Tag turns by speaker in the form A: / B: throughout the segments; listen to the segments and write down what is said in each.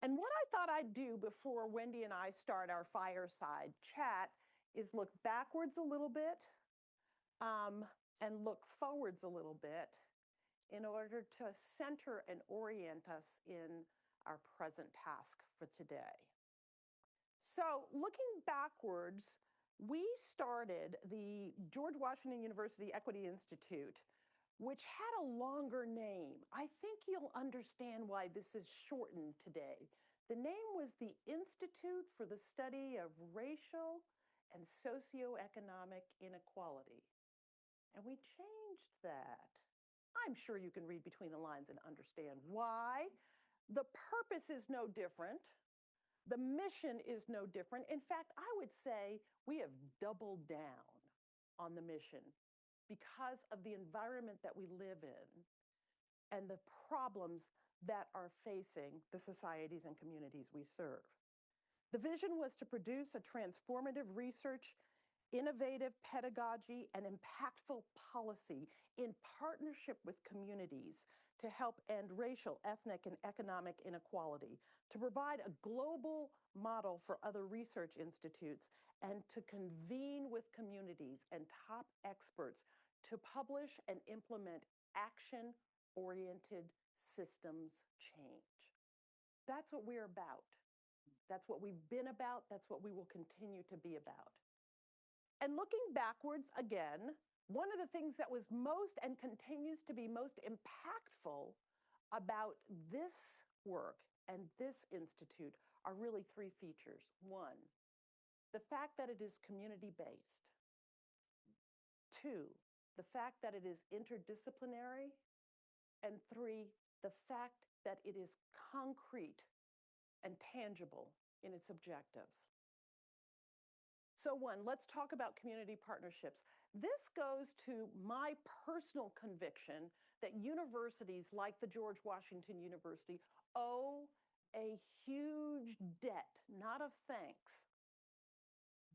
A: And what I thought I'd do before Wendy and I start our fireside chat is look backwards a little bit and look forwards a little bit in order to center and orient us in our present task for today. So looking backwards, we started the George Washington University Equity Institute, which had a longer name. I think you'll understand why this is shortened today. The name was the Institute for the Study of Racial and Socioeconomic Inequality. And we changed that. I'm sure you can read between the lines and understand why. The purpose is no different. The mission is no different. In fact, I would say we have doubled down on the mission because of the environment that we live in and the problems that are facing the societies and communities we serve. The vision was to produce a transformative research, innovative pedagogy, and impactful policy in partnership with communities to help end racial, ethnic, and economic inequality, to provide a global model for other research institutes, and to convene with communities and top experts to publish and implement action-oriented systems change. That's what we're about. That's what we've been about. That's what we will continue to be about. And looking backwards again, one of the things that was most and continues to be most impactful about this work and this institute are really three features. One, the fact that it is community-based. Two, the fact that it is interdisciplinary. And three, the fact that it is concrete and tangible in its objectives. So one, let's talk about community partnerships. This goes to my personal conviction that universities like the George Washington University owe a huge debt, not of thanks,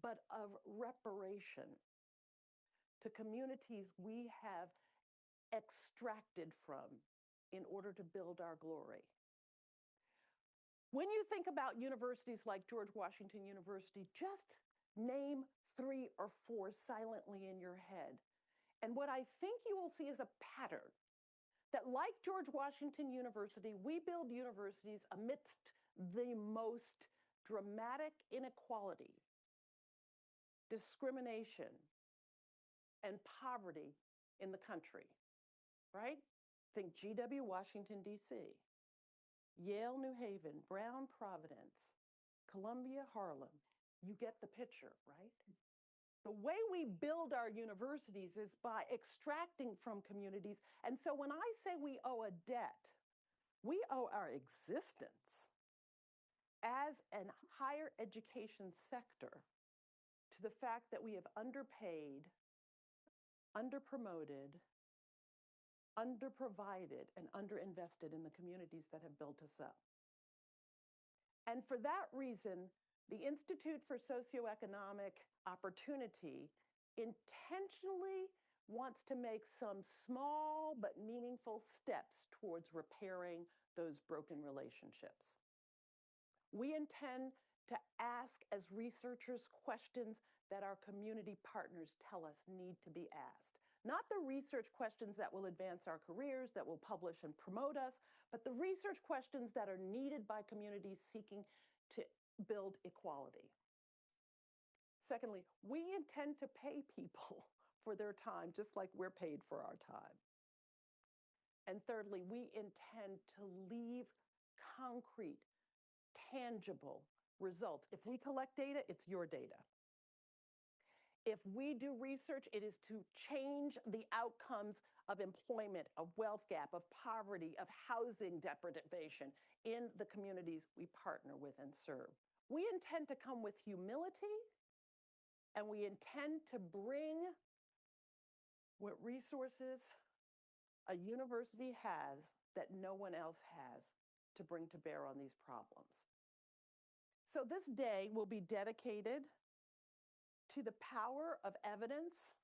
A: but of reparation to communities we have extracted from in order to build our glory. When you think about universities like George Washington University, just name 3 or 4 silently in your head. And what I think you will see is a pattern that, like George Washington University, we build universities amidst the most dramatic inequality, discrimination, and poverty in the country, right? Think GW Washington, D.C., Yale, New Haven, Brown, Providence, Columbia, Harlem. You get the picture, right? The way we build our universities is by extracting from communities. And so when I say we owe a debt, we owe our existence as an higher education sector to the fact that we have underpaid, underpromoted, underprovided, and underinvested in the communities that have built us up. And for that reason, the Institute for Socioeconomic Opportunity intentionally wants to make some small but meaningful steps towards repairing those broken relationships. We intend to ask as researchers questions that our community partners tell us need to be asked. Not the research questions that will advance our careers, that will publish and promote us, but the research questions that are needed by communities seeking to build equality. Secondly, we intend to pay people for their time, just like we're paid for our time. And thirdly, we intend to leave concrete, tangible results. If we collect data, it's your data. If we do research, it is to change the outcomes of employment, of wealth gap, of poverty, of housing deprivation in the communities we partner with and serve. We intend to come with humility, and we intend to bring what resources a university has that no one else has to bring to bear on these problems. So this day will be dedicated to the power of evidence.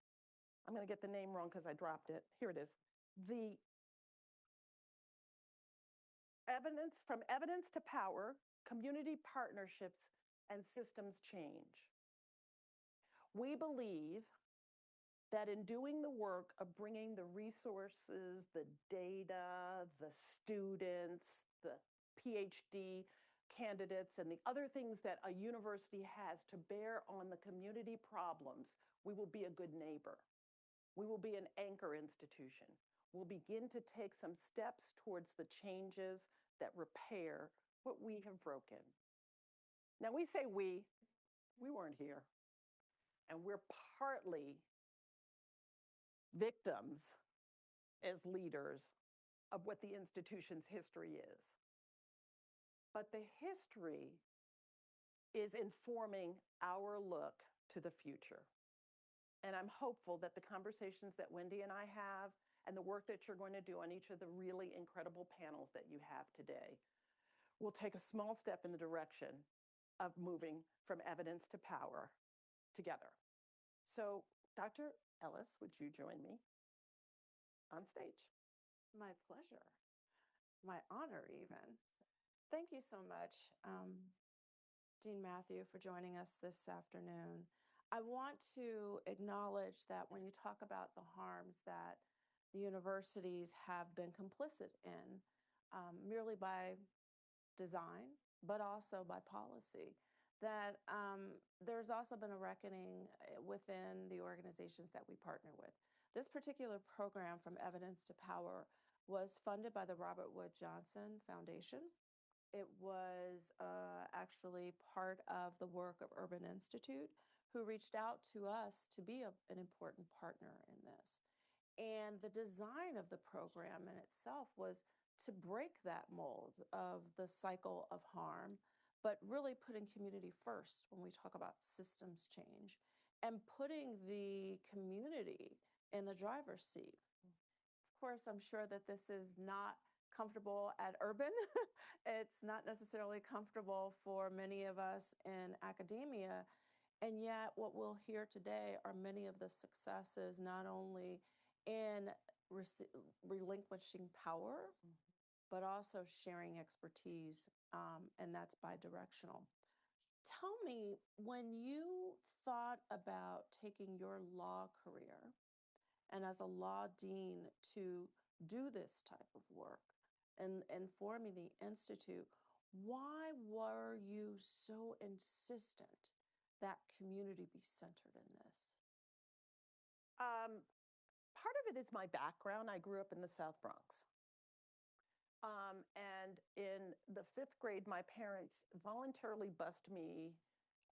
A: I'm going to get the name wrong because I dropped it. Here it is. The evidence, from evidence to power, community partnerships, and systems change. We believe that in doing the work of bringing the resources, the data, the students, the PhD candidates, and the other things that a university has to bear on the community problems, we will be a good neighbor. We will be an anchor institution. We'll begin to take some steps towards the changes that repair what we have broken. Now, we say we weren't here. And we're partly victims as leaders of what the institution's history is. But the history is informing our look to the future. And I'm hopeful that the conversations that Wendy and I have and the work that you're going to do on each of the really incredible panels that you have today will take a small step in the direction of moving from evidence to power together. So, Dr. Ellis, would you join me on stage?
B: My pleasure. My honor, even. Thank you so much, Dean Matthew, for joining us this afternoon. I want to acknowledge that when you talk about the harms that the universities have been complicit in, merely by design, but also by policy, that there's also been a reckoning within the organizations that we partner with. This particular program, From Evidence to Power, was funded by the Robert Wood Johnson Foundation. It was actually part of the work of Urban Institute, who reached out to us to be an important partner in this. And the design of the program in itself was to break that mold of the cycle of harm, but really putting community first when we talk about systems change and putting the community in the driver's seat. Of course, I'm sure that this is not comfortable at Urban. It's not necessarily comfortable for many of us in academia. And yet what we'll hear today are many of the successes, not only in relinquishing power, but also sharing expertise, and that's bidirectional. Tell me, when you thought about taking your law career and as a law dean to do this type of work and forming the Institute, why were you so insistent that community be centered in this?
A: Part of it is my background. I grew up in the South Bronx. And in the 5th grade, my parents voluntarily bused me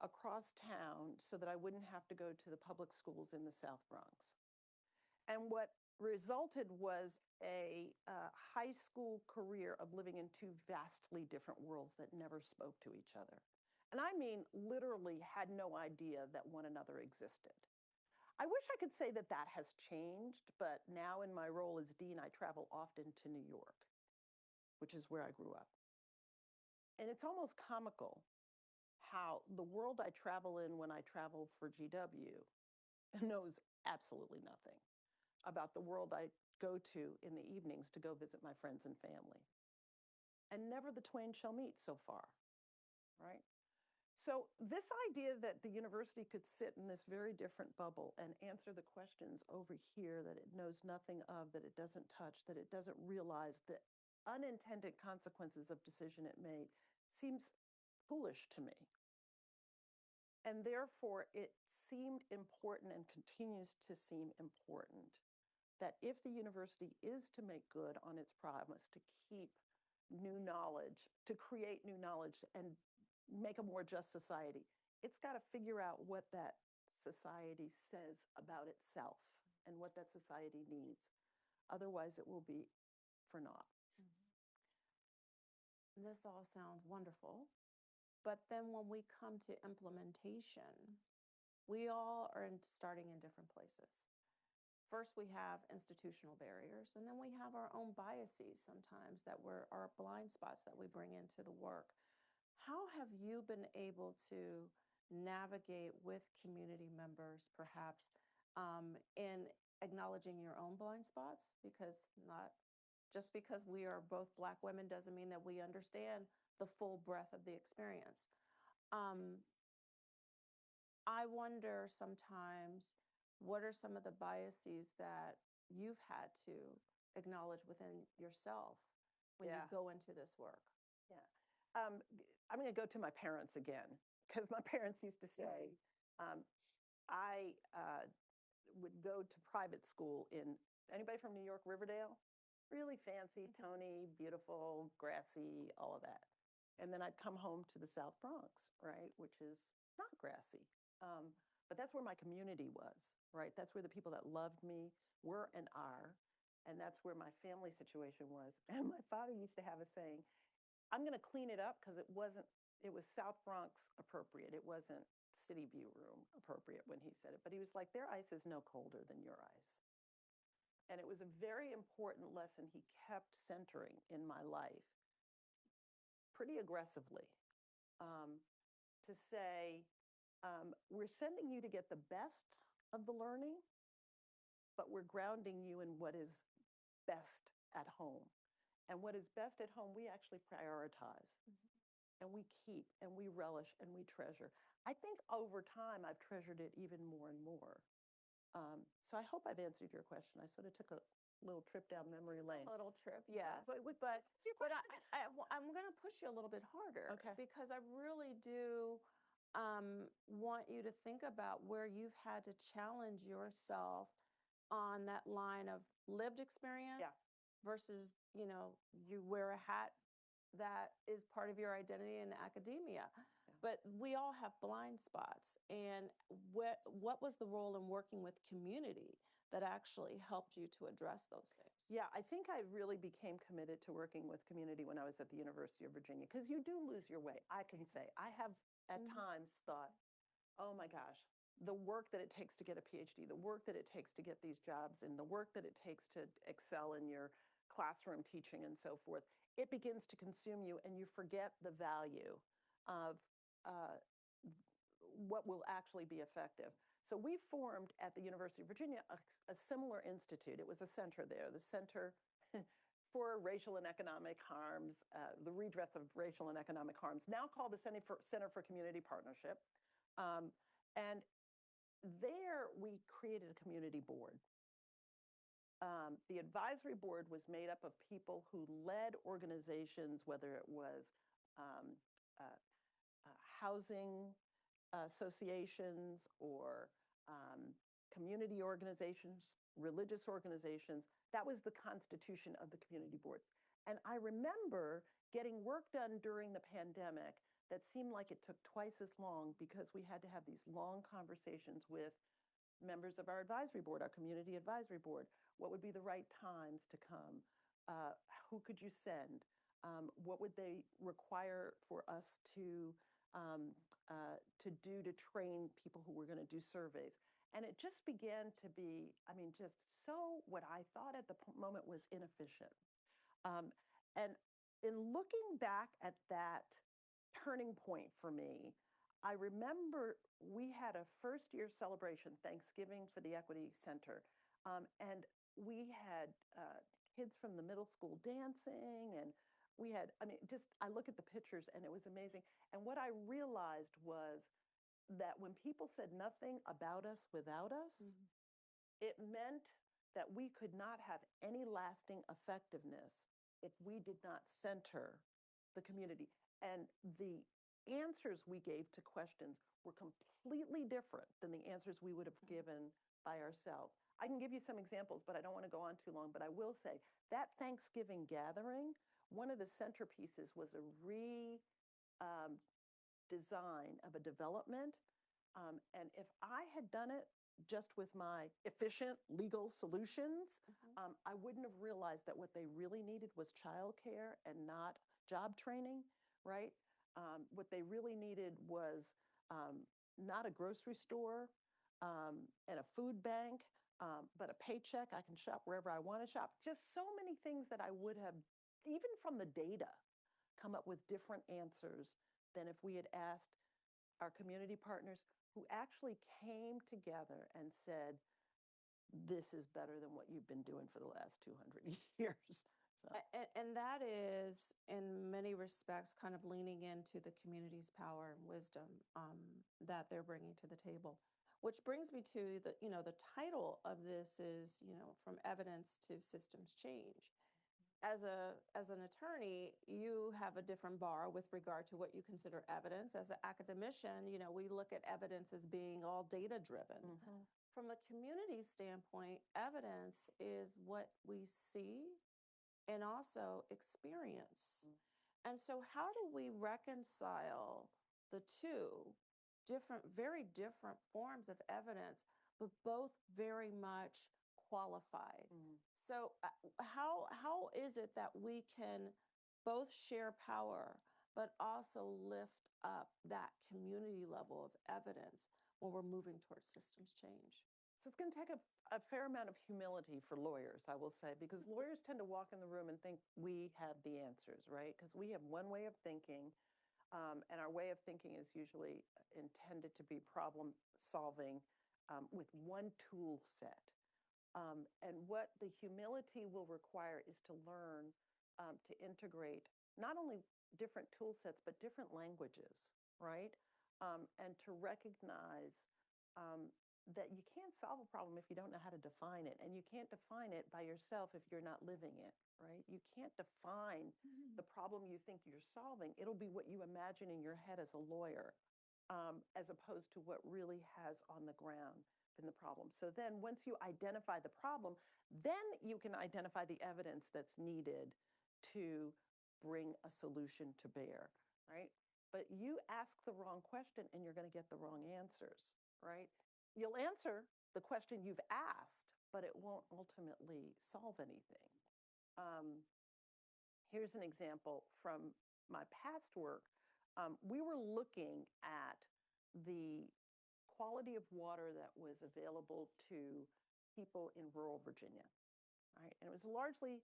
A: across town so that I wouldn't have to go to the public schools in the South Bronx. And what resulted was a high school career of living in two vastly different worlds that never spoke to each other. And I mean, literally had no idea that one another existed. I wish I could say that that has changed, but now in my role as dean, I travel often to New York, which is where I grew up. And it's almost comical how the world I travel in when I travel for GW knows absolutely nothing about the world I go to in the evenings to go visit my friends and family. And never the twain shall meet so far, right? So this idea that the university could sit in this very different bubble and answer the questions over here that it knows nothing of, that it doesn't touch, that it doesn't realize the unintended consequences of decision it made, seems foolish to me. And therefore, it seemed important and continues to seem important that if the university is to make good on its promise to keep new knowledge, to create new knowledge and make a more just society, it's got to figure out what that society says about itself and what that society needs. Otherwise, it will be for naught.
B: This all sounds wonderful. But then when we come to implementation, we all are starting in different places. First, we have institutional barriers, and then we have our own biases sometimes that are blind spots that we bring into the work. How have you been able to navigate with community members, perhaps, in acknowledging your own blind spots? Because not just because we are both Black women doesn't mean that we understand the full breadth of the experience. I wonder sometimes, what are some of the biases that you've had to acknowledge within yourself when you go into this work?
A: Yeah. I'm going to go to my parents again, because my parents used to say, I would go to private school in, anybody from New York, Riverdale? Really fancy, Tony, beautiful, grassy, all of that. And then I'd come home to the South Bronx, right, which is not grassy. But that's where my community was, right? That's where the people that loved me were and are. And that's where my family situation was. And my father used to have a saying, I'm going to clean it up because it was South Bronx appropriate. It wasn't City View room appropriate when he said it. But he was like, their ice is no colder than your ice. And it was a very important lesson he kept centering in my life pretty aggressively, to say, we're sending you to get the best of the learning, but we're grounding you in what is best at home. And what is best at home, we actually prioritize. And we keep, and we relish, and we treasure. I think over time, I've treasured it even more and more. So I hope I've answered your question. I sort of took a little trip down memory lane.
B: A little trip, yes. But I'm going to push you a little bit harder.
A: Okay.
B: Because I really do want you to think about where you've had to challenge yourself on that line of lived experience versus, you wear a hat that is part of your identity in academia. But we all have blind spots. And what was the role in working with community that actually helped you to address those things?
A: Yeah, I think I really became committed to working with community when I was at the University of Virginia, because you do lose your way. I can say I have at times thought, oh my gosh, the work that it takes to get a PhD, the work that it takes to get these jobs, and the work that it takes to excel in your classroom teaching and so forth, it begins to consume you, and you forget the value of what will actually be effective. So we formed at the University of Virginia a similar institute. It was a center there, the Center for Racial and Economic Harms, the redress of racial and economic harms, now called the Center for Community Partnership. And there we created a community board. The advisory board was made up of people who led organizations, whether it was housing associations or community organizations, religious organizations. That was the constitution of the community board. And I remember getting work done during the pandemic that seemed like it took twice as long because we had to have these long conversations with members of our advisory board, our community advisory board. What would be the right times to come? Who could you send? What would they require for us to do to train people who were going to do surveys? And it just began to be, just so what I thought at the moment was inefficient. And in looking back at that turning point for me, I remember we had a first year celebration, Thanksgiving for the Equity Center. And we had kids from the middle school dancing, and we had, I look at the pictures and it was amazing. And what I realized was that when people said nothing about us without us, it meant that we could not have any lasting effectiveness if we did not center the community. And the answers we gave to questions were completely different than the answers we would have given by ourselves. I can give you some examples, but I don't want to go on too long. But I will say that Thanksgiving gathering, one of the centerpieces was a design of a development. And if I had done it just with my efficient legal solutions, I wouldn't have realized that what they really needed was childcare and not job training, right? What they really needed was not a grocery store and a food bank, but a paycheck. I can shop wherever I want to shop. Just so many things that I would have, even from the data, come up with different answers than if we had asked our community partners, who actually came together and said, this is better than what you've been doing for the last 200 years. So,
B: And that is, in many respects, kind of leaning into the community's power and wisdom that they're bringing to the table. Which brings me to the title of this is, from evidence to systems change. As an attorney, you have a different bar with regard to what you consider evidence. As an academician, we look at evidence as being all data driven. From a community standpoint, evidence is what we see and also experience. And so, how do we reconcile the two very different forms of evidence, but both very much qualified? So, how is it that we can both share power, but also lift up that community level of evidence when we're moving towards systems change?
A: So it's going to take a fair amount of humility for lawyers, I will say, because lawyers tend to walk in the room and think we have the answers, right? Because we have one way of thinking, and our way of thinking is usually intended to be problem solving with one tool set. And what the humility will require is to learn to integrate not only different tool sets, but different languages, right? And to recognize that you can't solve a problem if you don't know how to define it. And you can't define it by yourself if you're not living it, right? You can't define the problem you think you're solving. It'll be what you imagine in your head as a lawyer, as opposed to what really has on the ground been the problem. So then once you identify the problem, then you can identify the evidence that's needed to bring a solution to bear, right? But you ask the wrong question and you're going to get the wrong answers, right? You'll answer the question you've asked, but it won't ultimately solve anything. Here's an example from my past work. We were looking at the quality of water that was available to people in rural Virginia, right? And it was largely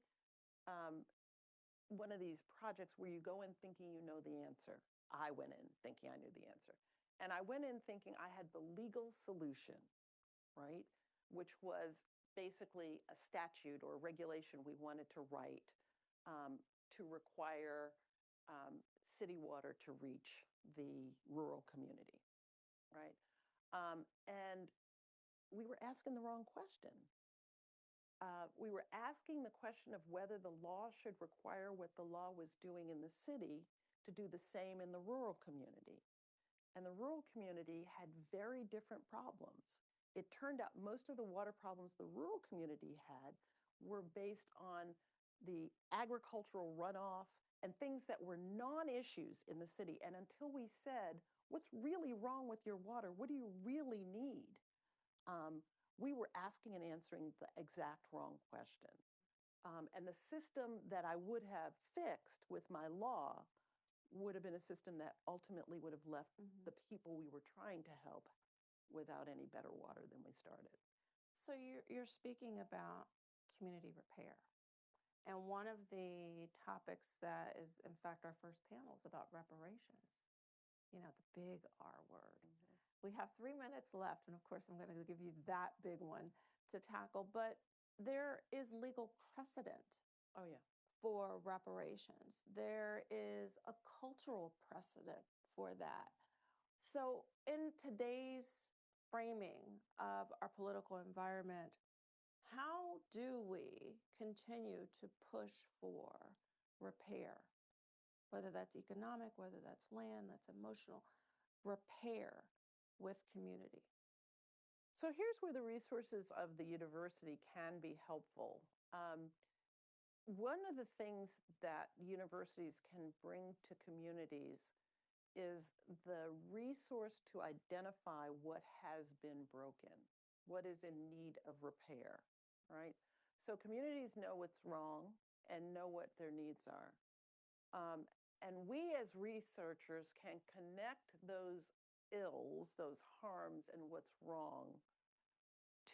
A: one of these projects where you go in thinking you know the answer. I went in thinking I knew the answer. And I went in thinking I had the legal solution, right? Which was basically a statute or a regulation we wanted to write to require city water to reach the rural community, right? And we were asking the wrong question. We were asking the question of whether the law should require what the law was doing in the city to do the same in the rural community. And the rural community had very different problems. It turned out most of the water problems the rural community had were based on the agricultural runoff and things that were non-issues in the city. And until we said, what's really wrong with your water? What do you really need? We were asking and answering the exact wrong question. And the system that I would have fixed with my law would have been a system that ultimately would have left the people we were trying to help without any better water than we started.
B: So you're speaking about community repair. And one of the topics that is, in fact, our first panel is about reparations, the big R word. We have 3 minutes left, and of course, I'm going to give you that big one to tackle. But there is legal precedent for reparations. There is a cultural precedent for that. So in today's framing of our political environment, how do we continue to push for repair, whether that's economic, whether that's land, that's emotional, repair with community?
A: So here's where the resources of the university can be helpful. One of the things that universities can bring to communities is the resource to identify what has been broken, what is in need of repair, right? So communities know what's wrong and know what their needs are. And we as researchers can connect those ills, those harms, and what's wrong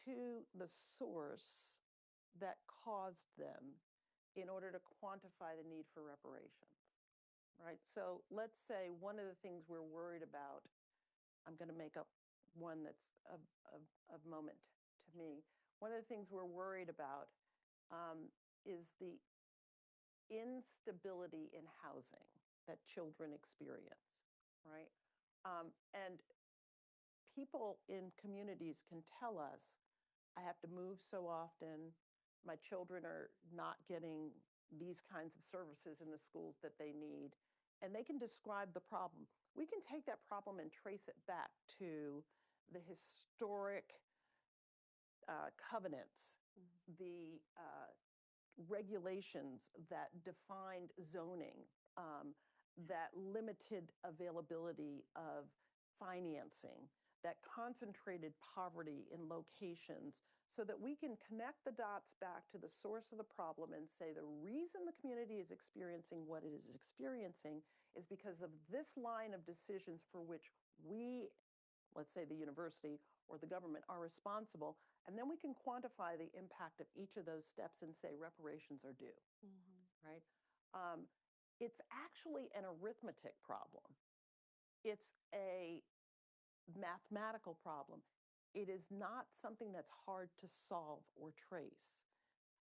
A: to the source that caused them in order to quantify the need for reparations, right? So let's say one of the things we're worried about, I'm going to make up one that's of moment to me. One of the things we're worried about is the instability in housing that children experience, right? And people in communities can tell us, I have to move so often, my children are not getting these kinds of services in the schools that they need, and they can describe the problem. We can take that problem and trace it back to the historic covenants, the regulations that defined zoning, that limited availability of financing, that concentrated poverty in locations, so that we can connect the dots back to the source of the problem and say the reason the community is experiencing what it is experiencing is because of this line of decisions for which we, let's say the university or the government, are responsible. And then we can quantify the impact of each of those steps and say reparations are due, right? It's actually an arithmetic problem. It's a mathematical problem. It is not something that's hard to solve or trace.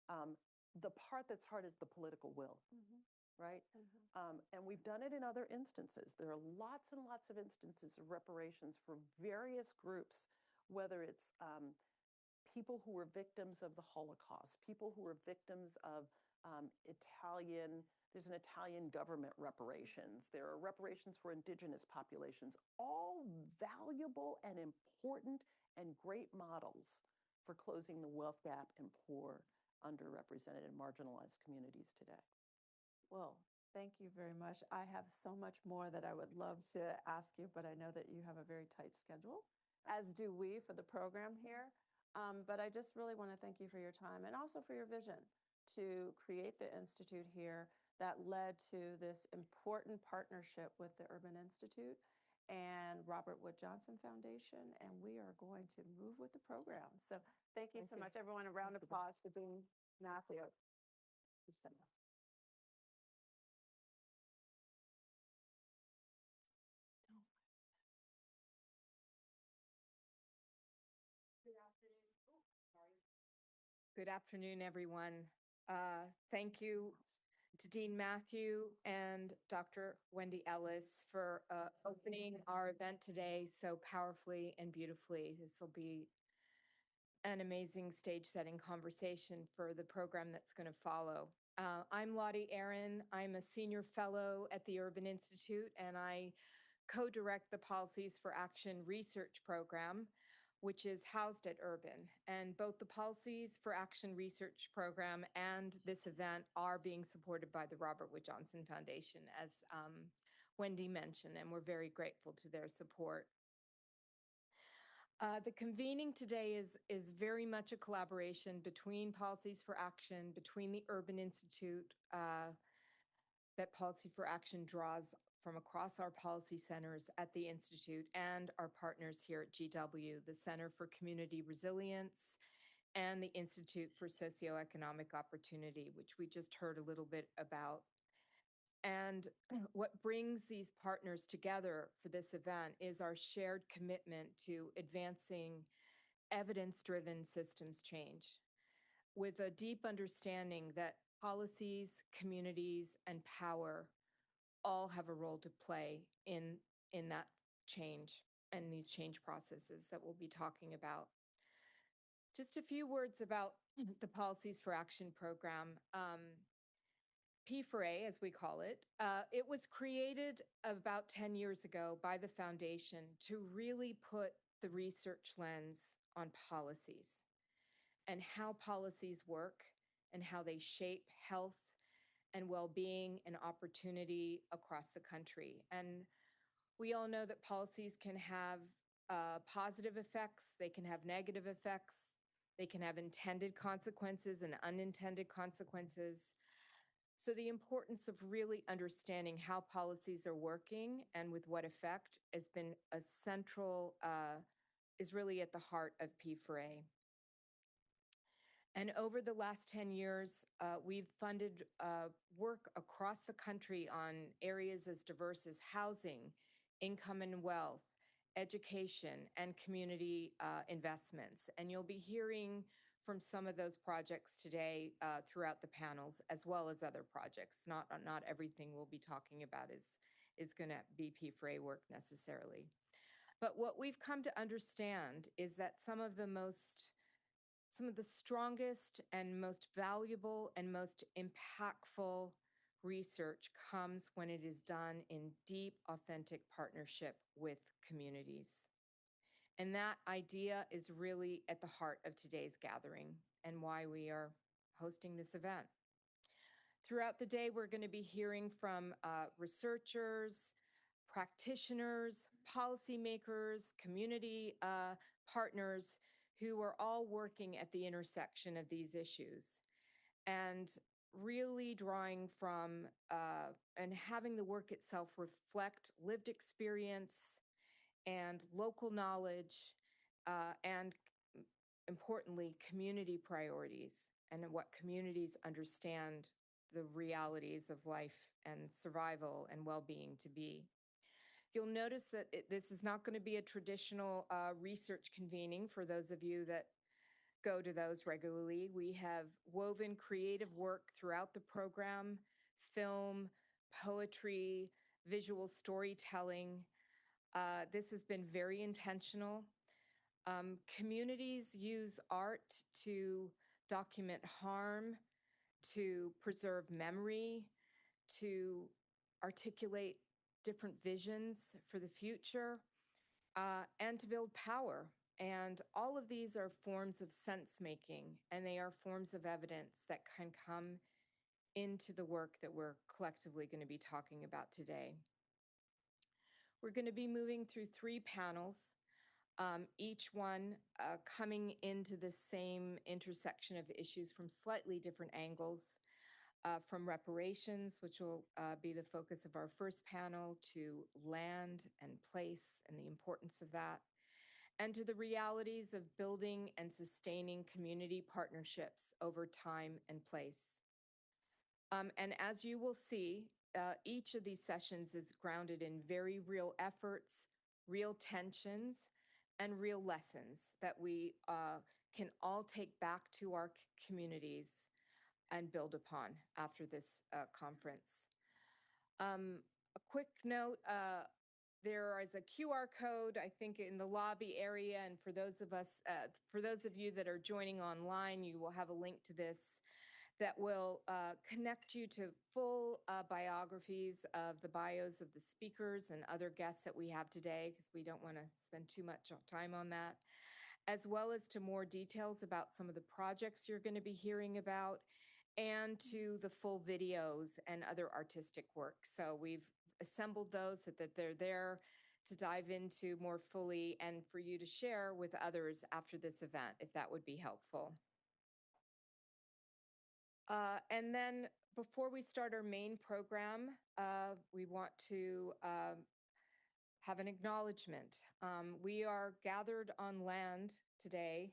A: The part that's hard is the political will, right? And we've done it in other instances. There are lots and lots of instances of reparations for various groups, whether it's people who were victims of the Holocaust, people who were victims of there's an Italian government reparations. There are reparations for indigenous populations, all valuable and important and great models for closing the wealth gap in poor, underrepresented, and marginalized communities today.
B: Well, thank you very much. I have so much more that I would love to ask you, but I know that you have a very tight schedule, as do we for the program here. But I just really want to thank you for your time and also for your vision to create the Institute here that led to this important partnership with the Urban Institute and Robert Wood Johnson Foundation, and we are going to move with the program. So thank you so much, everyone. A round of applause for Dean Matthew.
C: Good afternoon, everyone. Thank you to Dean Matthew and Dr. Wendy Ellis for opening our event today so powerfully and beautifully. This will be an amazing stage-setting conversation for the program that's going to follow. I'm Lottie Aaron. I'm a senior fellow at the Urban Institute, and I co-direct the Policies for Action research program, which is housed at Urban. And both the Policies for Action research program and this event are being supported by the Robert Wood Johnson Foundation, as Wendy mentioned, and we're very grateful to their support. The convening today is very much a collaboration between Policies for Action, between the Urban Institute, that Policy for Action draws from across our policy centers at the Institute, and our partners here at GW, the Center for Community Resilience and the Institute for Socioeconomic Opportunity, which we just heard a little bit about. And what brings these partners together for this event is our shared commitment to advancing evidence-driven systems change, with a deep understanding that policies, communities, and power all have a role to play in that change and these change processes that we'll be talking about. Just a few words about the Policies for Action program. P4A, as we call it, it was created about 10 years ago by the foundation to really put the research lens on policies and how policies work and how they shape health and well-being and opportunity across the country. And we all know that policies can have positive effects, they can have negative effects, they can have intended consequences and unintended consequences. So the importance of really understanding how policies are working and with what effect has been a central, is really at the heart of P4A. And over the last 10 years, we've funded work across the country on areas as diverse as housing, income and wealth, education, and community investments. And you'll be hearing from some of those projects today throughout the panels, as well as other projects. Not everything we'll be talking about is going to be P4A work necessarily. But what we've come to understand is that some of the strongest and most valuable and most impactful research comes when it is done in deep, authentic partnership with communities. And that idea is really at the heart of today's gathering and why we are hosting this event. Throughout the day, we're going to be hearing from researchers, practitioners, policymakers, community partners who are all working at the intersection of these issues and really drawing from and having the work itself reflect lived experience and local knowledge and importantly, community priorities and what communities understand the realities of life and survival and well-being to be. You'll notice that this is not going to be a traditional research convening for those of you that go to those regularly. We have woven creative work throughout the program, film, poetry, visual storytelling. This has been very intentional. Communities use art to document harm, to preserve memory, to articulate different visions for the future, and to build power. And all of these are forms of sense-making, and they are forms of evidence that can come into the work that we're collectively going to be talking about today. We're going to be moving through 3 panels, each one coming into the same intersection of issues from slightly different angles. From reparations, which will be the focus of our first panel, to land and place and the importance of that, and to the realities of building and sustaining community partnerships over time and place. And as you will see, each of these sessions is grounded in very real efforts, real tensions, and real lessons that we can all take back to our communities and build upon after this conference. A quick note, there is a QR code, I think, in the lobby area, and for those of you that are joining online, you will have a link to this that will connect you to full biographies of the bios of the speakers and other guests that we have today, because we don't want to spend too much time on that, as well as to more details about some of the projects you're going to be hearing about, and to the full videos and other artistic work. So we've assembled those so that they're there to dive into more fully and for you to share with others after this event, if that would be helpful. And then before we start our main program, we want to have an acknowledgement. We are gathered on land today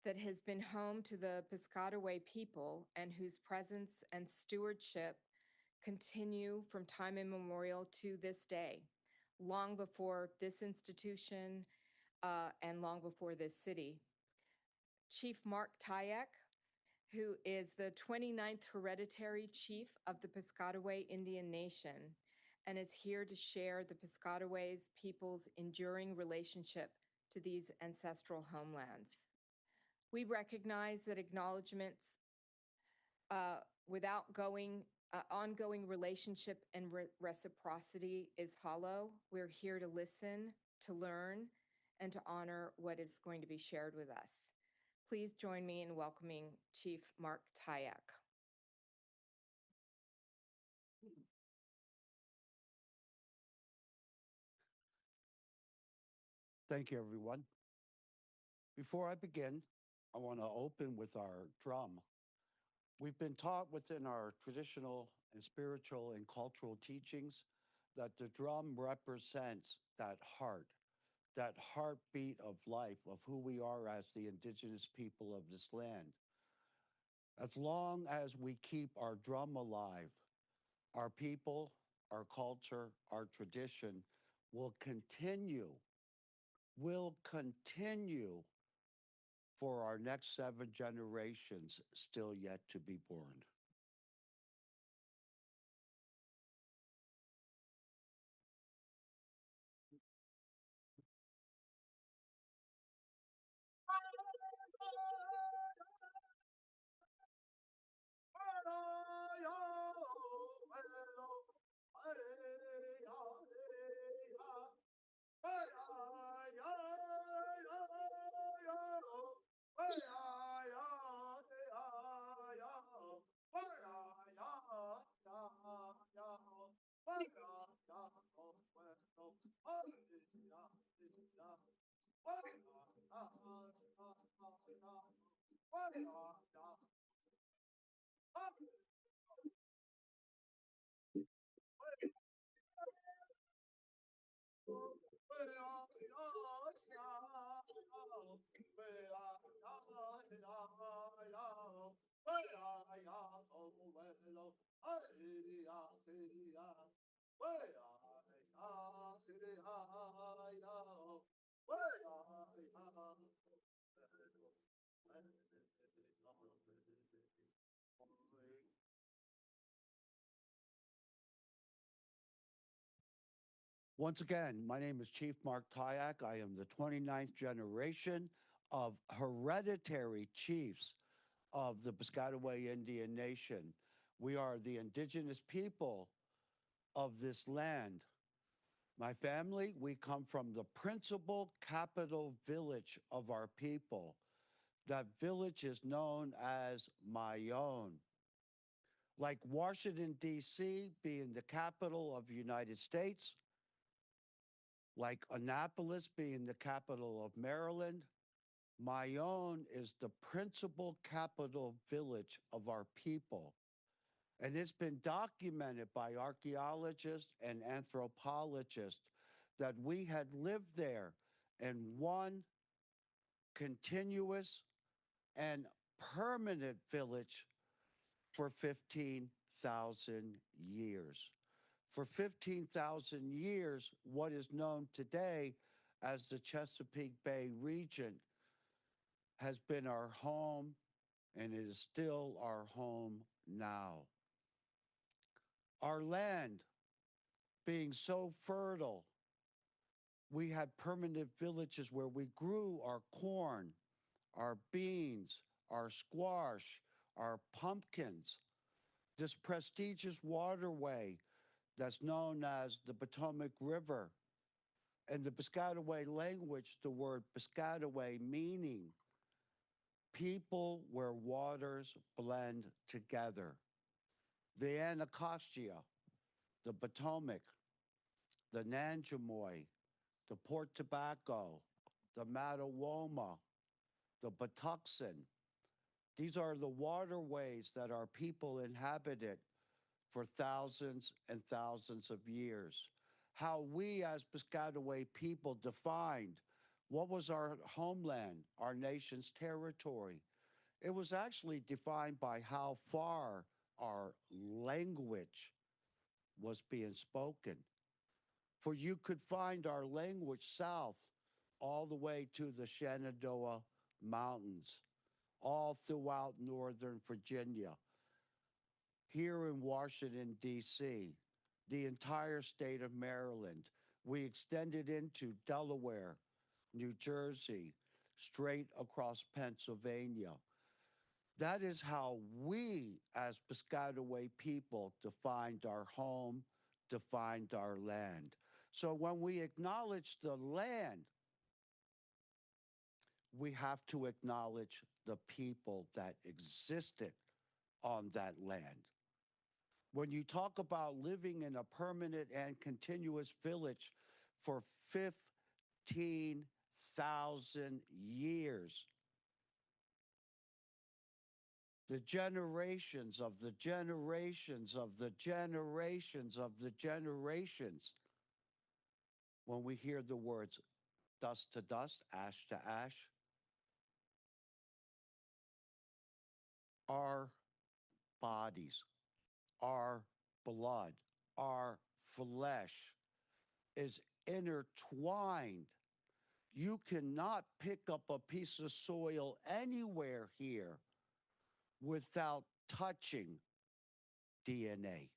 C: that has been home to the Piscataway people and whose presence and stewardship continue from time immemorial to this day, long before this institution and long before this city. Chief Mark Tyack, who is the 29th hereditary chief of the Piscataway Indian Nation and is here to share the Piscataways people's enduring relationship to these ancestral homelands. We recognize that acknowledgements without ongoing relationship and reciprocity is hollow. We're here to listen, to learn, and to honor what is going to be shared with us. Please join me in welcoming Chief Mark Tyack.
D: Thank you, everyone. Before I begin, I want to open with our drum. We've been taught within our traditional and spiritual and cultural teachings that the drum represents that heartbeat of life, of who we are as the indigenous people of this land. As long as we keep our drum alive, our people, our culture, our tradition will continue for our next 7 generations still yet to be born. Once again, my name is Chief Mark Tyak. I am the 29th generation of hereditary chiefs of the Piscataway Indian Nation. We are the indigenous people of this land. My family, we come from the principal capital village of our people. That village is known as Mayone. Like Washington, D.C. being the capital of the United States, like Annapolis being the capital of Maryland, Mayone is the principal capital village of our people. And it's been documented by archaeologists and anthropologists that we had lived there in one continuous and permanent village for 15,000 years. For 15,000 years, what is known today as the Chesapeake Bay region has been our home, and it is still our home now. Our land being so fertile, we had permanent villages where we grew our corn, our beans, our squash, our pumpkins. This prestigious waterway that's known as the Potomac River. In the Piscataway language, the word Piscataway meaning people where waters blend together. The Anacostia, the Potomac, the Nanjamoy, the Port Tobacco, the Mattawoma, the Patuxent. These are the waterways that our people inhabited for thousands and thousands of years. How we as Piscataway people defined what was our homeland, our nation's territory. It was actually defined by how far our language was being spoken. For you could find our language south all the way to the Shenandoah Mountains, all throughout northern Virginia. Here in Washington, D.C., the entire state of Maryland. We extended into Delaware, New Jersey, straight across Pennsylvania. That is how we, as Piscataway people, defined our home, defined our land. So when we acknowledge the land, we have to acknowledge the people that existed on that land. When you talk about living in a permanent and continuous village for 15,000 years, the generations of the generations of the generations of the generations, when we hear the words dust to dust, ash to ash, our bodies, our blood, our flesh is intertwined you cannot pick up a piece of soil anywhere here without touching DNA,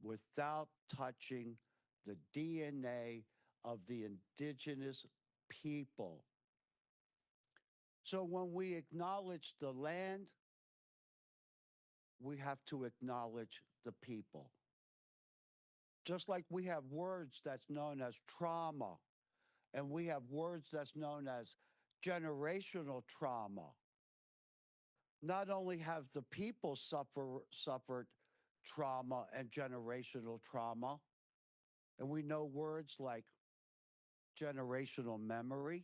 D: without touching the DNA of the indigenous people. So when we acknowledge the land, we have to acknowledge the people. Just like we have words that's known as trauma, and we have words that's known as generational trauma. Not only have the people suffered trauma and generational trauma, and we know words like generational memory,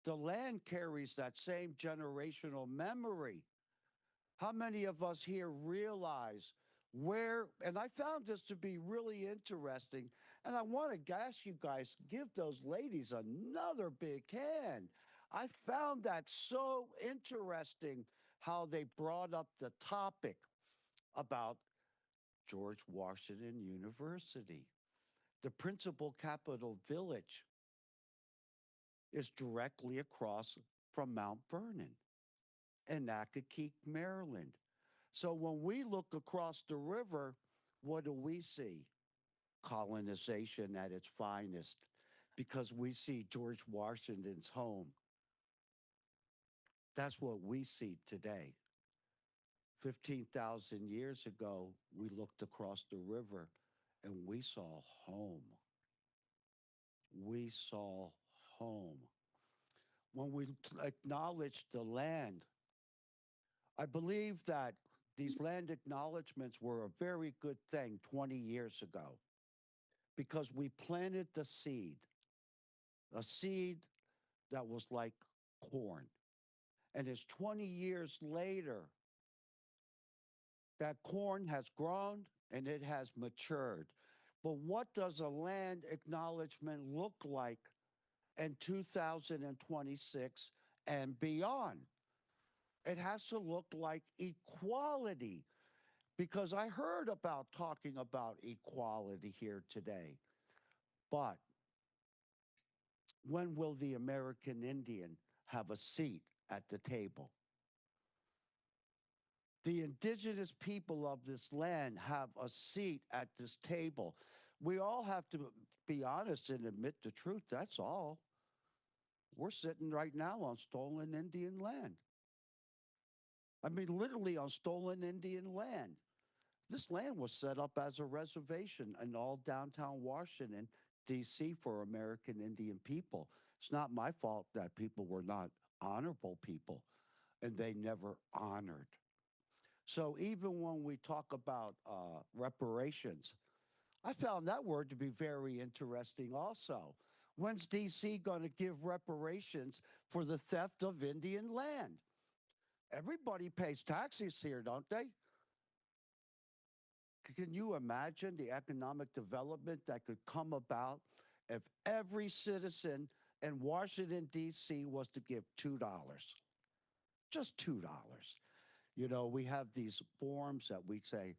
D: the land carries that same generational memory. How many of us here realize where, and I found this to be really interesting, and I want to ask you guys, give those ladies another big hand. I found that so interesting how they brought up the topic about George Washington University. The principal capital village is directly across from Mount Vernon in Accokeek, Maryland. So when we look across the river, what do we see? Colonization at its finest, because we see George Washington's home. That's what we see today. 15,000 years ago, we looked across the river and we saw home. We saw home. When we acknowledge the land, I believe that these land acknowledgements were a very good thing 20 years ago because we planted the seed, a seed that was like corn. And it's 20 years later, that corn has grown and it has matured. But what does a land acknowledgement look like in 2026 and beyond? It has to look like equality, because I heard about talking about equality here today. But when will the American Indian have a seat at the table? The indigenous people of this land have a seat at this table. We all have to be honest and admit the truth. That's all. We're sitting right now on stolen Indian land. I mean, literally on stolen Indian land. This land was set up as a reservation in all downtown Washington, D.C. for American Indian people. It's not my fault that people were not honorable people and they never honored. So even when we talk about reparations, I found that word to be very interesting also. When's D.C. going to give reparations for the theft of Indian land? Everybody pays taxes here, don't they? Can you imagine the economic development that could come about if every citizen in Washington, D.C. was to give $2? Just $2. You know, we have these forms that we say,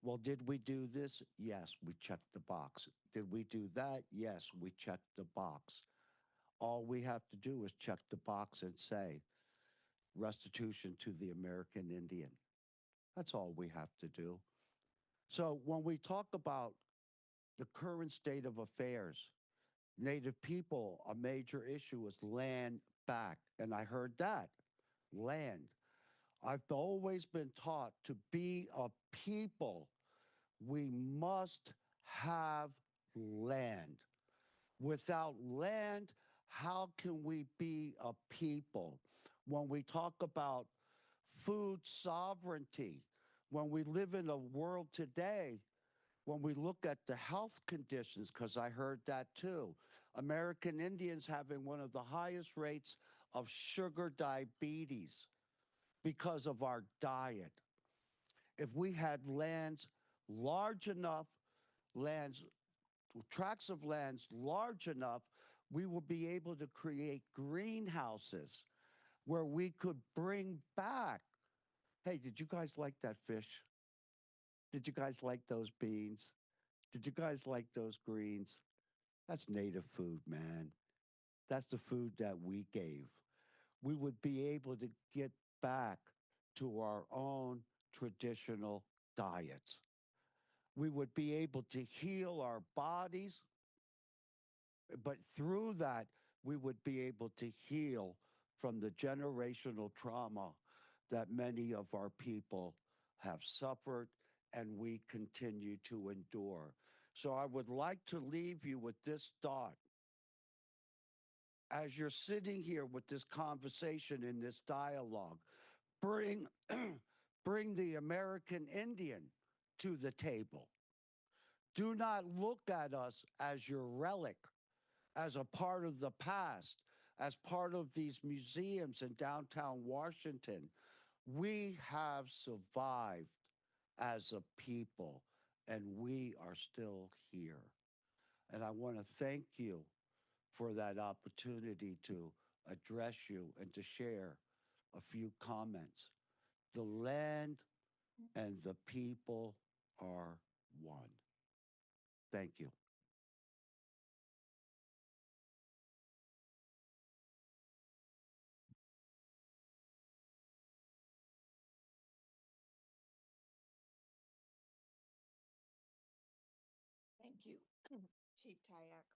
D: well, did we do this? Yes, we checked the box. Did we do that? Yes, we checked the box. All we have to do is check the box and say, restitution to the American Indian. That's all we have to do. So when we talk about the current state of affairs, Native people, a major issue is land back. And I heard that, land. I've always been taught to be a people, we must have land. Without land, how can we be a people? When we talk about food sovereignty, when we live in a world today, when we look at the health conditions, because I heard that too, American Indians having one of the highest rates of sugar diabetes because of our diet. If we had lands large enough, tracts of lands large enough, we would be able to create greenhouses where we could bring back. Hey, did you guys like that fish? Did you guys like those beans? Did you guys like those greens? That's native food, man. That's the food that we gave. We would be able to get back to our own traditional diets. We would be able to heal our bodies, but through that, we would be able to heal from the generational trauma that many of our people have suffered and we continue to endure. So I would like to leave you with this thought. As you're sitting here with this conversation and this dialogue, bring, bring the American Indian to the table. Do not look at us as your relic, as a part of the past, as part of these museums in downtown Washington. We have survived as a people, and we are still here. And I want to thank you for that opportunity to address you and to share a few comments. The land and the people are one. Thank you.
C: Thank you, Chief Tyack,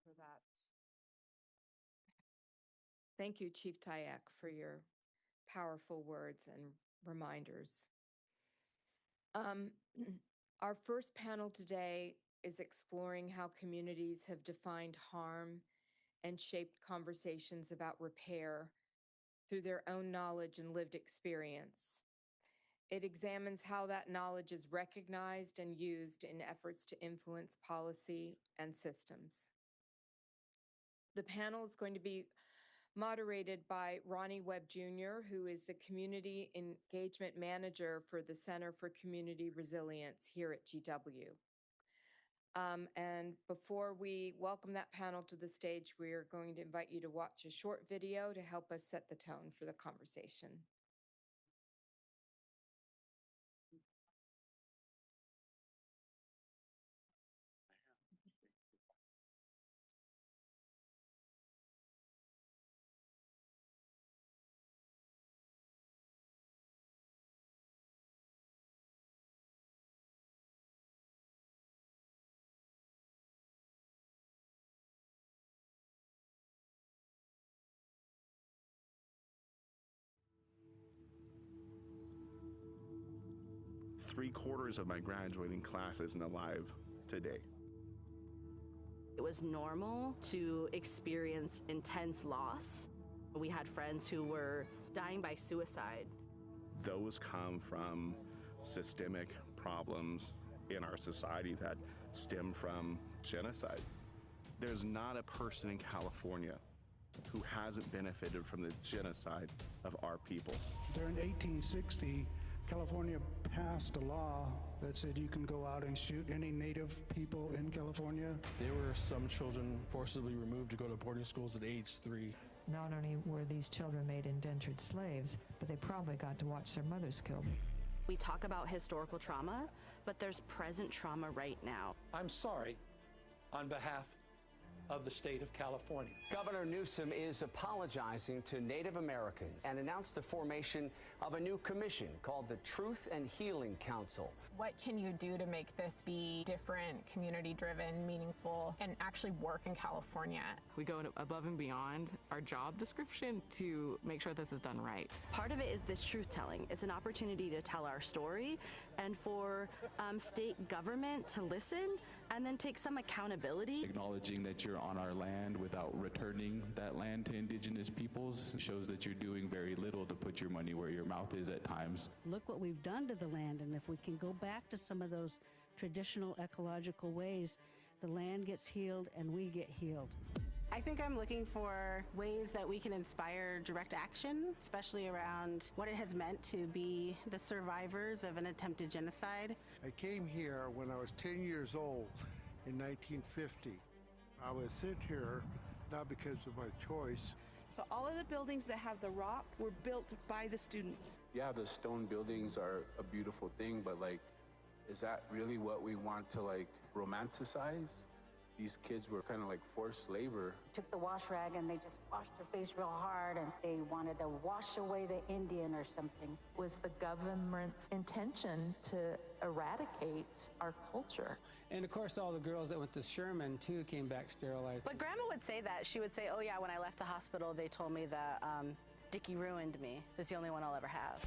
C: for that. Thank you, Chief Tyack, for your powerful words and reminders. Our first panel today is exploring how communities have defined harm and shaped conversations about repair through their own knowledge and lived experience. It examines how that knowledge is recognized and used in efforts to influence policy and systems. The panel is going to be moderated by Ronnie Webb Jr., who is the Community Engagement Manager for the Center for Community Resilience here at GW. And before we welcome that panel to the stage, we are going to invite you to watch a short video to help us set the tone for the conversation.
E: Three-quarters of my graduating class isn't alive today.
F: It was normal to experience intense loss. We had friends who were dying by suicide.
E: Those come from systemic problems in our society that stem from genocide. There's not a person in California who hasn't benefited from the genocide of our people.
G: During 1860, California passed a law that said you can go out and shoot any Native people in California.
H: There were some children forcibly removed to go to boarding schools at age 3.
I: Not only were these children made indentured slaves, but they probably got to watch their mothers killed.
F: We talk about historical trauma, but there's present trauma right now.
J: I'm sorry on behalf of the state of California.
K: Governor Newsom is apologizing to Native Americans and announced the formation of a new commission called the Truth and Healing Council.
L: What can you do to make this be different, community-driven, meaningful, and actually work in California?
M: We go above and beyond our job description to make sure this is done right.
F: Part of it is this truth-telling. It's an opportunity to tell our story and for state government to listen and then take some accountability.
N: Acknowledging that you're on our land without returning that land to indigenous peoples shows that you're doing very little to put your money where your mouth is at times.
O: Look what we've done to the land, and if we can go back to some of those traditional ecological ways, the land gets healed and we get healed.
P: I think I'm looking for ways that we can inspire direct action, especially around what it has meant to be the survivors of an attempted genocide.
Q: I came here when I was 10 years old in 1950. I was sent here not because of my choice.
R: So all of the buildings that have the rock were built by the students.
S: Yeah, the stone buildings are a beautiful thing, but is that really what we want to romanticize? These kids were kind of like forced labor.
T: Took the wash rag and they just washed their face real hard and they wanted to wash away the Indian or something.
U: Was the government's intention to eradicate our culture.
V: And of course, all the girls that went to Sherman, too, came back sterilized.
F: But Grandma would say that. She would say, oh yeah, when I left the hospital, they told me that Dickie ruined me. It's the only one I'll ever have.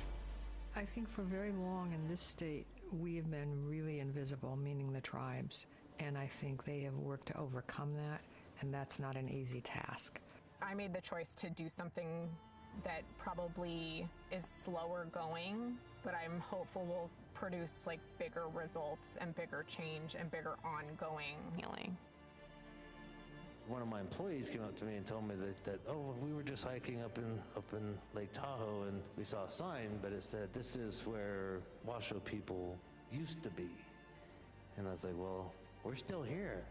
I: I think for very long in this state, we have been really invisible, meaning the tribes. And I think they have worked to overcome that, and that's not an easy task.
L: I made the choice to do something that probably is slower going, but I'm hopeful will produce like bigger results and bigger change and bigger ongoing healing.
W: One of my employees came up to me and told me that oh, we were just hiking up in Lake Tahoe and we saw a sign, but it said, this is where Washoe people used to be. And I was like, well, we're still here.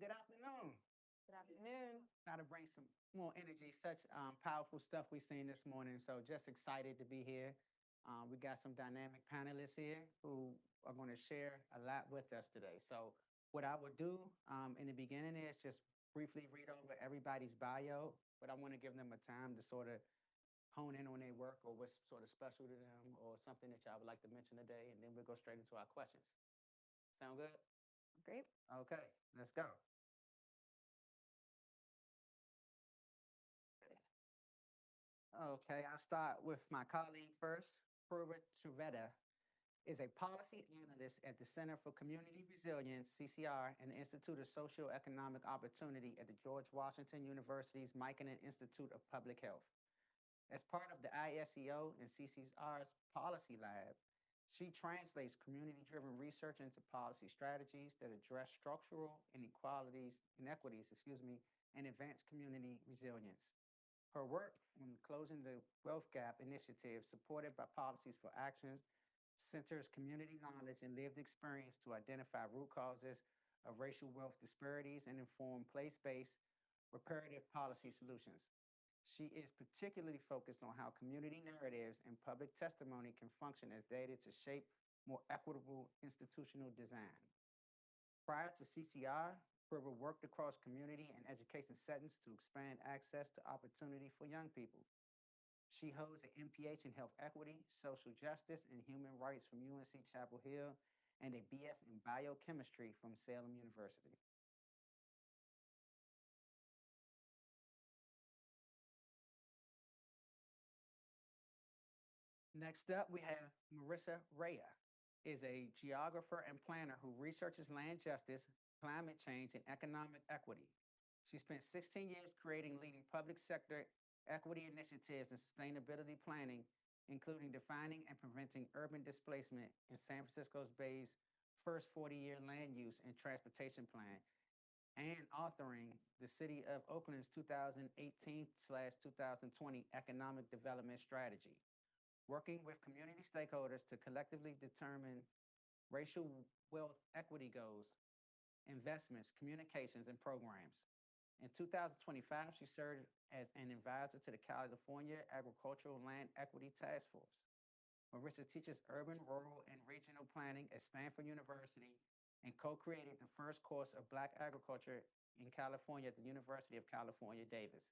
X: Good afternoon.
C: Good afternoon.
X: Got to bring some more energy, such powerful stuff we've seen this morning. So just excited to be here. We got some dynamic panelists here who are going to share a lot with us today. So what I would do in the beginning is just briefly read over everybody's bio, but I want to give them a time to sort of hone in on their work or what's sort of special to them or something that y'all would like to mention today, and then we'll go straight into our questions. Sound good?
C: Great.
X: Okay, let's go. Okay, I'll start with my colleague first. Purva Triveda is a policy analyst at the Center for Community Resilience, CCR, and the Institute of Socioeconomic Opportunity at the George Washington University's Michanin Institute of Public Health. As part of the ISEO and CCR's Policy Lab, she translates community-driven research into policy strategies that address structural inequities, and advance community resilience. Her work on Closing the Wealth Gap initiative, supported by Policies for Action, centers community knowledge and lived experience to identify root causes of racial wealth disparities and inform place-based reparative policy solutions. She is particularly focused on how community narratives and public testimony can function as data to shape more equitable institutional design. Prior to CCR, Purva worked across community and education settings to expand access to opportunity for young people. She holds an MPH in Health Equity, Social Justice, and Human Rights from UNC Chapel Hill, and a BS in Biochemistry from Salem University. Next up, we have Marissa Rea, is a geographer and planner who researches land justice, climate change, and economic equity. She spent 16 years creating leading public sector equity initiatives and sustainability planning, including defining and preventing urban displacement in San Francisco Bay's first 40-year land use and transportation plan, and authoring the City of Oakland's 2018/2020 Economic Development Strategy, working with community stakeholders to collectively determine racial wealth equity goals, investments, communications, and programs. In 2025, she served as an advisor to the California Agricultural Land Equity Task Force. Marissa teaches urban, rural, and regional planning at Stanford University and co-created the first course of Black agriculture in California at the University of California, Davis.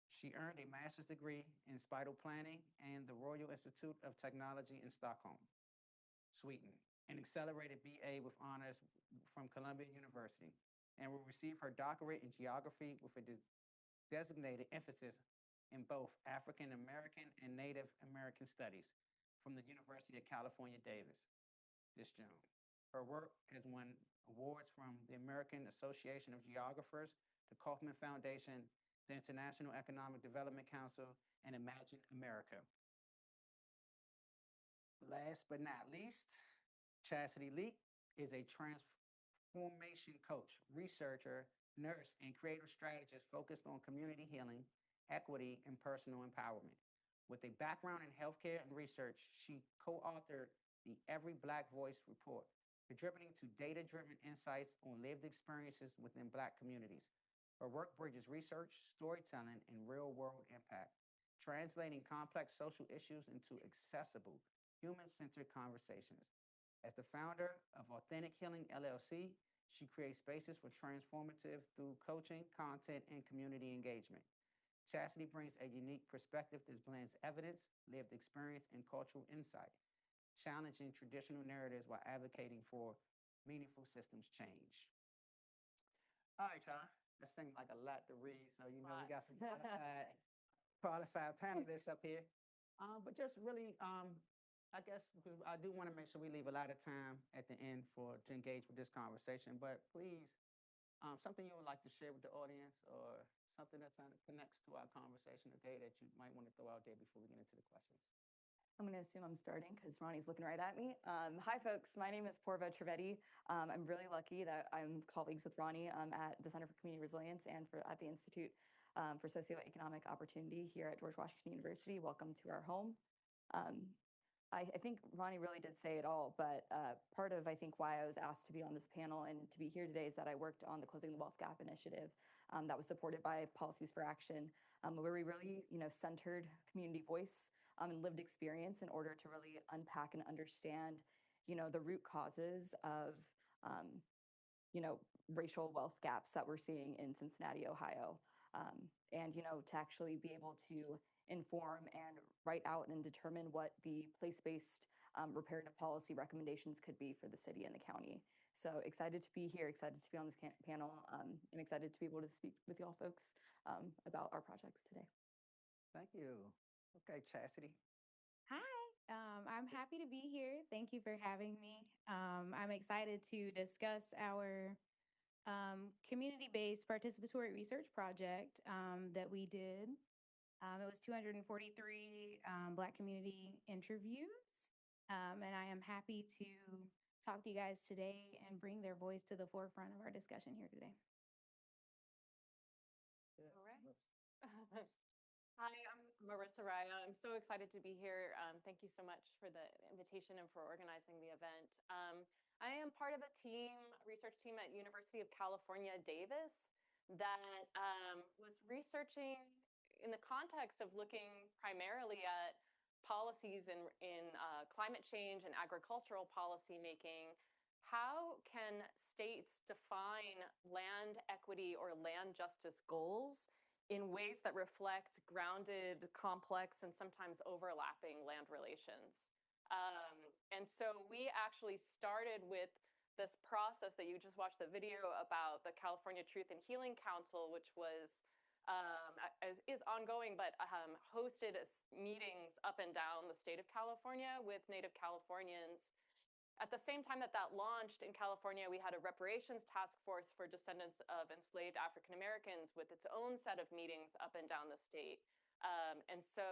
X: She earned a master's degree in spatial planning and the Royal Institute of Technology in Stockholm, Sweden, and accelerated BA with honors from Columbia University. and will receive her doctorate in geography with a designated emphasis in both African American and Native American studies from the University of California, Davis this June. Her work has won awards from the American Association of Geographers, the Kaufman Foundation, the International Economic Development Council, and Imagine America. Last but not least, Chastity Leak is a transformation coach, researcher, nurse, and creative strategist focused on community healing, equity, and personal empowerment. With a background in healthcare and research, she co-authored the Every Black Voice report, contributing to data-driven insights on lived experiences within Black communities. Her work bridges research, storytelling, and real-world impact, translating complex social issues into accessible, human-centered conversations. As the founder of Authentic Healing LLC, she creates spaces for transformative through coaching, content, and community engagement. Chastity brings a unique perspective that blends evidence, lived experience, and cultural insight, challenging traditional narratives while advocating for meaningful systems change. All right, y'all. That seems like a lot to read, so we got some qualified panelists up here. But just really, I guess I do want to make sure we leave a lot of time at the end to engage with this conversation. But please, something you would like to share with the audience, or something that connects to our conversation today that you might want to throw out there before we get into the questions.
A: I'm going to assume I'm starting because Ronnie's looking right at me. Hi, folks. My name is Porva Trivedi. I'm really lucky that I'm colleagues with Ronnie at the Center for Community Resilience and at the Institute for Socioeconomic Opportunity here at George Washington University. Welcome to our home. I think Ronnie really did say it all, but part of, I think, why I was asked to be on this panel and to be here today is that I worked on the Closing the Wealth Gap initiative that was supported by Policies for Action, where we really, centered community voice and lived experience in order to really unpack and understand, the root causes of, racial wealth gaps that we're seeing in Cincinnati, Ohio. And, to actually be able to inform and write out and determine what the place-based reparative policy recommendations could be for the city and the county. So excited to be here, excited to be on this panel, and excited to be able to speak with y'all folks about our projects today.
X: Thank you. Okay, Chastity.
B: Hi, I'm happy to be here. Thank you for having me. I'm excited to discuss our community-based participatory research project that we did. It was 243 Black community interviews, and I am happy to talk to you guys today and bring their voice to the forefront of our discussion here today.
M: All right. Hi, I'm Marissa Raya. I'm so excited to be here. Thank you so much for the invitation and for organizing the event. I am part of a research team at University of California, Davis, that was researching in the context of looking primarily at policies in climate change and agricultural policy making. How can states define land equity or land justice goals in ways that reflect grounded, complex, and sometimes overlapping land relations? And so we actually started with this process that you just watched the video about, the California Truth and Healing Council, which is ongoing, but hosted meetings up and down the state of California with Native Californians. At the same time that launched in California, we had a reparations task force for descendants of enslaved African Americans with its own set of meetings up and down the state. And so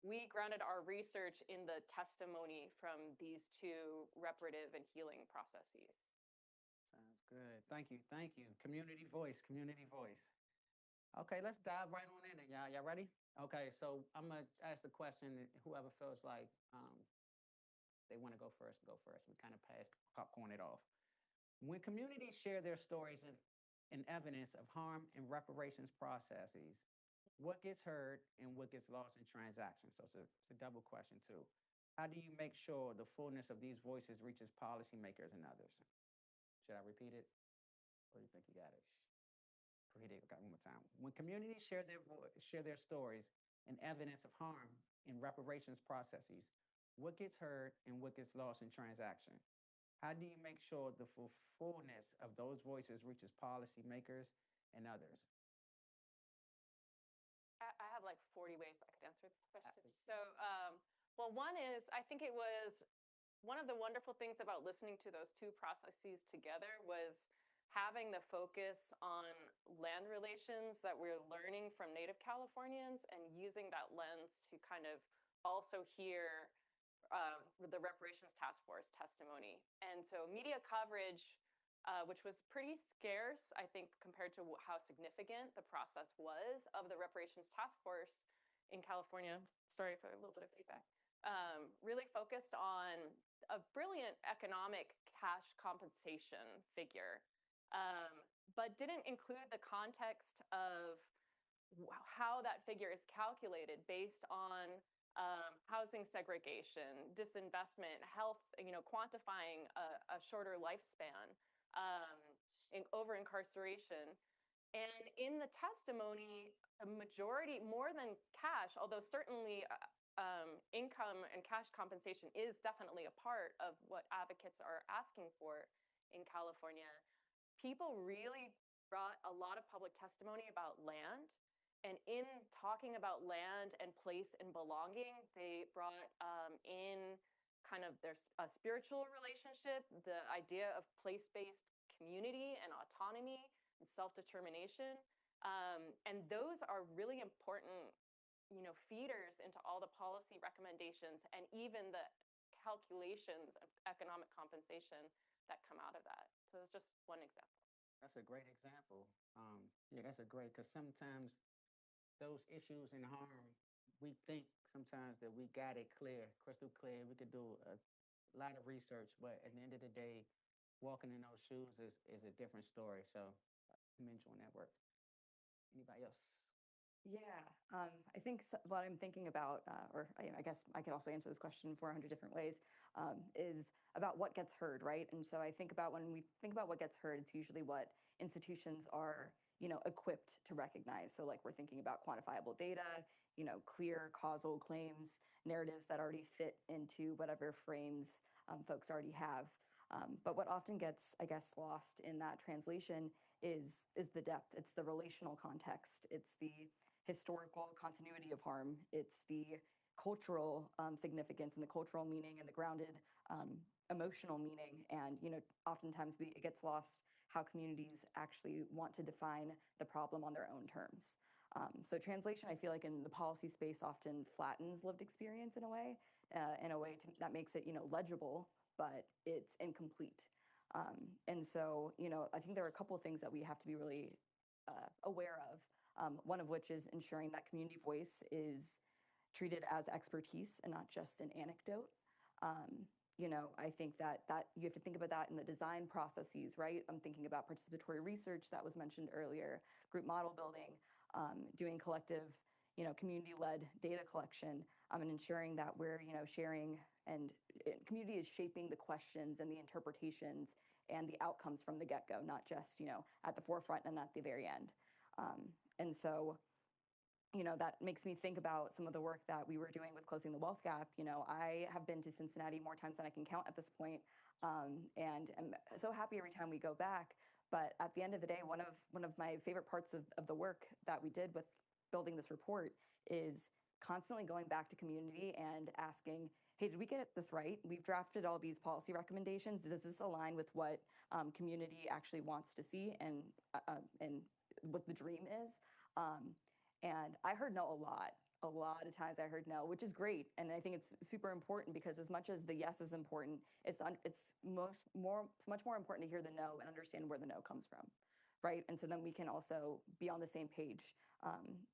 M: we grounded our research in the testimony from these two reparative and healing processes.
X: Sounds good. Thank you. Thank you. Community voice, community voice. Okay, let's dive right on in. Y'all ready? Okay, so I'm going to ask the question. Whoever feels like they want to go first, go first. We kind of popcorn it off. When communities share their stories and evidence of harm and reparations processes, what gets heard and what gets lost in transactions? So it's a double question too. How do you make sure the fullness of these voices reaches policymakers and others? Should I repeat it? Or do you think you got it? Repeat it one more time. When communities share their stories and evidence of harm in reparations processes, what gets heard and what gets lost in transaction? How do you make sure the fullness of those voices reaches policymakers and others?
M: I have like 40 ways I could answer this question. So, well, one is I think it was one of the wonderful things about listening to those two processes together was having the focus on land relations that we're learning from Native Californians and using that lens to kind of also hear the Reparations Task Force testimony. And so media coverage, which was pretty scarce, I think, compared to how significant the process was of the Reparations Task Force in California. Sorry for a little bit of feedback. Really focused on a brilliant economic cash compensation figure, but didn't include the context of how that figure is calculated based on housing segregation, disinvestment, health, quantifying a shorter lifespan, over incarceration. And in the testimony, a majority, more than cash, although certainly income and cash compensation is definitely a part of what advocates are asking for in California, people really brought a lot of public testimony about land. And in talking about land and place and belonging, they brought in kind of their spiritual relationship, the idea of place-based community and autonomy and self-determination. And those are really important, feeders into all the policy recommendations and even the calculations of economic compensation that come out of that. So it's just one example.
X: That's a great example. Yeah, that's a great, because sometimes those issues and harm, we think sometimes that we got it clear, crystal clear. We could do a lot of research, but at the end of the day, walking in those shoes is a different story. So I'm enjoying that work. Anybody else?
A: Yeah, I think what I'm thinking about, or I guess I could also answer this question 400 different ways, is about what gets heard, right? And so I think about when we think about what gets heard, it's usually what institutions are, equipped to recognize. So like we're thinking about quantifiable data, clear causal claims, narratives that already fit into whatever frames folks already have. But what often gets, I guess, lost in that translation is the depth. It's the relational context. It's the historical continuity of harm. It's the cultural significance and the cultural meaning and the grounded emotional meaning. And, oftentimes it gets lost how communities actually want to define the problem on their own terms. So translation, I feel like in the policy space often flattens lived experience in a way that makes it, legible, but it's incomplete. And so, I think there are a couple of things that we have to be really aware of. One of which is ensuring that community voice is treated as expertise and not just an anecdote. I think that you have to think about that in the design processes, right? I'm thinking about participatory research that was mentioned earlier, group model building, doing collective, community-led data collection, and ensuring that we're, sharing and community is shaping the questions and the interpretations and the outcomes from the get-go, not just, at the forefront and at the very end. And so, that makes me think about some of the work that we were doing with closing the wealth gap. I have been to Cincinnati more times than I can count at this point, and am so happy every time we go back. But at the end of the day, one of my favorite parts of the work that we did with building this report is constantly going back to community and asking, hey, did we get this right? We've drafted all these policy recommendations. Does this align with what community actually wants to see and what the dream is? And I heard no a lot of times. I heard no, which is great. And I think it's super important because as much as the yes is important, it's much more important to hear the no and understand where the no comes from, right? And so then we can also be on the same page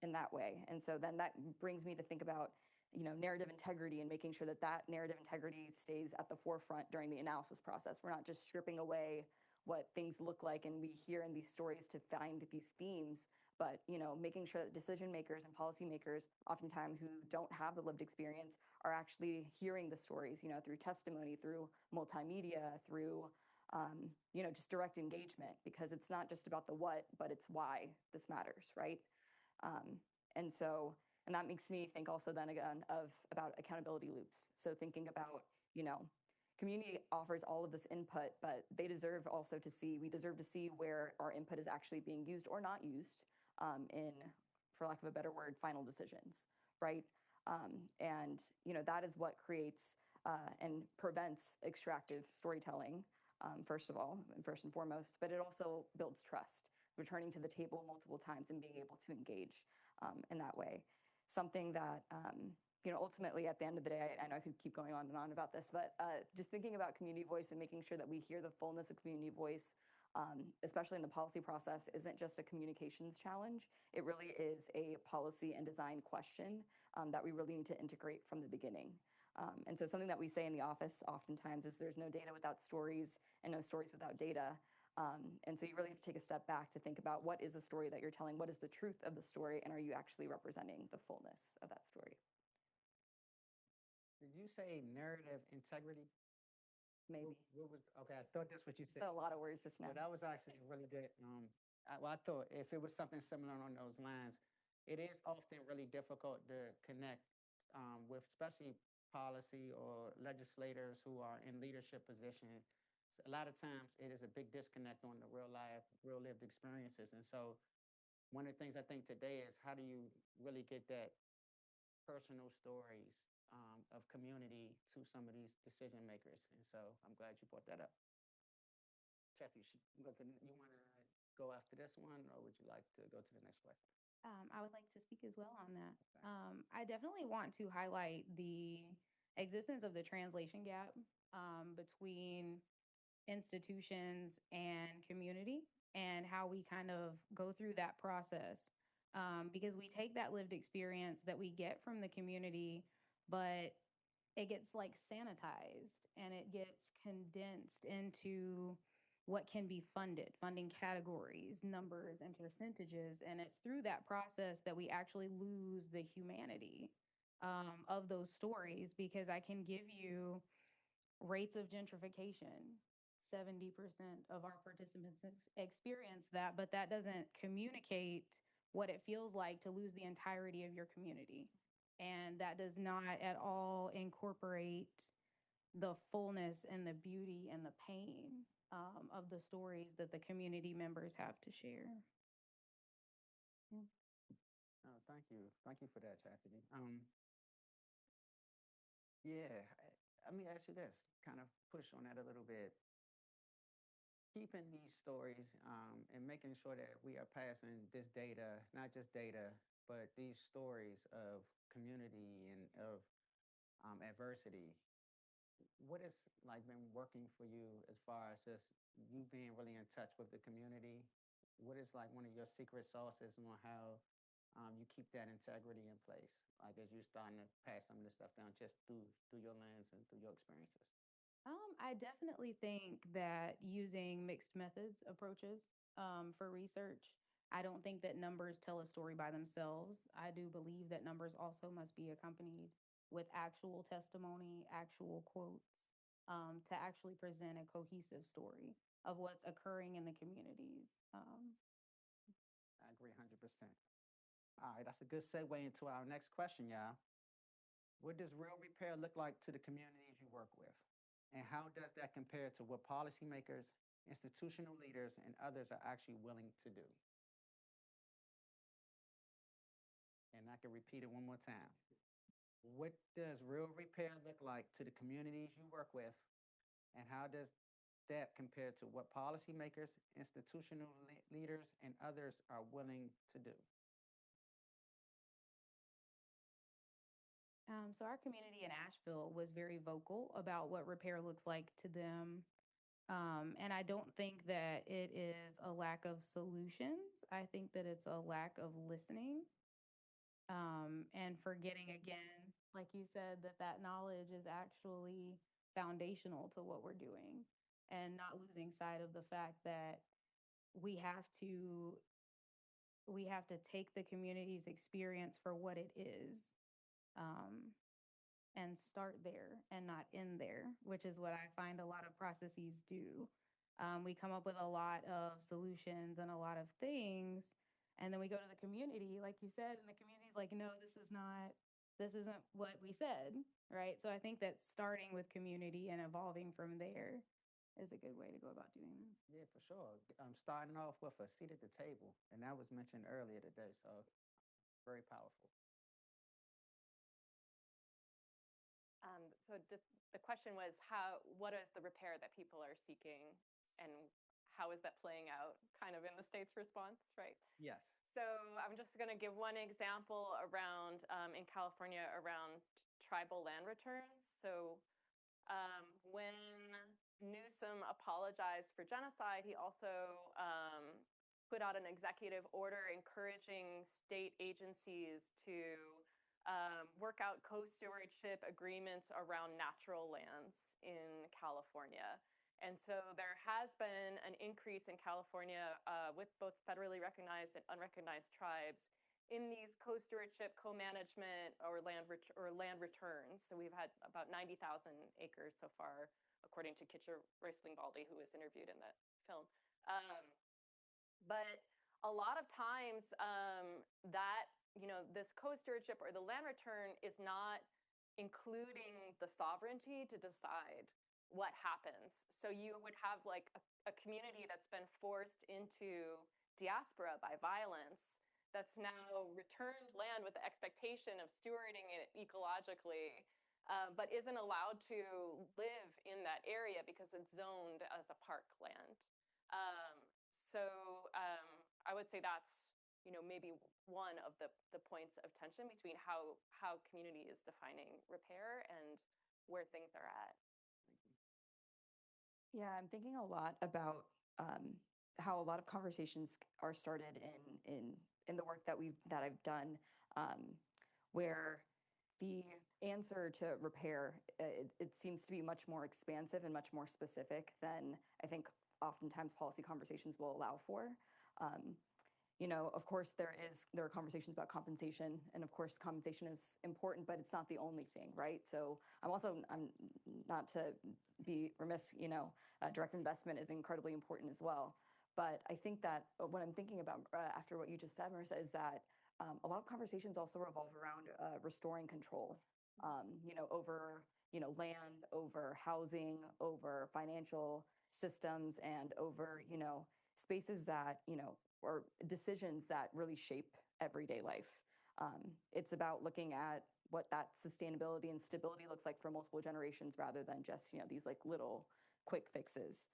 A: in that way. And so then that brings me to think about, narrative integrity and making sure that narrative integrity stays at the forefront during the analysis process. We're not just stripping away what things look like and we hear in these stories to find these themes, but making sure that decision makers and policymakers, oftentimes who don't have the lived experience, are actually hearing the stories, through testimony, through multimedia, through just direct engagement, because it's not just about the what, but it's why this matters, right? And that makes me think also then again about accountability loops. So thinking about, community offers all of this input, but we deserve to see where our input is actually being used or not used in, for lack of a better word, final decisions, right? And that is what creates and prevents extractive storytelling, first of all, and first and foremost, but it also builds trust, returning to the table multiple times and being able to engage in that way. Something that, ultimately at the end of the day, I know I could keep going on and on about this, but just thinking about community voice and making sure that we hear the fullness of community voice, especially in the policy process, isn't just a communications challenge. It really is a policy and design question that we really need to integrate from the beginning. And so something that we say in the office oftentimes is there's no data without stories and no stories without data. And so you really have to take a step back to think about what is the story that you're telling, what is the truth of the story, and are you actually representing the fullness of that story?
X: Did you say narrative integrity?
A: Maybe.
X: Okay, I thought that's what you said.
A: A lot of words just now.
X: Well, that was actually really good. I thought if it was something similar on those lines, it is often really difficult to connect with especially policy or legislators who are in leadership positions. A lot of times it is a big disconnect on the real life, real lived experiences. And so one of the things I think today is how do you really get that personal stories of community to some of these decision makers? And so I'm glad you brought that up. Kathy, you want to go after this one, or would you like to go to the next question?
B: I would like to speak as well on that. I definitely want to highlight the existence of the translation gap between institutions and community and how we kind of go through that process. Because we take that lived experience that we get from the community, but it gets like sanitized and it gets condensed into what can be funded, funding categories, numbers, and percentages. And it's through that process that we actually lose the humanity of those stories, because I can give you rates of gentrification. 70% of our participants experience that, but that doesn't communicate what it feels like to lose the entirety of your community. And that does not at all incorporate the fullness and the beauty and the pain of the stories that the community members have to share.
X: Oh, thank you. Thank you for that, Chastity. Let me ask you this, kind of push on that a little bit. Keeping these stories and making sure that we are passing this data, not just data, but these stories of community and of adversity. What has been working for you as far as just you being really in touch with the community? What is one of your secret sauces on how you keep that integrity in place, as you're starting to pass some of this stuff down just through your lens and through your experiences?
B: I definitely think that using mixed methods approaches for research. I don't think that numbers tell a story by themselves. I do believe that numbers also must be accompanied with actual testimony, actual quotes, to actually present a cohesive story of what's occurring in the communities.
X: I agree 100%. All right, that's a good segue into our next question, y'all. What does real repair look like to the communities you work with? And how does that compare to what policymakers, institutional leaders, and others are actually willing to do? And I can repeat it one more time. What does real repair look like to the communities you work with? And how does that compare to what policymakers, institutional leaders, and others are willing to do?
B: So our community in Asheville was very vocal about what repair looks like to them. And I don't think that it is a lack of solutions. I think that it's a lack of listening and forgetting again, like you said, that knowledge is actually foundational to what we're doing, and not losing sight of the fact that we have to take the community's experience for what it is. And start there and not end there, which is what I find a lot of processes do. We come up with a lot of solutions and a lot of things, and then we go to the community, like you said, and the community's like, no, this is not this isn't what we said, right? So I think that starting with community and evolving from there is a good way to go about doing that.
X: Yeah, for sure. Starting off with a seat at the table, and that was mentioned earlier today, so very powerful.
M: So just the question was what is the repair that people are seeking, and how is that playing out kind of in the state's response, right?
X: Yes.
M: So I'm just going to give one example around in California around tribal land returns. So when Newsom apologized for genocide, he also put out an executive order encouraging state agencies to work out co-stewardship agreements around natural lands in California. And so there has been an increase in California with both federally recognized and unrecognized tribes in these co-stewardship, co-management, or land returns. So we've had about 90,000 acres so far, according to Kitcher Royce-Lingbaldi, who was interviewed in that film. But a lot of times that, this co-stewardship or the land return is not including the sovereignty to decide what happens. So you would have like a community that's been forced into diaspora by violence that's now returned land with the expectation of stewarding it ecologically, but isn't allowed to live in that area because it's zoned as a park land. So I would say that's maybe one of the points of tension between how community is defining repair and where things are at.
A: Yeah, I'm thinking a lot about how a lot of conversations are started in the work that I've done, where the answer to repair it seems to be much more expansive and much more specific than I think oftentimes policy conversations will allow for. Of course, there are conversations about compensation, and of course, compensation is important, but it's not the only thing, right? So I'm not to be remiss, direct investment is incredibly important as well. But I think that what I'm thinking about after what you just said, Marissa, is that a lot of conversations also revolve around restoring control, over land, over housing, over financial systems, and over spaces that or decisions that really shape everyday life. It's about looking at what that sustainability and stability looks like for multiple generations rather than just these like little quick fixes.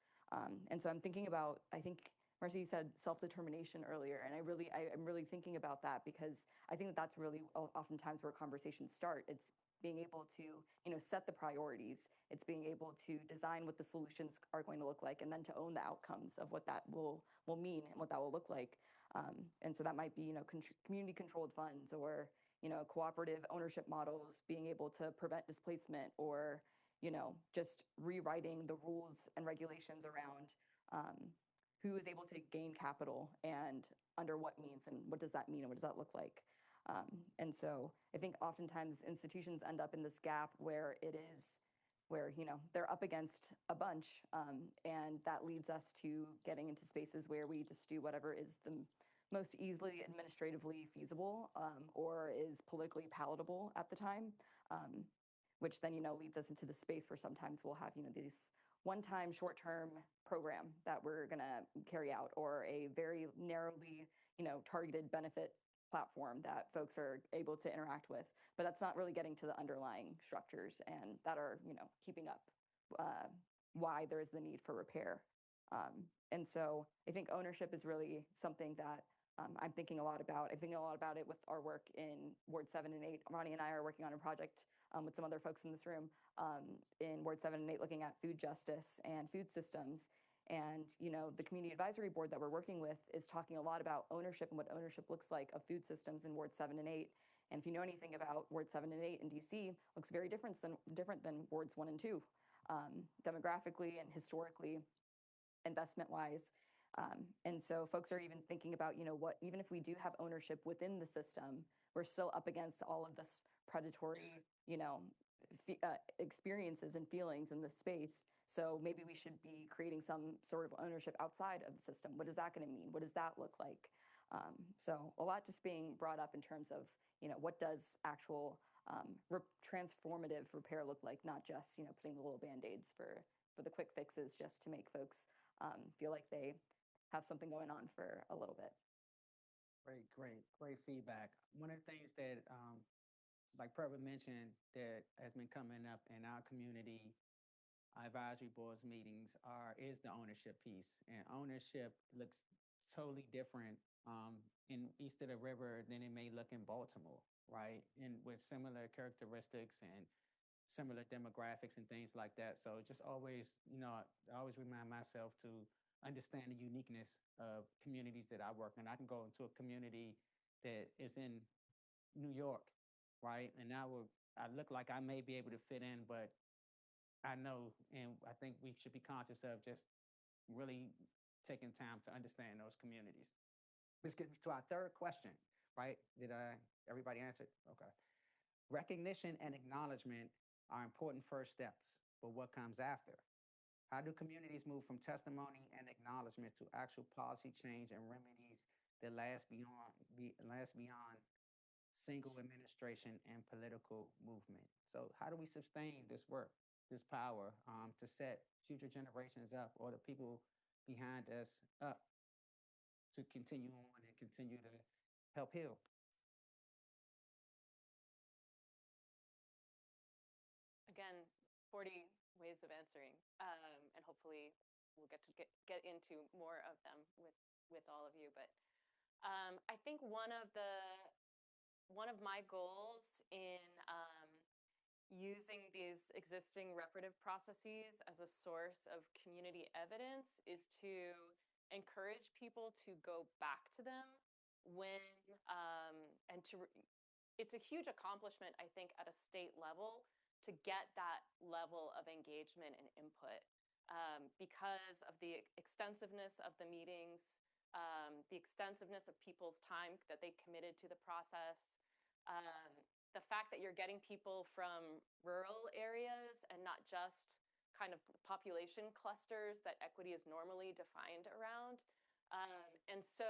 A: And so I'm thinking about, I think Marcy, you said self-determination earlier, and I'm really thinking about that because I think that's really oftentimes where conversations start. It's being able to set the priorities. It's being able to design what the solutions are going to look like, and then to own the outcomes of what that will mean and what that will look like. And so that might be community-controlled funds or cooperative ownership models, being able to prevent displacement, or just rewriting the rules and regulations around who is able to gain capital and under what means, and what does that mean and what does that look like. And so I think oftentimes institutions end up in this gap where they're up against a bunch, and that leads us to getting into spaces where we just do whatever is the most easily administratively feasible, or is politically palatable at the time, which then leads us into the space where sometimes we'll have these one-time short-term program that we're going to carry out, or a very narrowly targeted benefit platform that folks are able to interact with, but that's not really getting to the underlying structures and that are keeping up why there is the need for repair. And so I think ownership is really something that I'm thinking a lot about. I'm thinking a lot about it with our work in Ward 7 and 8. Ronnie and I are working on a project with some other folks in this room in Ward 7 and 8, looking at food justice and food systems. And the community advisory board that we're working with is talking a lot about ownership and what ownership looks like of food systems in Ward 7 and 8. And if you know anything about Ward 7 and 8 in DC, looks very different than Wards 1 and 2, demographically and historically, investment-wise. And so folks are even thinking about, even if we do have ownership within the system, we're still up against all of this predatory, experiences and feelings in this space. So maybe we should be creating some sort of ownership outside of the system. What is that going to mean? What does that look like? So a lot just being brought up in terms of, what does actual transformative repair look like, not just, putting the little Band-Aids for the quick fixes just to make folks feel like they have something going on for a little bit.
X: Great feedback. One of the things that, like Purva mentioned, that has been coming up in our community advisory boards meetings is the ownership piece. And ownership looks totally different in east of the river than it may look in Baltimore, right? And with similar characteristics and similar demographics and things like that. So just always, I always remind myself to understand the uniqueness of communities that I work in. I can go into a community that is in New York, right? And I look like I may be able to fit in, but I know, and I think we should be conscious of just really taking time to understand those communities. This gets me to our third question, right? Did everybody answer? Okay. Recognition and acknowledgement are important first steps, but what comes after? How do communities move from testimony and acknowledgement to actual policy change and remedies that last beyond single administration and political movement? So how do we sustain this work, this power to set future generations up, or the people behind us up, to continue on and continue to help heal?
M: Again, 40 ways of answering, and hopefully we'll get to get into more of them with all of you. But I think one of my goals in using these existing reparative processes as a source of community evidence is to encourage people to go back to them when it's a huge accomplishment, I think, at a state level to get that level of engagement and input because of the extensiveness of the meetings, the extensiveness of people's time that they committed to the process, the fact that you're getting people from rural areas and not just kind of population clusters that equity is normally defined around. And so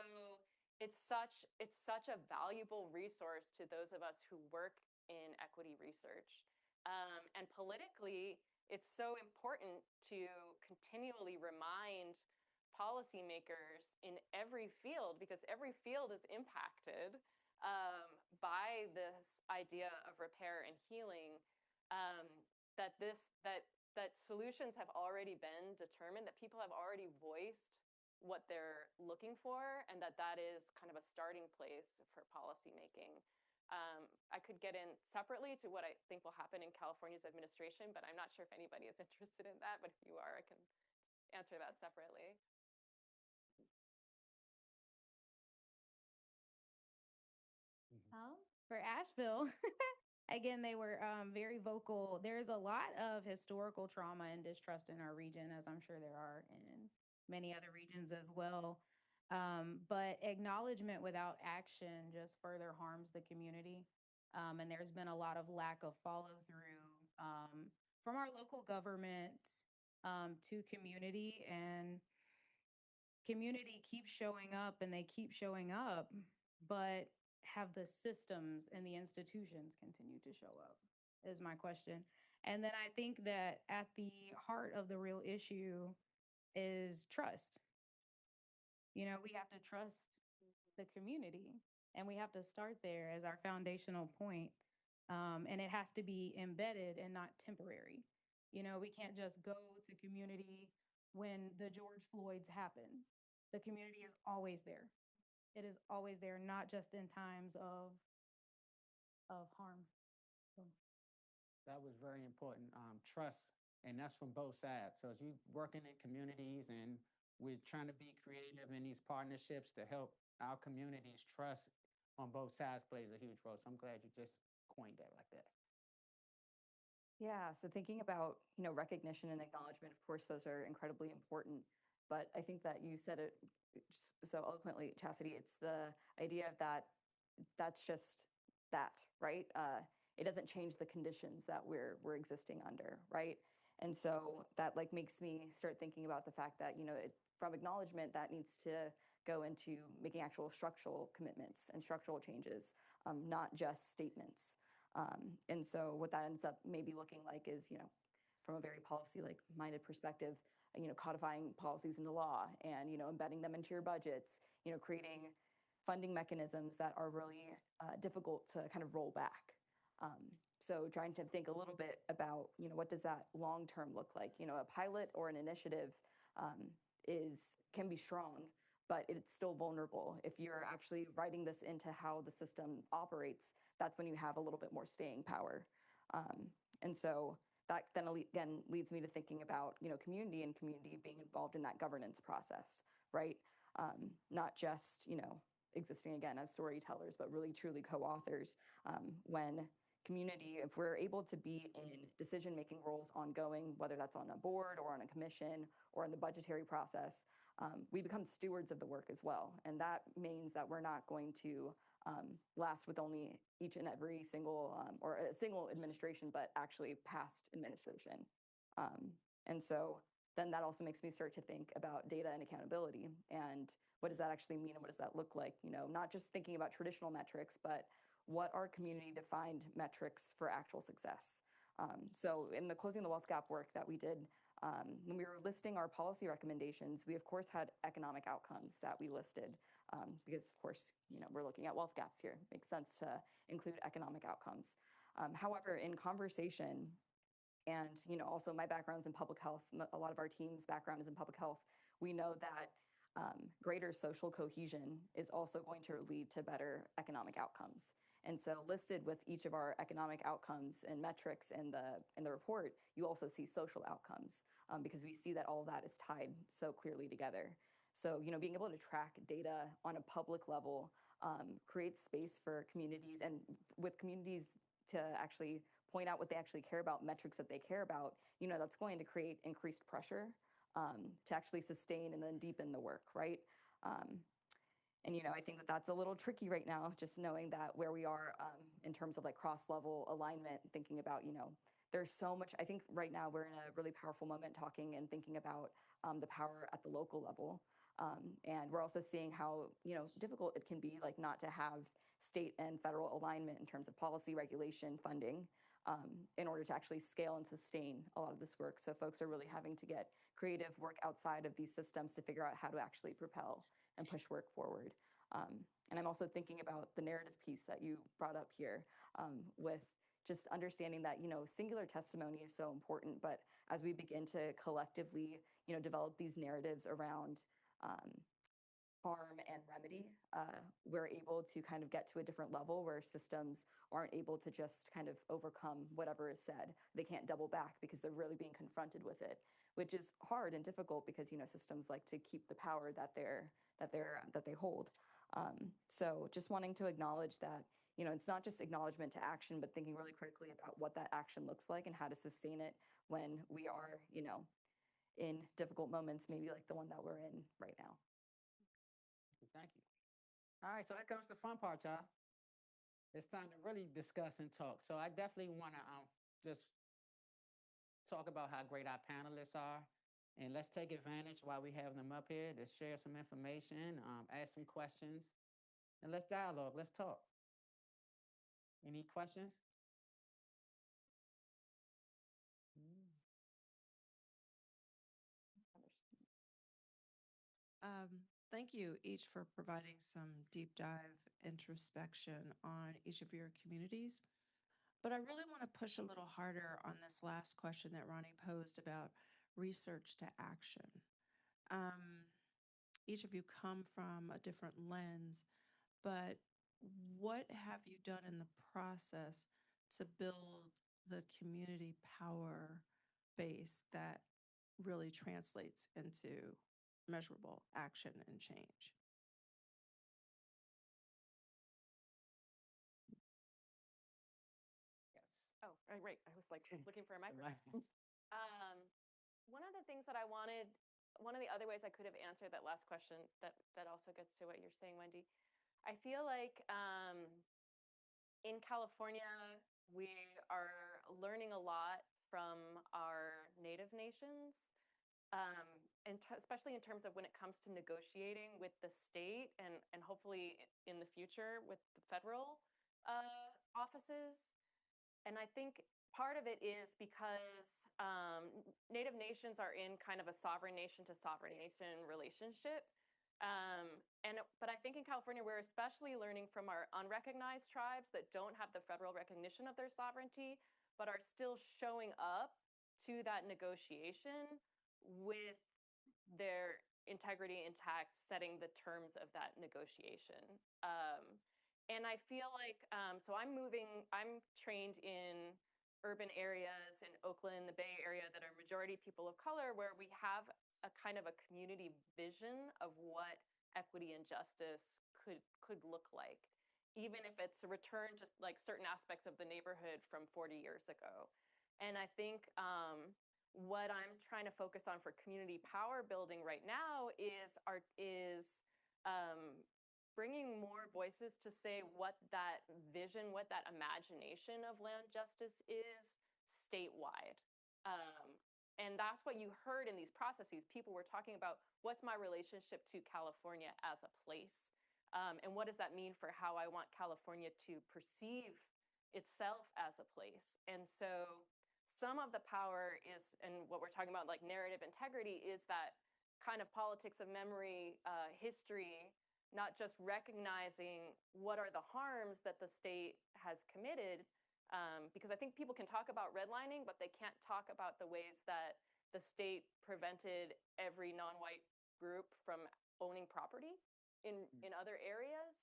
M: it's such a valuable resource to those of us who work in equity research. And politically, it's so important to continually remind policymakers in every field, because every field is impacted by this idea of repair and healing, that solutions have already been determined, that people have already voiced what they're looking for, and that is kind of a starting place for policymaking. I could get in separately to what I think will happen in California's administration, but I'm not sure if anybody is interested in that. But if you are, I can answer that separately.
B: For Asheville, again, they were very vocal. There's a lot of historical trauma and distrust in our region, as I'm sure there are in many other regions as well. But acknowledgement without action just further harms the community. And there's been a lot of lack of follow through from our local government to community, and community keeps showing up and they keep showing up, but have the systems and the institutions continue to show up, is my question. And then I think that at the heart of the real issue is trust. We have to trust the community, and we have to start there as our foundational point. And it has to be embedded and not temporary. We can't just go to community when the George Floyds happen. The community is always there. It is always there, not just in times of harm. So.
X: That was very important. Trust, and that's from both sides. So as you're working in communities, and we're trying to be creative in these partnerships to help our communities, trust on both sides plays a huge role. So I'm glad you just coined that like that.
A: Yeah, so thinking about, recognition and acknowledgement, of course, those are incredibly important. But I think that you said it so eloquently, Chastity. It's the idea of that's just that, right? It doesn't change the conditions that we're existing under, right? And so that makes me start thinking about the fact that, from acknowledgement, that needs to go into making actual structural commitments and structural changes, not just statements. And so what that ends up maybe looking like is, from a very policy like minded perspective, codifying policies into law and, embedding them into your budgets, creating funding mechanisms that are really difficult to kind of roll back. So trying to think a little bit about, what does that long-term look like? A pilot or an initiative can be strong, but it's still vulnerable. If you're actually writing this into how the system operates, that's when you have a little bit more staying power. And so that then again leads me to thinking about, community and community being involved in that governance process, right? Not just, existing again as storytellers, but really truly co-authors. When community, if we're able to be in decision-making roles ongoing, whether that's on a board or on a commission or in the budgetary process, we become stewards of the work as well. And that means that we're not going to last with only each and every single, or a single administration, but actually past administration. And so then that also makes me start to think about data and accountability and what does that actually mean and what does that look like? Not just thinking about traditional metrics, but what are community-defined metrics for actual success? So in the Closing the Wealth Gap work that we did, when we were listing our policy recommendations, we of course had economic outcomes that we listed because of course, we're looking at wealth gaps here. It makes sense to include economic outcomes. However, in conversation, and also my background's in public health, a lot of our team's background is in public health, we know that greater social cohesion is also going to lead to better economic outcomes. And so listed with each of our economic outcomes and metrics in the report, you also see social outcomes because we see that all of that is tied so clearly together. So, being able to track data on a public level creates space for communities and with communities to actually point out what they actually care about, metrics that they care about, that's going to create increased pressure to actually sustain and then deepen the work, right? And, I think that that's a little tricky right now, just knowing that where we are in terms of like cross-level alignment, thinking about, there's so much, I think right now we're in a really powerful moment talking and thinking about the power at the local level. And we're also seeing how, difficult it can be like not to have state and federal alignment in terms of policy, regulation, funding, in order to actually scale and sustain a lot of this work. So folks are really having to get creative work outside of these systems to figure out how to actually propel and push work forward. And I'm also thinking about the narrative piece that you brought up here with just understanding that, singular testimony is so important, but as we begin to collectively, develop these narratives around harm and remedy, we're able to kind of get to a different level where systems aren't able to just kind of overcome whatever is said. They can't double back because they're really being confronted with it, which is hard and difficult because, systems like to keep the power that they hold. So just wanting to acknowledge that, it's not just acknowledgement to action, but thinking really critically about what that action looks like and how to sustain it when we are, in difficult moments, maybe like the one that we're in right now.
X: Thank you. All right, so that comes the fun part, y'all. It's time to really discuss and talk. So I definitely want to just talk about how great our panelists are. And let's take advantage while we have them up here to share some information, ask some questions, and let's dialogue, let's talk. Any questions?
R: Thank you each for providing some deep dive introspection on each of your communities. But I really want to push a little harder on this last question that Ronnie posed about research to action. Each of you come from a different lens, but what have you done in the process to build the community power base that really translates into measurable action and change?
M: Oh, right. I was like looking for a microphone. One of the things that I wanted, one of the other ways I could have answered that last question that also gets to what you're saying, Wendy. I feel like in California, we are learning a lot from our native nations. especially in terms of when it comes to negotiating with the state and hopefully in the future with the federal offices. And I think part of it is because Native nations are in kind of a sovereign nation to sovereign nation relationship. But I think in California, we're especially learning from our unrecognized tribes that don't have the federal recognition of their sovereignty, but are still showing up to that negotiation with their integrity intact, setting the terms of that negotiation. And I feel like, so I'm trained in urban areas in Oakland, the Bay Area, that are majority people of color, where we have a kind of a community vision of what equity and justice could look like, even if it's a return to like certain aspects of the neighborhood from 40 years ago. And I think what I'm trying to focus on for community power building right now is bringing more voices to say what that vision, what that imagination of land justice is statewide. And that's what you heard in these processes. People were talking about, what's my relationship to California as a place? And what does that mean for how I want California to perceive itself as a place? And so some of the power is, and what we're talking about, like narrative integrity, is that kind of politics of memory, history, not just recognizing what are the harms that the state has committed, because I think people can talk about redlining, but they can't talk about the ways that the state prevented every non-white group from owning property in other areas.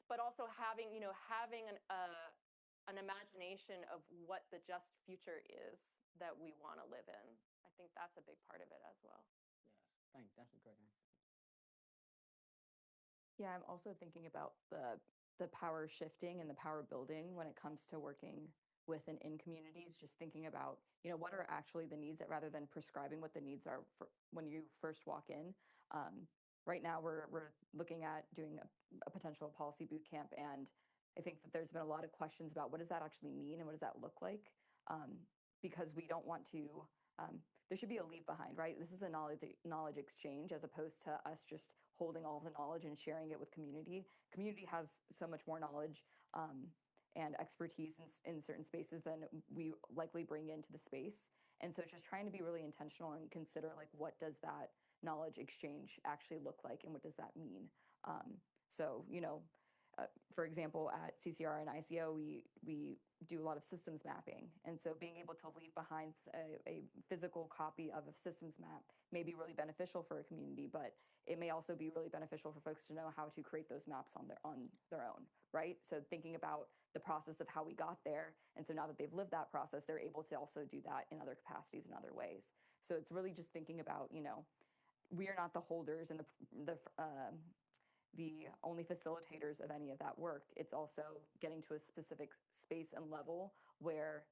M: But also having an imagination of what the just future is that we want to live in. I think that's a big part of it as well.
X: Yes, thanks. That's a great answer.
A: Yeah, I'm also thinking about the power shifting and the power building when it comes to working with and in communities, just thinking about, what are actually the needs, that rather than prescribing what the needs are for when you first walk in. Right now, we're looking at doing a potential policy boot camp, and I think that there's been a lot of questions about what does that actually mean and what does that look like, because we don't want to. There should be a leave behind, right? This is a knowledge exchange, as opposed to us just holding all the knowledge and sharing it with community. Community has so much more knowledge and expertise in certain spaces than we likely bring into the space. And so just trying to be really intentional and consider, like, what does that knowledge exchange actually look like, and what does that mean? For example, at CCR and ICO, we do a lot of systems mapping. And so being able to leave behind a physical copy of a systems map may be really beneficial for a community, but it may also be really beneficial for folks to know how to create those maps on their own, right? So thinking about the process of how we got there. And so now that they've lived that process, they're able to also do that in other capacities and other ways. So it's really just thinking about, we are not the holders and the only facilitators of any of that work. It's also getting to a specific space and level where,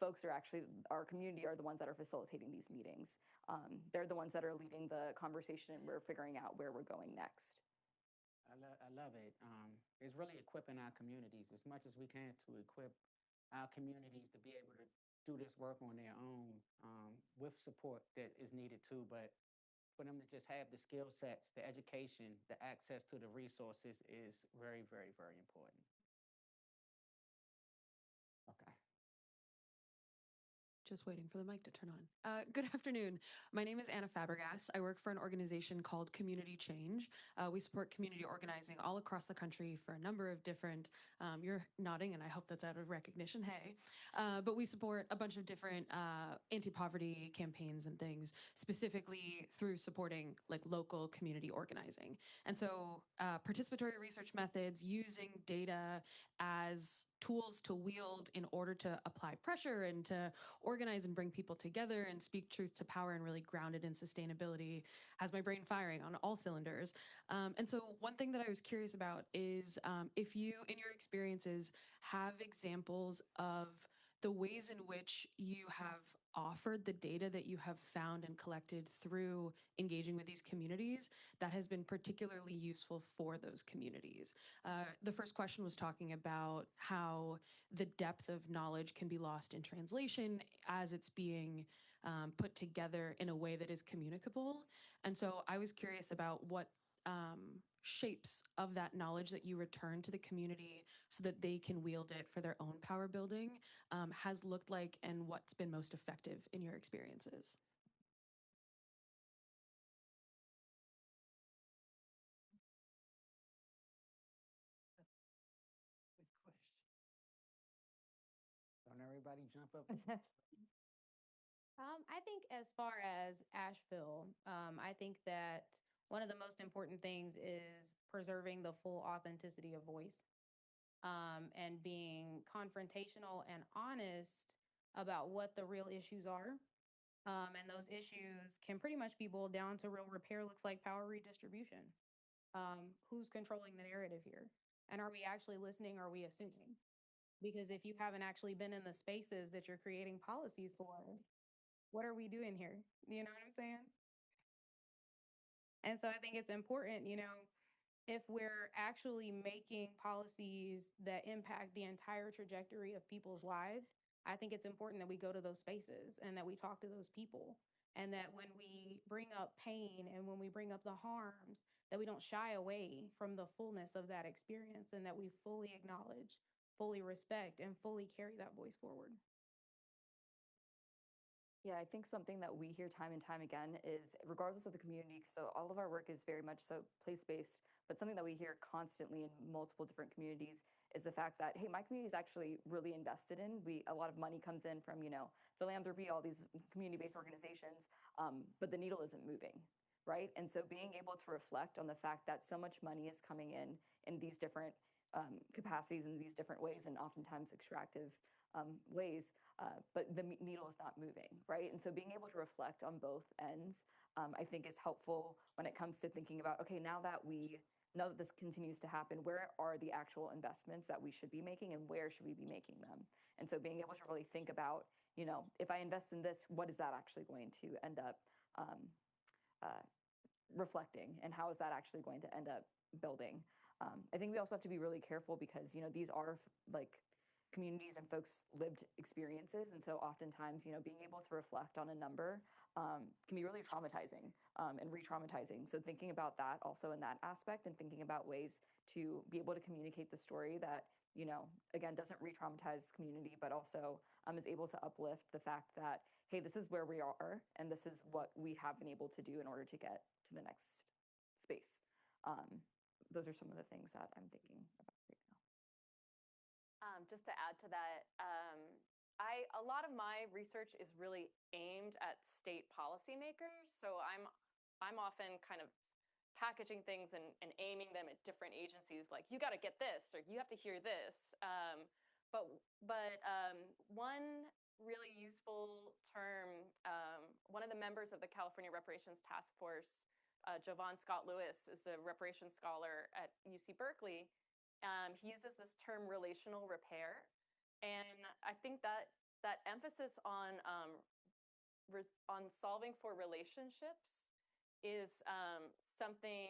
A: folks are actually, our community are the ones that are facilitating these meetings. They're the ones that are leading the conversation, and we're figuring out where we're going next.
X: I love it. It's really equipping our communities as much as we can to equip our communities to be able to do this work on their own, with support that is needed too. But for them to just have the skill sets, the education, the access to the resources is very, very, very important. Okay.
D: Just waiting for the mic to turn on. Good afternoon. My name is Anna Fabregas. I work for an organization called Community Change. We support community organizing all across the country for a number of different, you're nodding and I hope that's out of recognition, hey. But we support a bunch of different anti-poverty campaigns and things, specifically through supporting like local community organizing. And so participatory research methods, using data as tools to wield in order to apply pressure and to organize and bring people together and speak truth to power and really grounded in sustainability has my brain firing on all cylinders. And so one thing that I was curious about is if you, in your experiences, have examples of the ways in which you have offered the data that you have found and collected through engaging with these communities that has been particularly useful for those communities. The first question was talking about how the depth of knowledge can be lost in translation as it's being put together in a way that is communicable. And so I was curious about what shapes of that knowledge that you return to the community so that they can wield it for their own power building has looked like, and what's been most effective in your experiences.
X: Don't everybody jump up.
B: I think as far as Asheville, I think that one of the most important things is preserving the full authenticity of voice, and being confrontational and honest about what the real issues are. And those issues can pretty much be boiled down to real repair looks like power redistribution. Who's controlling the narrative here? And are we actually listening or are we assuming? Because if you haven't actually been in the spaces that you're creating policies for, what are we doing here? You know what I'm saying? And so I think it's important, if we're actually making policies that impact the entire trajectory of people's lives, I think it's important that we go to those spaces and that we talk to those people. And that when we bring up pain and when we bring up the harms, that we don't shy away from the fullness of that experience, and that we fully acknowledge, fully respect, and fully carry that voice forward.
A: Yeah, I think something that we hear time and time again is, regardless of the community, so all of our work is very much so place-based, but something that we hear constantly in multiple different communities is the fact that, hey, my community is actually really invested in. A lot of money comes in from, philanthropy, all these community-based organizations, but the needle isn't moving, right? And so being able to reflect on the fact that so much money is coming in these different capacities, in these different ways, and oftentimes extractive ways, but the needle is not moving, right? And so being able to reflect on both ends, I think is helpful when it comes to thinking about, okay, now that this continues to happen, where are the actual investments that we should be making and where should we be making them? And so being able to really think about, if I invest in this, what is that actually going to end up reflecting, and how is that actually going to end up building? I think we also have to be really careful because, these are like communities and folks' lived experiences. And so oftentimes, being able to reflect on a number can be really traumatizing and re-traumatizing. So thinking about that also in that aspect, and thinking about ways to be able to communicate the story that, again, doesn't re-traumatize community, but also is able to uplift the fact that, hey, this is where we are, and this is what we have been able to do in order to get to the next space. Those are some of the things that I'm thinking about right now.
M: Just to add to that, a lot of my research is really aimed at state policymakers. So I'm often kind of packaging things and aiming them at different agencies, like, you got to get this, or you have to hear this. But one really useful term, one of the members of the California Reparations Task Force, Jovan Scott Lewis, is a reparations scholar at UC Berkeley. He uses this term relational repair. And I think that emphasis on solving for relationships is something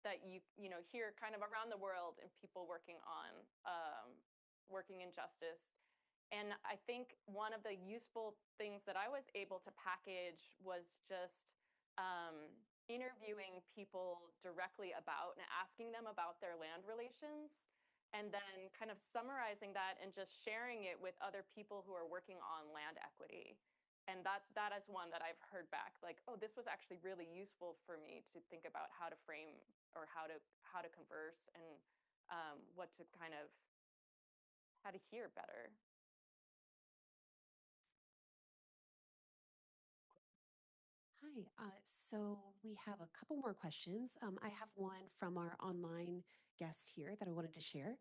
M: that you hear kind of around the world in people working in justice. And I think one of the useful things that I was able to package was just interviewing people directly about and asking them about their land relations, and then kind of summarizing that and just sharing it with other people who are working on land equity. And that is one that I've heard back, like, oh, this was actually really useful for me to think about how to frame or how to converse, and how to hear better.
E: Hi, so we have a couple more questions. I have one from our online guest here that I wanted to share.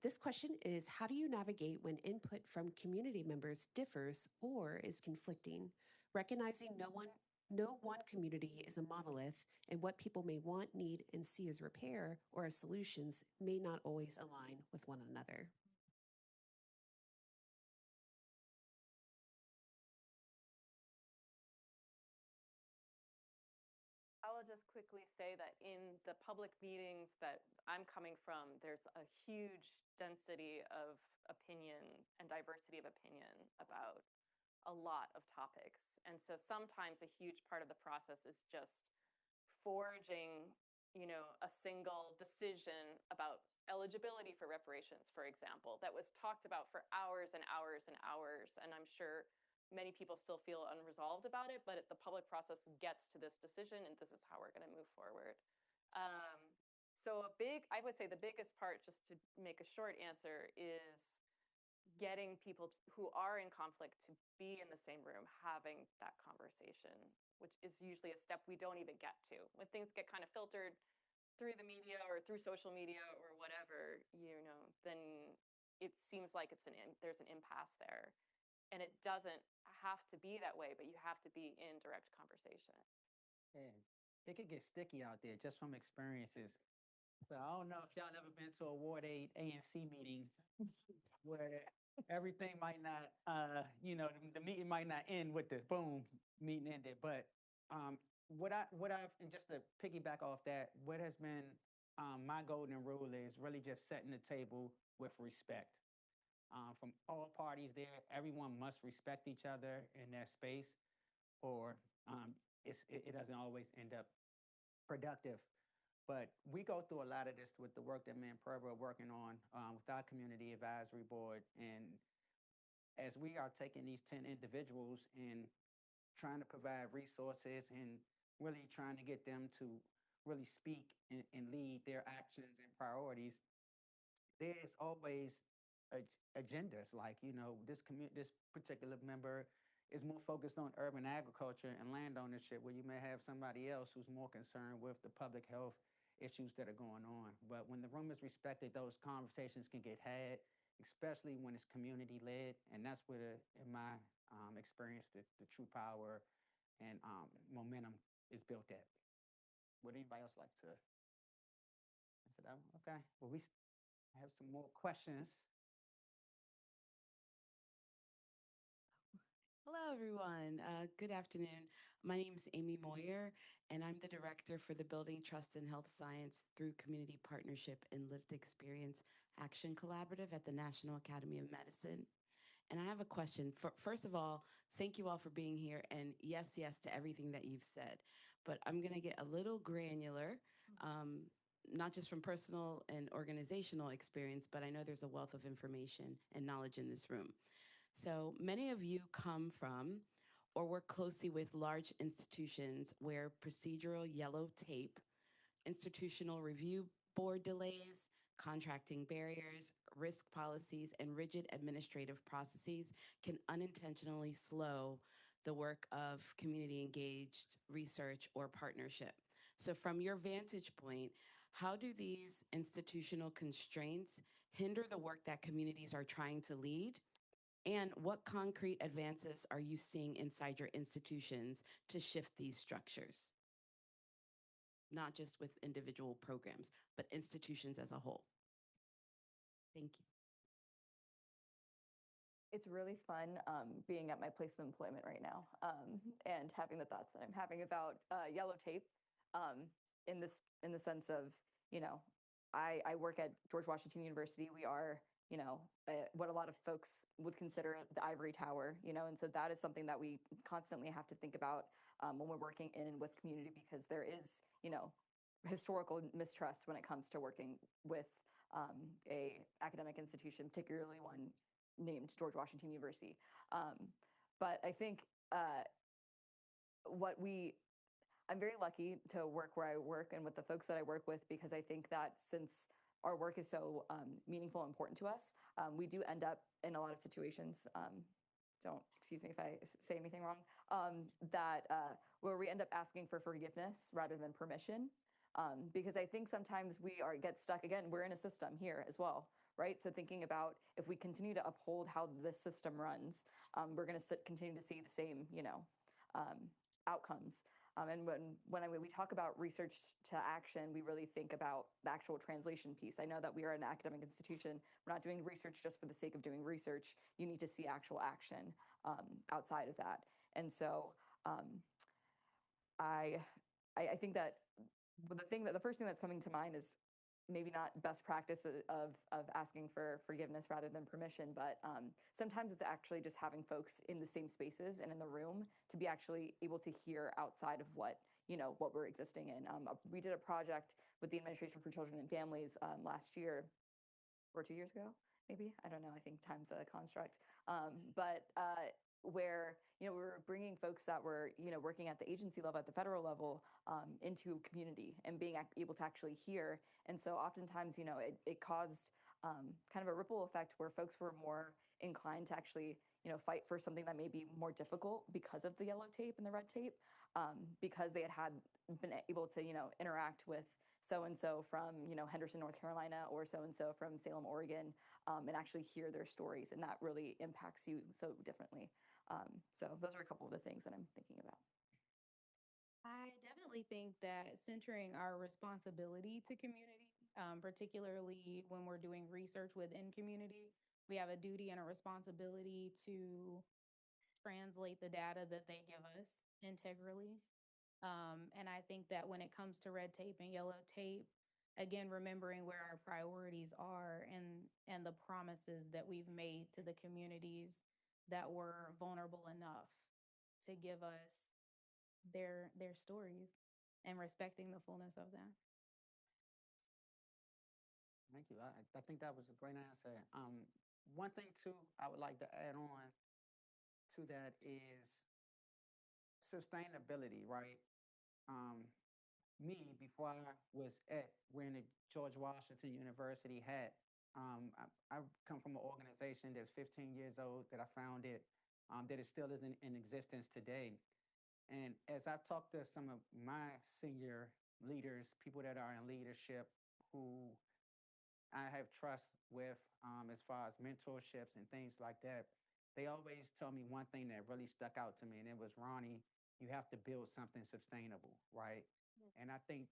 E: This question is, how do you navigate when input from community members differs or is conflicting, recognizing no one community is a monolith, and what people may want, need, and see as repair or as solutions may not always align with one another?
M: I will just quickly say that in the public meetings that I'm coming from, there's a huge density of opinion and diversity of opinion about a lot of topics. And so sometimes a huge part of the process is just forging, a single decision about eligibility for reparations, for example, that was talked about for hours and hours and hours. And I'm sure many people still feel unresolved about it, but the public process gets to this decision, and this is how we're going to move forward. So I would say the biggest part, just to make a short answer, is getting people who are in conflict to be in the same room having that conversation, which is usually a step we don't even get to. When things get kind of filtered through the media or through social media or whatever, then it seems like there's an impasse there. And it doesn't have to be that way, but you have to be in direct conversation.
X: Yeah, it could get sticky out there just from experiences. So I don't know if y'all ever been to a Ward 8 ANC meeting where everything might not, the meeting might not end with the boom, meeting ended. But and just to piggyback off that, what has been my golden rule is really just setting the table with respect. From all parties there, everyone must respect each other in that space, or it doesn't always end up productive. But we go through a lot of this with the work that me and Purva are working on with our community advisory board. And as we are taking these 10 individuals and trying to provide resources and really trying to get them to really speak and lead their actions and priorities, there's always agendas. Like, this particular member is more focused on urban agriculture and land ownership, where you may have somebody else who's more concerned with the public health issues that are going on. But when the room is respected, those conversations can get had, especially when it's community led. And that's where, in my experience, the true power and momentum is built at. Would anybody else like to answer that one? Okay, well, we have some more questions.
G: Hello, everyone. Good afternoon. My name is Amy Moyer, and I'm the director for the Building Trust in Health Science through Community Partnership and Lived Experience Action Collaborative at the National Academy of Medicine. And I have a question. First of all, thank you all for being here, and yes to everything that you've said. But I'm going to get a little granular, not just from personal and organizational experience, but I know there's a wealth of information and knowledge in this room. So many of you come from or work closely with large institutions where procedural yellow tape, institutional review board delays, contracting barriers, risk policies, and rigid administrative processes can unintentionally slow the work of community engaged research or partnership. So from your vantage point, how do these institutional constraints hinder the work that communities are trying to lead? And what concrete advances are you seeing inside your institutions to shift these structures? Not just with individual programs, but institutions as a whole. Thank you.
A: It's really fun being at my place of employment right now and having the thoughts that I'm having about yellow tape in the sense of, I work at George Washington University. We are, what a lot of folks would consider the ivory tower, and so that is something that we constantly have to think about when we're working in and with community, because there is, historical mistrust when it comes to working with a academic institution, particularly one named George Washington University. But I think I'm very lucky to work where I work and with the folks that I work with, because I think that since our work is so meaningful and important to us, we do end up in a lot of situations, don't excuse me if I say anything wrong, where we end up asking for forgiveness rather than permission. Because I think sometimes we get stuck, again, we're in a system here as well, right? So thinking about if we continue to uphold how this system runs, we're going to continue to see the same, outcomes. And when we talk about research to action, we really think about the actual translation piece. I know that we are an academic institution. We're not doing research just for the sake of doing research. You need to see actual action outside of that. And so I think that the first thing that's coming to mind is maybe not best practice of asking for forgiveness rather than permission, but sometimes it's actually just having folks in the same spaces and in the room to be actually able to hear outside of what we're existing in. We did a project with the Administration for Children and Families last year, or 2 years ago, maybe. I don't know. I think time's a construct. Where we were bringing folks that were working at the agency level, at the federal level, into community and being able to actually hear. And so oftentimes it caused kind of a ripple effect where folks were more inclined to actually fight for something that may be more difficult because of the yellow tape and the red tape, because they had been able to interact with so-and-so from Henderson, North Carolina, or so-and-so from Salem, Oregon, and actually hear their stories. And that really impacts you so differently. So those are a couple of the things that I'm thinking about.
B: I definitely think that centering our responsibility to community, particularly when we're doing research within community, we have a duty and a responsibility to translate the data that they give us integrally. And I think that when it comes to red tape and yellow tape, again, remembering where our priorities are and the promises that we've made to the communities that were vulnerable enough to give us their stories, and respecting the fullness of them.
X: Thank you. I think that was a great answer. One thing too I would like to add on to that is sustainability, right? Me, before I was wearing the George Washington University hat, I come from an organization that's 15 years old that I founded, that it still is in existence today. And as I've talked to some of my senior leaders, people that are in leadership who I have trust with, as far as mentorships and things like that, they always tell me one thing that really stuck out to me, and it was, Ronnie, you have to build something sustainable, right? And I think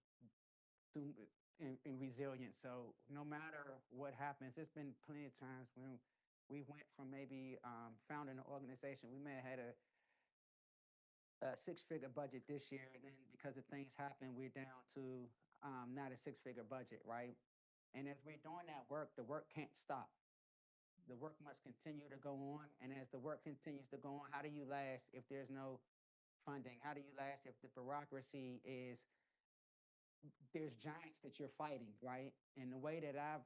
X: in resilience. So no matter what happens, there's been plenty of times when we went from maybe founding an organization, we may have had a six-figure budget this year, and then because of things happen, we're down to not a six-figure budget, right? And as we're doing that work, the work can't stop. The work must continue to go on, and as the work continues to go on, how do you last if there's no funding? How do you last if the bureaucracy there's giants that you're fighting, right? And the way that I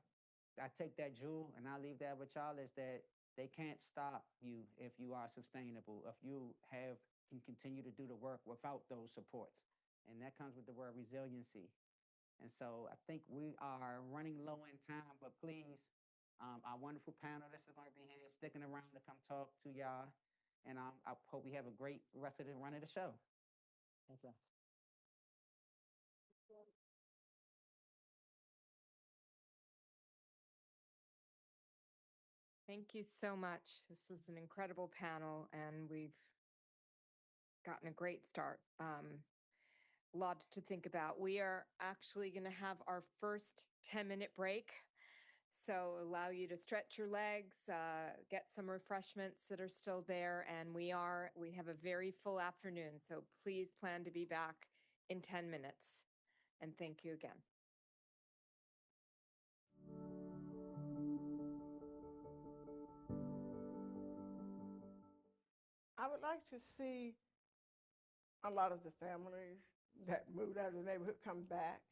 X: take that jewel and I leave that with y'all is that they can't stop you if you are sustainable, if you can continue to do the work without those supports. And that comes with the word resiliency. And so I think we are running low in time, but please, our wonderful panelists are going to be here sticking around to come talk to y'all. And I hope we have a great rest of the run of the show. Thank you.
C: Thank you so much. This was an incredible panel, and we've gotten a great start. A lot to think about. We are actually going to have our first 10-minute break. So allow you to stretch your legs, get some refreshments that are still there. And we have a very full afternoon. So please plan to be back in 10 minutes. And thank you again.
H: I would like to see a lot of the families that moved out of the neighborhood come back,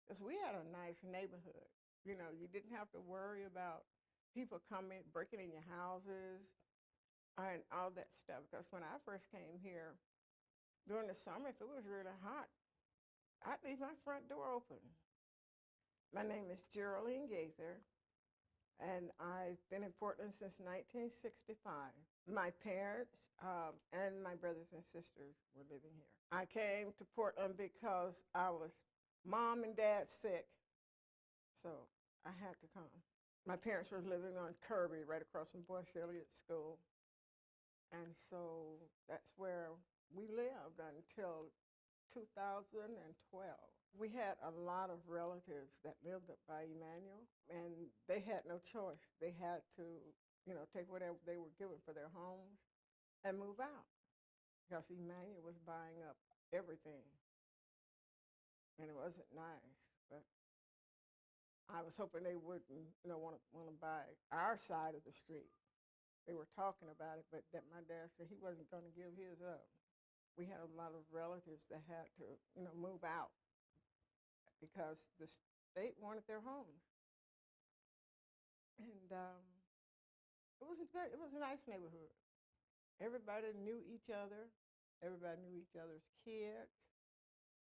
H: because we had a nice neighborhood. You didn't have to worry about people coming, breaking in your houses and all that stuff. Because when I first came here during the summer, if it was really hot, I'd leave my front door open. My name is Geraldine Gaither, and I've been in Portland since 1965. My parents and my brothers and sisters were living here. I came to Portland because I was mom and dad sick, so I had to come. My parents were living on Kirby, right across from Boyce Elliott School, and so that's where we lived until 2012. We had a lot of relatives that lived up by Emmanuel, and they had no choice. They had to, take whatever they were given for their homes and move out, because Emmanuel was buying up everything, and it wasn't nice. But I was hoping they wouldn't, want to buy our side of the street. They were talking about it, but that my dad said he wasn't going to give his up. We had a lot of relatives that had to, move out because the state wanted their homes. And it wasn't good. It was a nice neighborhood. Everybody knew each other. Everybody knew each other's kids.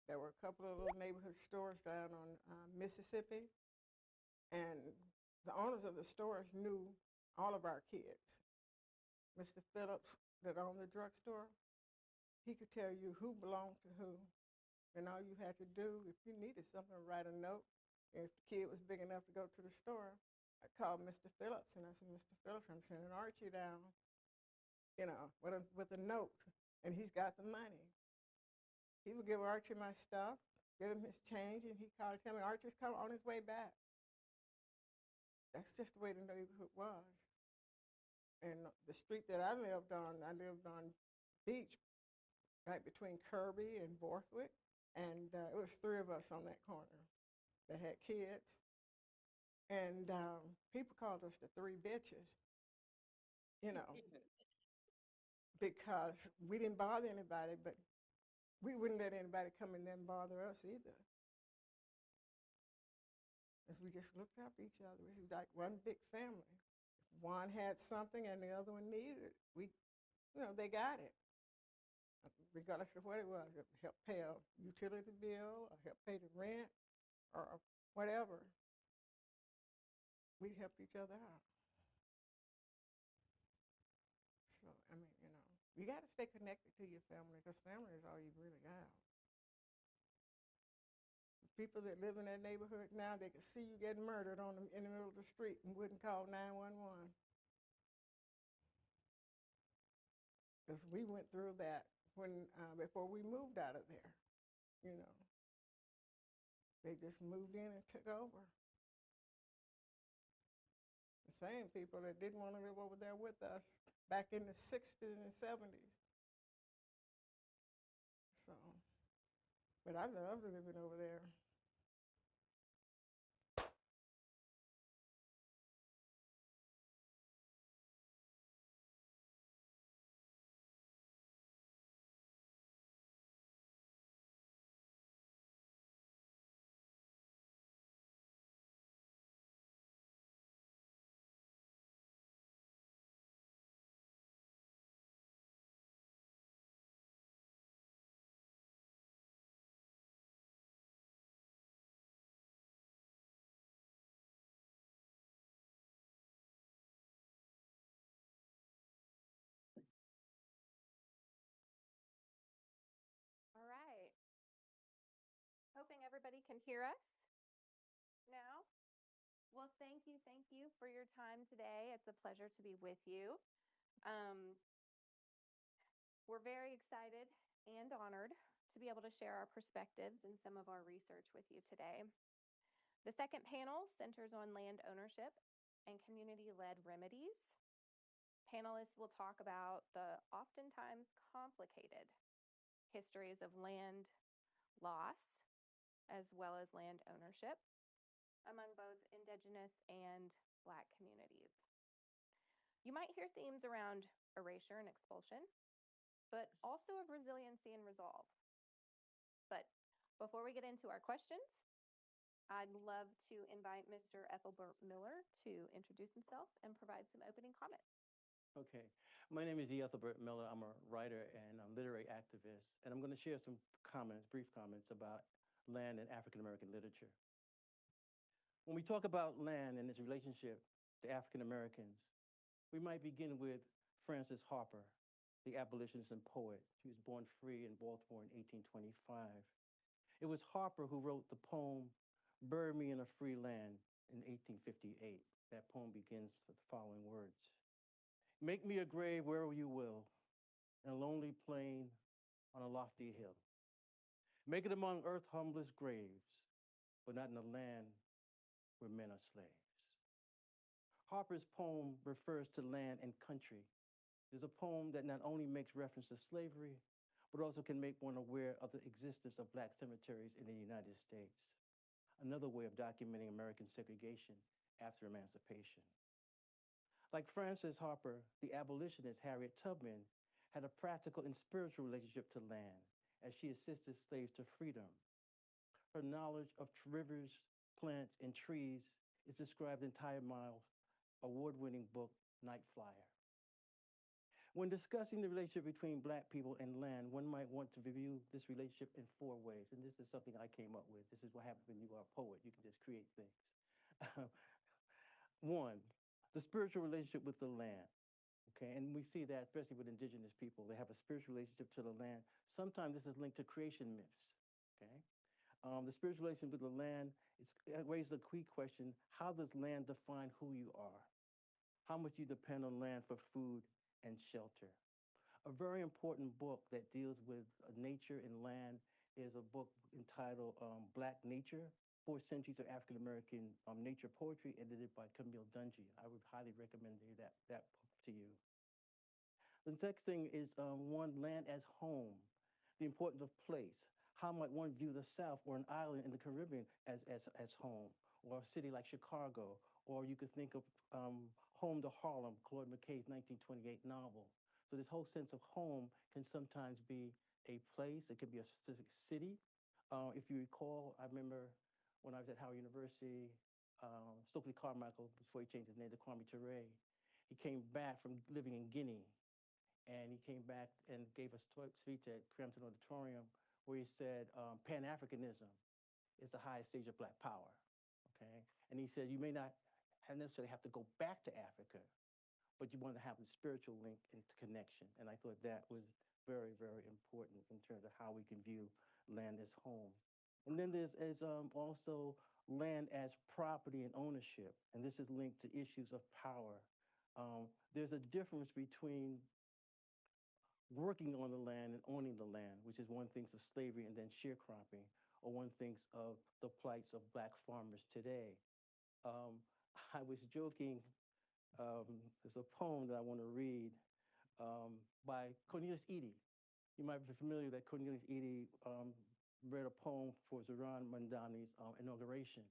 H: There were a couple of little neighborhood stores down on Mississippi. And the owners of the stores knew all of our kids. Mr. Phillips, that owned the drugstore, he could tell you who belonged to who. And all you had to do, if you needed something, write a note. And if the kid was big enough to go to the store, I called Mr. Phillips and I said, Mr. Phillips, I'm sending Archie down, with a note. And he's got the money. He would give Archie my stuff, give him his change, and he'd call and tell me Archie's coming on his way back. That's just the way the neighborhood was. And the street that I lived on Beach, right between Kirby and Borthwick. And it was 3 of us on that corner that had kids. And people called us the 3 bitches, because we didn't bother anybody, but we wouldn't let anybody come in there and bother us either. As we just looked out for each other. It was like one big family. If one had something and the other one needed it, they got it. Regardless of what it was, help pay a utility bill, or help pay the rent, or whatever. We helped each other out. So, you got to stay connected to your family, because family is all you really got. People that live in that neighborhood now, they could see you getting murdered in the middle of the street and wouldn't call 911. Because we went through that before we moved out of there, They just moved in and took over. The same people that didn't want to live over there with us back in the 60s and 70s. So, but I loved living over there.
J: All right. Hoping everybody can hear us now. Well, thank you for your time today. It's a pleasure to be with you. We're very excited and honored to be able to share our perspectives and some of our research with you today. The second panel centers on land ownership and community-led remedies. Panelists will talk about the oftentimes complicated histories of land loss as well as land ownership among both Indigenous and Black communities. You might hear themes around erasure and expulsion, but also of resiliency and resolve. But before we get into our questions, I'd love to invite Mr. Ethelbert Miller to introduce himself and provide some opening comments.
K: Okay, my name is Ethelbert Miller. I'm a writer and a literary activist, and I'm going to share some brief comments about land and African American literature. When we talk about land and its relationship to African Americans, we might begin with Frances Harper, the abolitionist and poet. She was born free in Baltimore in 1825. It was Harper who wrote the poem, "Bury Me in a Free Land" in 1858. That poem begins with the following words. "Make me a grave wherever you will, in a lonely plain on a lofty hill. Make it among earth's humblest graves, but not in a land where men are slaves." Harper's poem refers to land and country. It's a poem that not only makes reference to slavery, but also can make one aware of the existence of Black cemeteries in the United States. another way of documenting American segregation after emancipation. Like Frances Harper, the abolitionist Harriet Tubman had a practical and spiritual relationship to land as she assisted slaves to freedom. Her knowledge of rivers, plants, and trees is described in Ty Miles' award-winning book, Night Flyer. When discussing the relationship between Black people and land, one might want to review this relationship in 4 ways, and this is something I came up with. This is what happens when you are a poet. You can just create things. 1, the spiritual relationship with the land. Okay, and we see that especially with indigenous people. They have a spiritual relationship to the land. Sometimes this is linked to creation myths. Okay, the spiritual relationship with the land, it raises a key question: how does land define who you are? How much you depend on land for food and shelter? A very important book that deals with nature and land is a book entitled Black Nature, 4 Centuries of African American Nature Poetry, edited by Camille Dungy. I would highly recommend that book to you. The next thing is land as home, the importance of place. How might one view the South or an island in the Caribbean as home, or a city like Chicago, or you could think of Home to Harlem, Claude McKay's 1928 novel. So this whole sense of home can sometimes be a place. It could be a specific city. If you recall, I remember when I was at Howard University, Stokely Carmichael, before he changed his name to Kwame Ture, he came back from living in Guinea. And he came back and gave a speech at Crampton Auditorium where he said Pan-Africanism is the highest stage of Black power. Okay, and he said you may not necessarily have to go back to Africa, but you want to have the spiritual link and connection. And I thought that was very, very important in terms of how we can view land as home. And then there's also land as property and ownership, and this is linked to issues of power. There's a difference between working on the land and owning the land, which is one thinks of slavery and then sharecropping, or one thinks of the plights of Black farmers today. I was joking, there's a poem that I want to read by Cornelius Eady. You might be familiar that Cornelius Eady read a poem for Zoran Mandani's inauguration.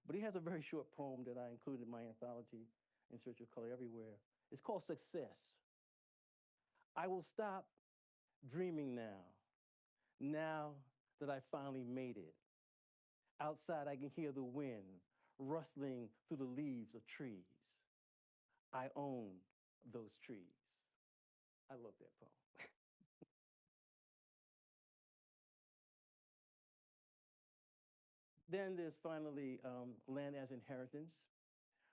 K: But he has a very short poem that I included in my anthology, In Search of Color Everywhere. It's called Success. I will stop dreaming now that I finally made it. Outside, I can hear the wind rustling through the leaves of trees. I own those trees. I love that poem. Then there's finally land as inheritance.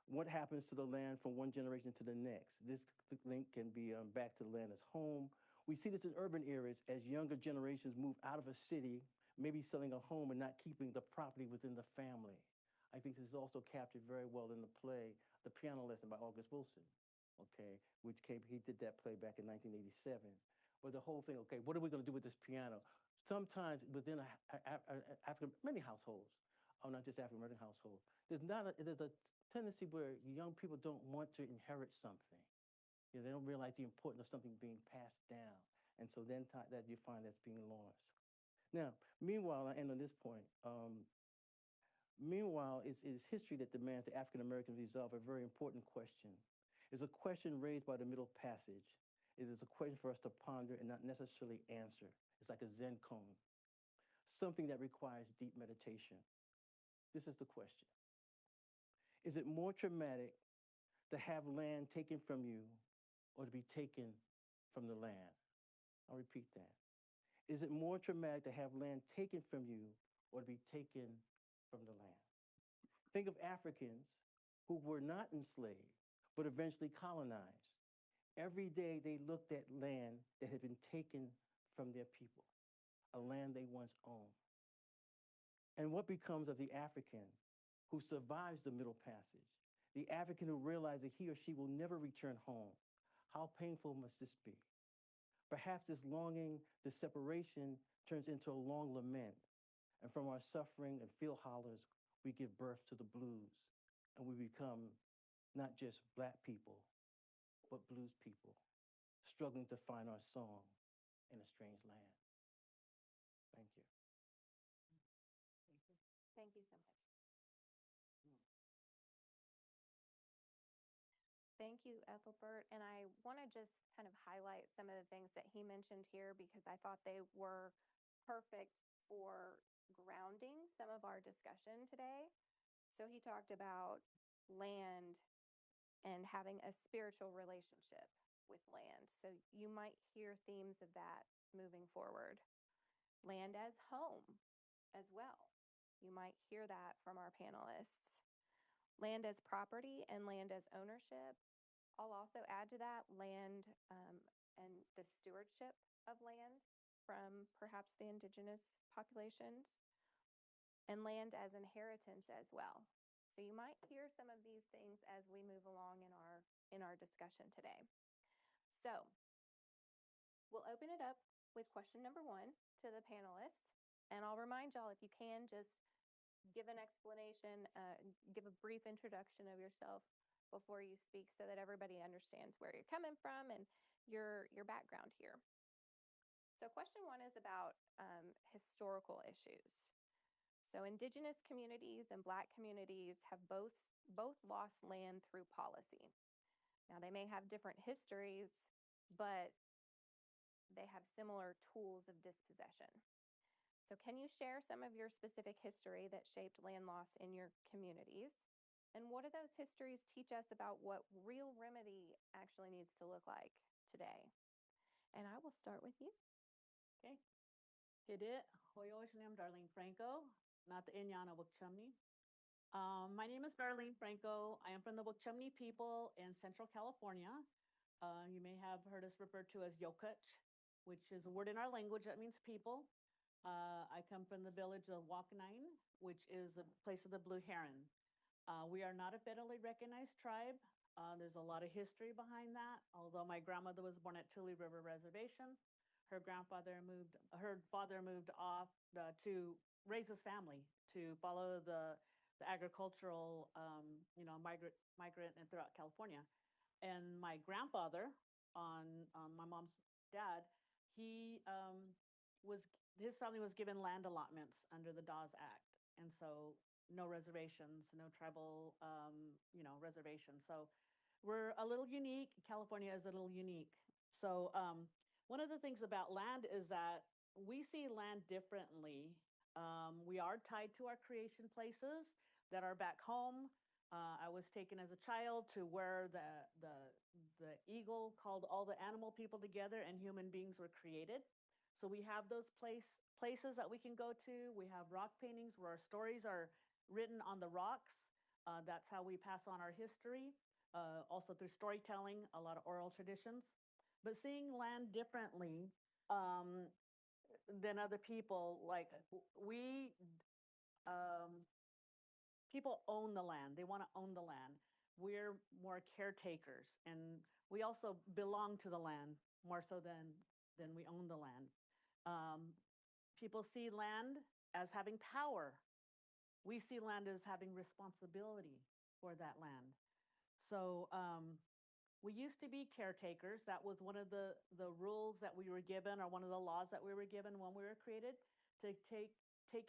K: What happens to the land from one generation to the next? This link can be back to the land as home. We see this in urban areas as younger generations move out of a city, maybe selling a home and not keeping the property within the family. I think this is also captured very well in the play, The Piano Lesson by August Wilson, okay, he did that play back in 1987. But the whole thing, okay, what are we going to do with this piano? Sometimes within many households, not just African-American households, there's a tendency where young people don't want to inherit something. You know, they don't realize the importance of something being passed down. And so then that you find that's being lost. Now, meanwhile, I end on this point. Meanwhile, it is history that demands that African Americans resolve a very important question. It's a question raised by the Middle Passage. It is a question for us to ponder and not necessarily answer. It's like a Zen koan, something that requires deep meditation. This is the question. Is it more traumatic to have land taken from you or to be taken from the land? I'll repeat that. Is it more traumatic to have land taken from you or to be taken from the land? Think of Africans who were not enslaved, but eventually colonized. Every day they looked at land that had been taken from their people, a land they once owned. And what becomes of the African who survives the Middle Passage? The African who realizes that he or she will never return home. How painful must this be? Perhaps this longing, this separation turns into a long lament. And from our suffering and field hollers, we give birth to the blues. And we become not just Black people, but blues people, struggling to find our song in a strange land. Thank you.
J: Thank you so much. Thank you, Ethelbert. And I want to just kind of highlight some of the things that he mentioned here because I thought they were perfect for grounding some of our discussion today. So he talked about land and having a spiritual relationship with land. So you might hear themes of that moving forward. Land as home as well. You might hear that from our panelists. Land as property and land as ownership. I'll also add to that land and the stewardship of land from perhaps the indigenous populations, and land as inheritance as well. So you might hear some of these things as we move along in our discussion today. So we'll open it up with question number 1 to the panelists. And I'll remind y'all, if you can, just give an explanation, give a brief introduction of yourself before you speak so that everybody understands where you're coming from and your background here. So question 1 is about historical issues. So indigenous communities and Black communities have both lost land through policy. Now they may have different histories, but they have similar tools of dispossession. So can you share some of your specific history that shaped land loss in your communities? And what do those histories teach us about what real remedy actually needs to look like today? And I will start with you.
N: Okay. Hidit, Hoyoishnam Darlene Franco, not the Inyana Wukchumni. My name is Darlene Franco. I am from the Wukchumni people in Central California. You may have heard us referred to as Yokuch, which is a word in our language that means people. I come from the village of Wakanine, which is a place of the blue heron. We are not a federally recognized tribe. There's a lot of history behind that. Although my grandmother was born at Tule River Reservation, her father moved off to raise his family, to follow the agricultural, migrant and throughout California. And my grandfather, on my mom's dad, his family was given land allotments under the Dawes Act. And so no reservations, no tribal, reservations. So we're a little unique. California is a little unique. So one of the things about land is that we see land differently. We are tied to our creation places that are back home. I was taken as a child to where the eagle called all the animal people together and human beings were created. So we have those places that we can go to. We have rock paintings where our stories are written on the rocks. That's how we pass on our history. Also through storytelling, a lot of oral traditions. But seeing land differently than other people, like people own the land. They want to own the land. We're more caretakers, and we also belong to the land more so than we own the land. People see land as having power. We see land as having responsibility for that land. So we used to be caretakers. That was one of the rules that we were given, or one of the laws that we were given when we were created, to take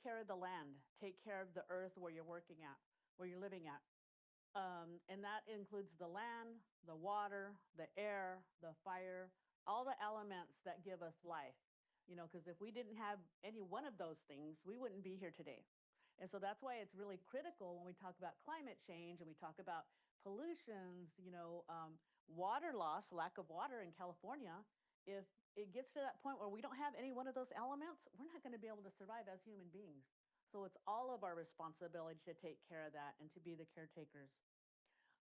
N: care of the land, take care of the earth where you're working at, where you're living at. And that includes the land, the water, the air, the fire, all the elements that give us life. Because if we didn't have any one of those things, we wouldn't be here today. And so that's why it's really critical when we talk about climate change and we talk about pollutions, water loss, lack of water in California. If it gets to that point where we don't have any one of those elements, we're not going to be able to survive as human beings. So it's all of our responsibility to take care of that and to be the caretakers.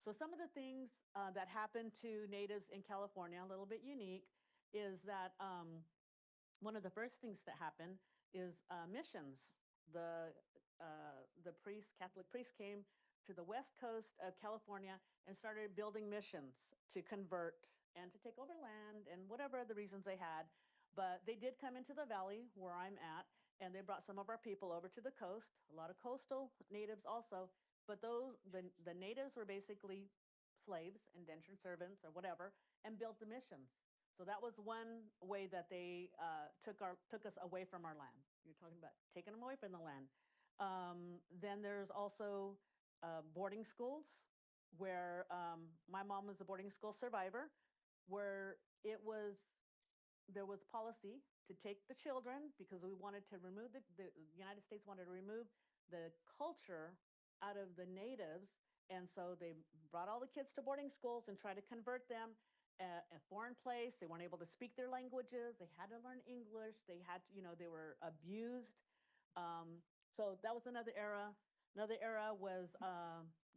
N: So some of the things that happen to natives in California, a little bit unique, is that one of the first things that happen is missions. The Catholic priests came to the west coast of California and started building missions to convert and to take over land and whatever other reasons they had. But they did come into the valley where I'm at, and they brought some of our people over to the coast, a lot of coastal natives also. But the natives were basically slaves, indentured servants or whatever, and built the missions. So that was one way that they took us away from our land. You're talking about taking them away from the land. Then there's also boarding schools. where my mom was a boarding school survivor, where there was policy to take the children because we wanted to remove the United States wanted to remove the culture out of the natives. And so they brought all the kids to boarding schools and tried to convert them a foreign place. They weren't able to speak their languages. They had to learn English. They had to, they were abused. So that was another era. Another era was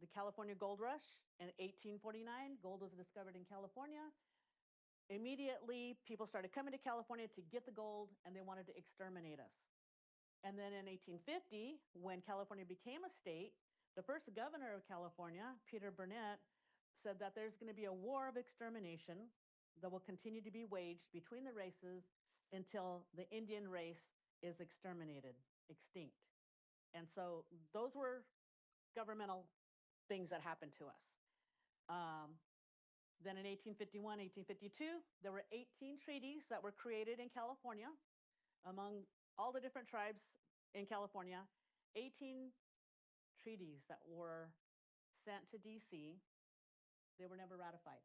N: the California Gold Rush in 1849. Gold was discovered in California. Immediately, people started coming to California to get the gold, and they wanted to exterminate us. And then in 1850, when California became a state, the first governor of California, Peter Burnett, said that there's going to be a war of extermination that will continue to be waged between the races until the Indian race is exterminated, extinct. And so those were governmental things that happened to us. Then in 1851, 1852, there were 18 treaties that were created in California among all the different tribes in California, 18 treaties that were sent to DC. They were never ratified.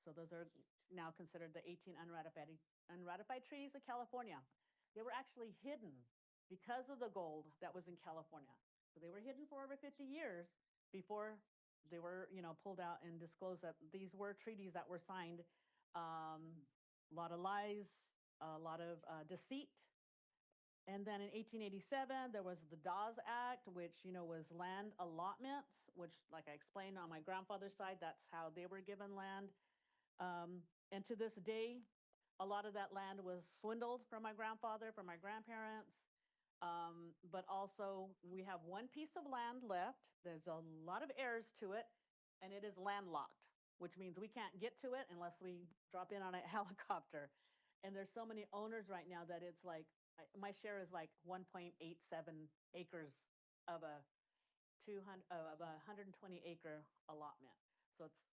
N: So those are now considered the 18 unratified treaties of California. They were actually hidden because of the gold that was in California. So they were hidden for over 50 years before they were, pulled out and disclosed that these were treaties that were signed. A lot of lies, a lot of deceit. And then in 1887, there was the Dawes Act, which, was land allotments, which, like I explained on my grandfather's side, that's how they were given land. And to this day, a lot of that land was swindled from my grandfather, from my grandparents. But also we have one piece of land left. There's a lot of heirs to it, and it is landlocked, which means we can't get to it unless we drop in on a helicopter. And there's so many owners right now that it's like, my share is like 1.87 acres of a 120 acre allotment. So it's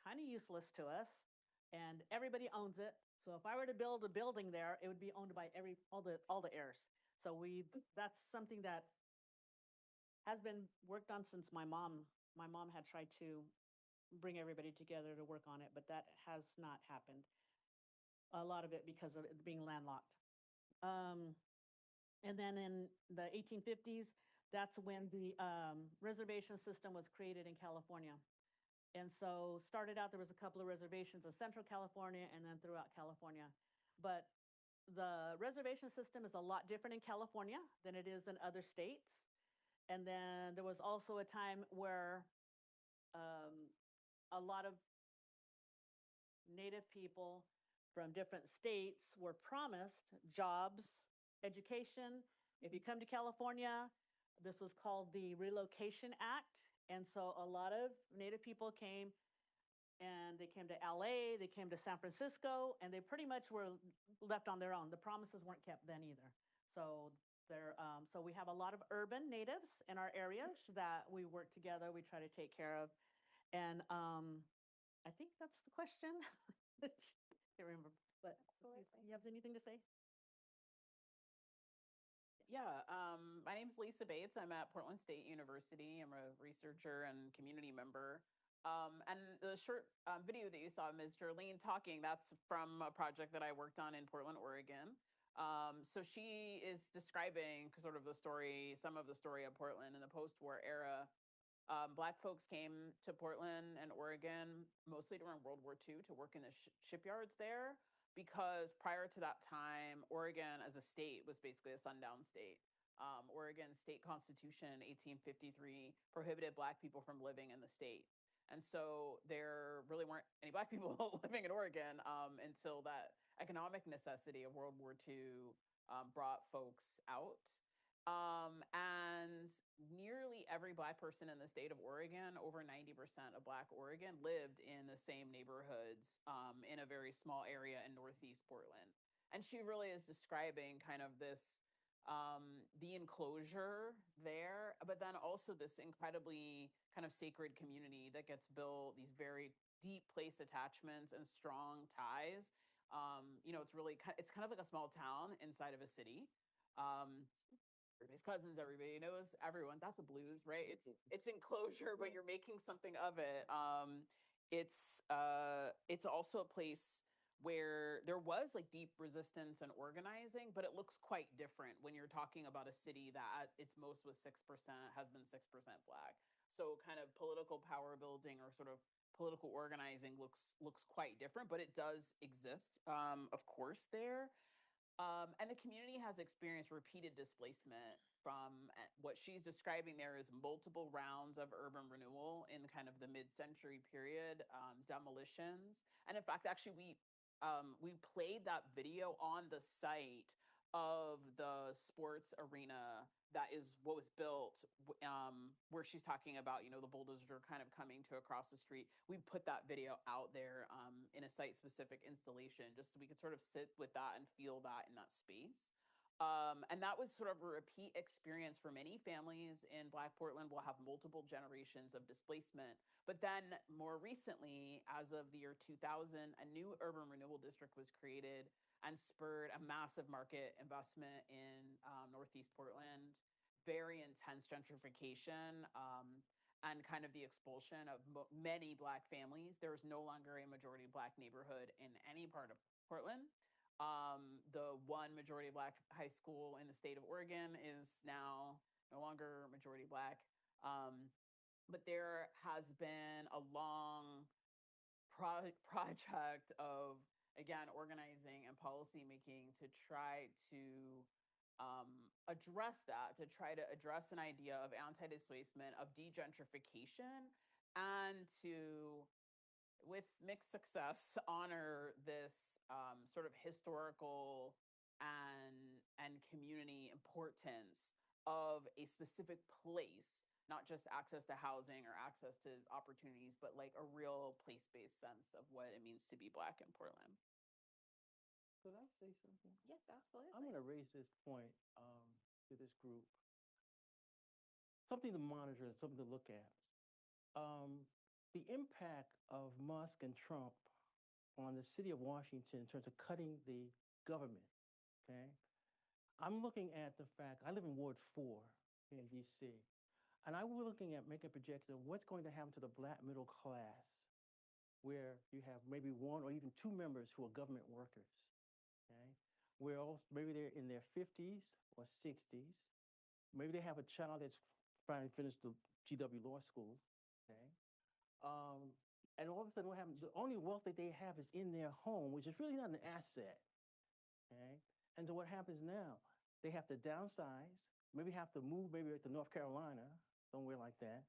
N: kind of useless to us, and everybody owns it. So if I were to build a building there, it would be owned by all the heirs. So that's something that has been worked on since my mom had tried to bring everybody together to work on it, but that has not happened. A lot of it because of it being landlocked. And then in the 1850s, that's when the reservation system was created in California. And so started out, there was a couple of reservations in Central California and then throughout California. But the reservation system is a lot different in California than it is in other states. And then there was also a time where a lot of Native people from different states were promised jobs, education. If you come to California, this was called the Relocation Act. And so a lot of Native people came, and they came to LA, they came to San Francisco, and they pretty much were left on their own. The promises weren't kept then either. So so we have a lot of urban natives in our areas that we work together, we try to take care of. And I think that's the question. I can't remember, but you have anything to say?
O: Yeah, my name's Lisa Bates. I'm at Portland State University. I'm a researcher and community member. And the short video that you saw Ms. Jerlene talking, that's from a project that I worked on in Portland, Oregon. So she is describing sort of some of the story of Portland in the post-war era. Black folks came to Portland and Oregon mostly during World War II to work in the shipyards there, because prior to that time, Oregon as a state was basically a sundown state. Oregon's state constitution in 1853 prohibited Black people from living in the state. And so there really weren't any Black people living in Oregon until that economic necessity of World War II brought folks out. And nearly every Black person in the state of Oregon, over 90% of Black Oregon, lived in the same neighborhoods in a very small area in Northeast Portland. And she really is describing kind of this, the enclosure there, but then also this incredibly kind of sacred community that gets built, these very deep place attachments and strong ties. It's really, it's kind of like a small town inside of a city. everybody's cousins, everybody knows everyone. That's a blues, right? It's enclosure, but you're making something of it. It's also a place where there was like deep resistance and organizing, but it looks quite different when you're talking about a city that at its most was 6%, has been 6% Black. So kind of political power building or sort of political organizing looks quite different, but it does exist, of course, there. And the community has experienced repeated displacement from what she's describing there is multiple rounds of urban renewal in kind of the mid-century period, demolitions. And in fact, actually, we played that video on the site of the sports arena that is what was built, where she's talking about, the bulldozers are kind of coming to across the street. We put that video out there in a site-specific installation just so we could sort of sit with that and feel that in that space. And that was sort of a repeat experience for many families in Black Portland. Will have multiple generations of displacement. But then more recently, as of the year 2000, a new urban renewal district was created and spurred a massive market investment in Northeast Portland, very intense gentrification, and kind of the expulsion of many Black families. There is no longer a majority Black neighborhood in any part of Portland. The one majority Black high school in the state of Oregon is now no longer majority Black. But there has been a long project of, again, organizing and policymaking to try to address that, to try to address an idea of anti-displacement, of degentrification, and to, with mixed success, honor this sort of historical and community importance of a specific place, not just access to housing or access to opportunities, but like a real place-based sense of what it means to be Black in Portland.
K: Could I say something?
J: Yes, absolutely.
K: I'm going to raise this point to this group. Something to monitor, something to look at. The impact of Musk and Trump on the city of Washington in terms of cutting the government, okay? I'm looking at the fact, I live in Ward 4 here in DC, and I was looking at making a projection of what's going to happen to the Black middle class, where you have maybe one or even two members who are government workers, okay? Where also, maybe they're in their 50s or 60s. Maybe they have a child that's trying to finish the GW Law School, okay? And all of a sudden what happens, the only wealth that they have is in their home, which is really not an asset, okay? And so what happens now, they have to downsize, maybe have to move maybe to North Carolina, somewhere like that.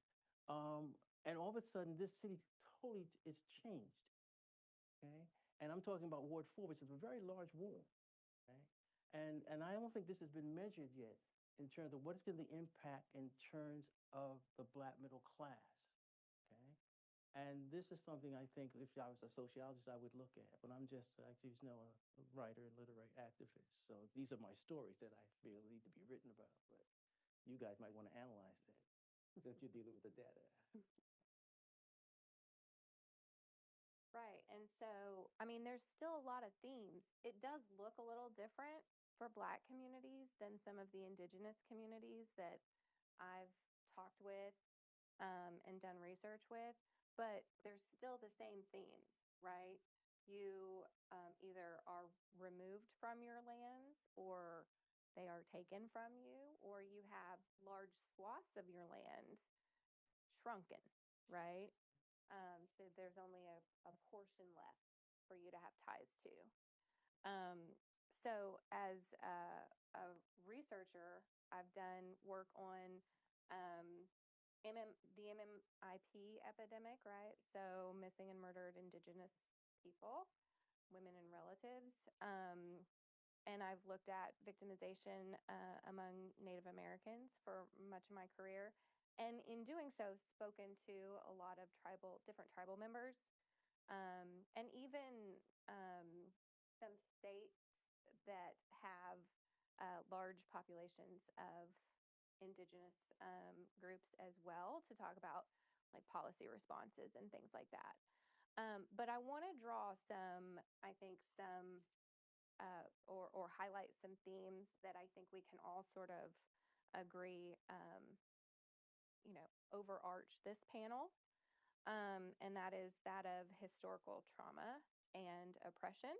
K: And all of a sudden this city totally is changed, okay? And I'm talking about Ward 4, which is a very large ward, okay? And I don't think this has been measured yet in terms of what is going to be the impact in terms of the Black middle class, okay? And this is something I think if I was a sociologist, I would look at, but I'm just, as you know, a writer and literary activist. So these are my stories that I feel need to be written about, but you guys might want to analyze that since you're dealing with the data.
J: Right. And so, I mean, there's still a lot of themes. It does look a little different for Black communities than some of the Indigenous communities that I've talked with and done research with, but there's still the same themes, right? You either are removed from your lands, or they are taken from you, or you have large swaths of your land shrunken, right? So there's only a portion left for you to have ties to. So as a researcher, I've done work on the MMIP epidemic, right? So missing and murdered Indigenous people, women and relatives. And I've looked at victimization among Native Americans for much of my career. And in doing so, spoken to a lot of different tribal members, and even some states that have large populations of Indigenous groups as well, to talk about like policy responses and things like that. But I want to draw some, I think, or highlight some themes that I think we can all sort of agree, overarch this panel, and that is that of historical trauma and oppression.